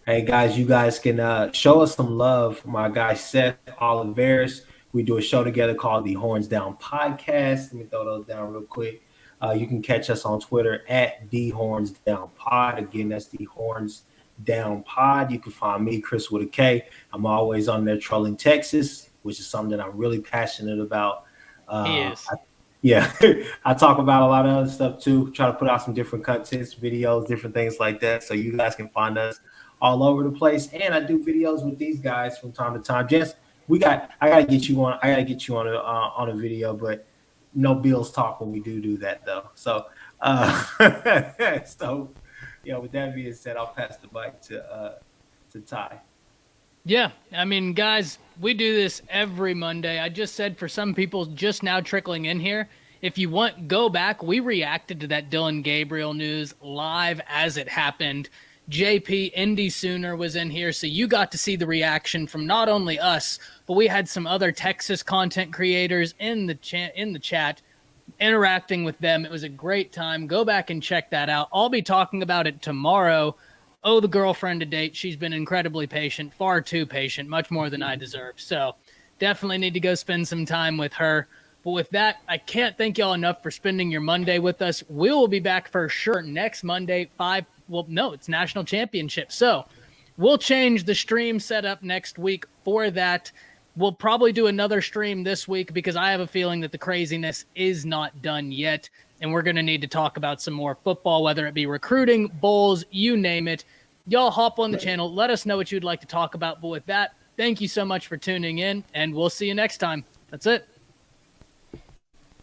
Hey, guys, you guys can show us some love. My guy Seth Oliveris. We do a show together called the Horns Down Podcast. Let me throw those down real quick. You can catch us on Twitter at the Horns Down Pod. Again, that's the Horns Down Pod. You can find me, Chris with a K. I'm always on there trolling Texas, which is something that I'm really passionate about. He is. I talk about a lot of other stuff too. Try to put out some different contents, videos, different things like that. So you guys can find us all over the place. And I do videos with these guys from time to time. Jess, I gotta get you on a video, but no bills talk when we do that though. So with that being said, I'll pass the mic to Ty. Yeah, I mean, guys, we do this every Monday. I just said for some people just now trickling in here, if you want, go back. We reacted to that Dylan Gabriel news live as it happened. JP, Indy Sooner was in here, so you got to see the reaction from not only us, but we had some other Texas content creators in the chat interacting with them. It was a great time. Go back and check that out. I'll be talking about it tomorrow. Oh, the girlfriend to date. She's been incredibly patient, far too patient, much more than I deserve. So definitely need to go spend some time with her. But with that, I can't thank y'all enough for spending your Monday with us. We will be back for sure next Monday, it's national championship. So we'll change the stream setup next week for that. We'll probably do another stream this week because I have a feeling that the craziness is not done yet. And we're going to need to talk about some more football, whether it be recruiting, bowls, you name it. Y'all hop on the channel. Let us know what you'd like to talk about. But with that, thank you so much for tuning in, and we'll see you next time. That's it.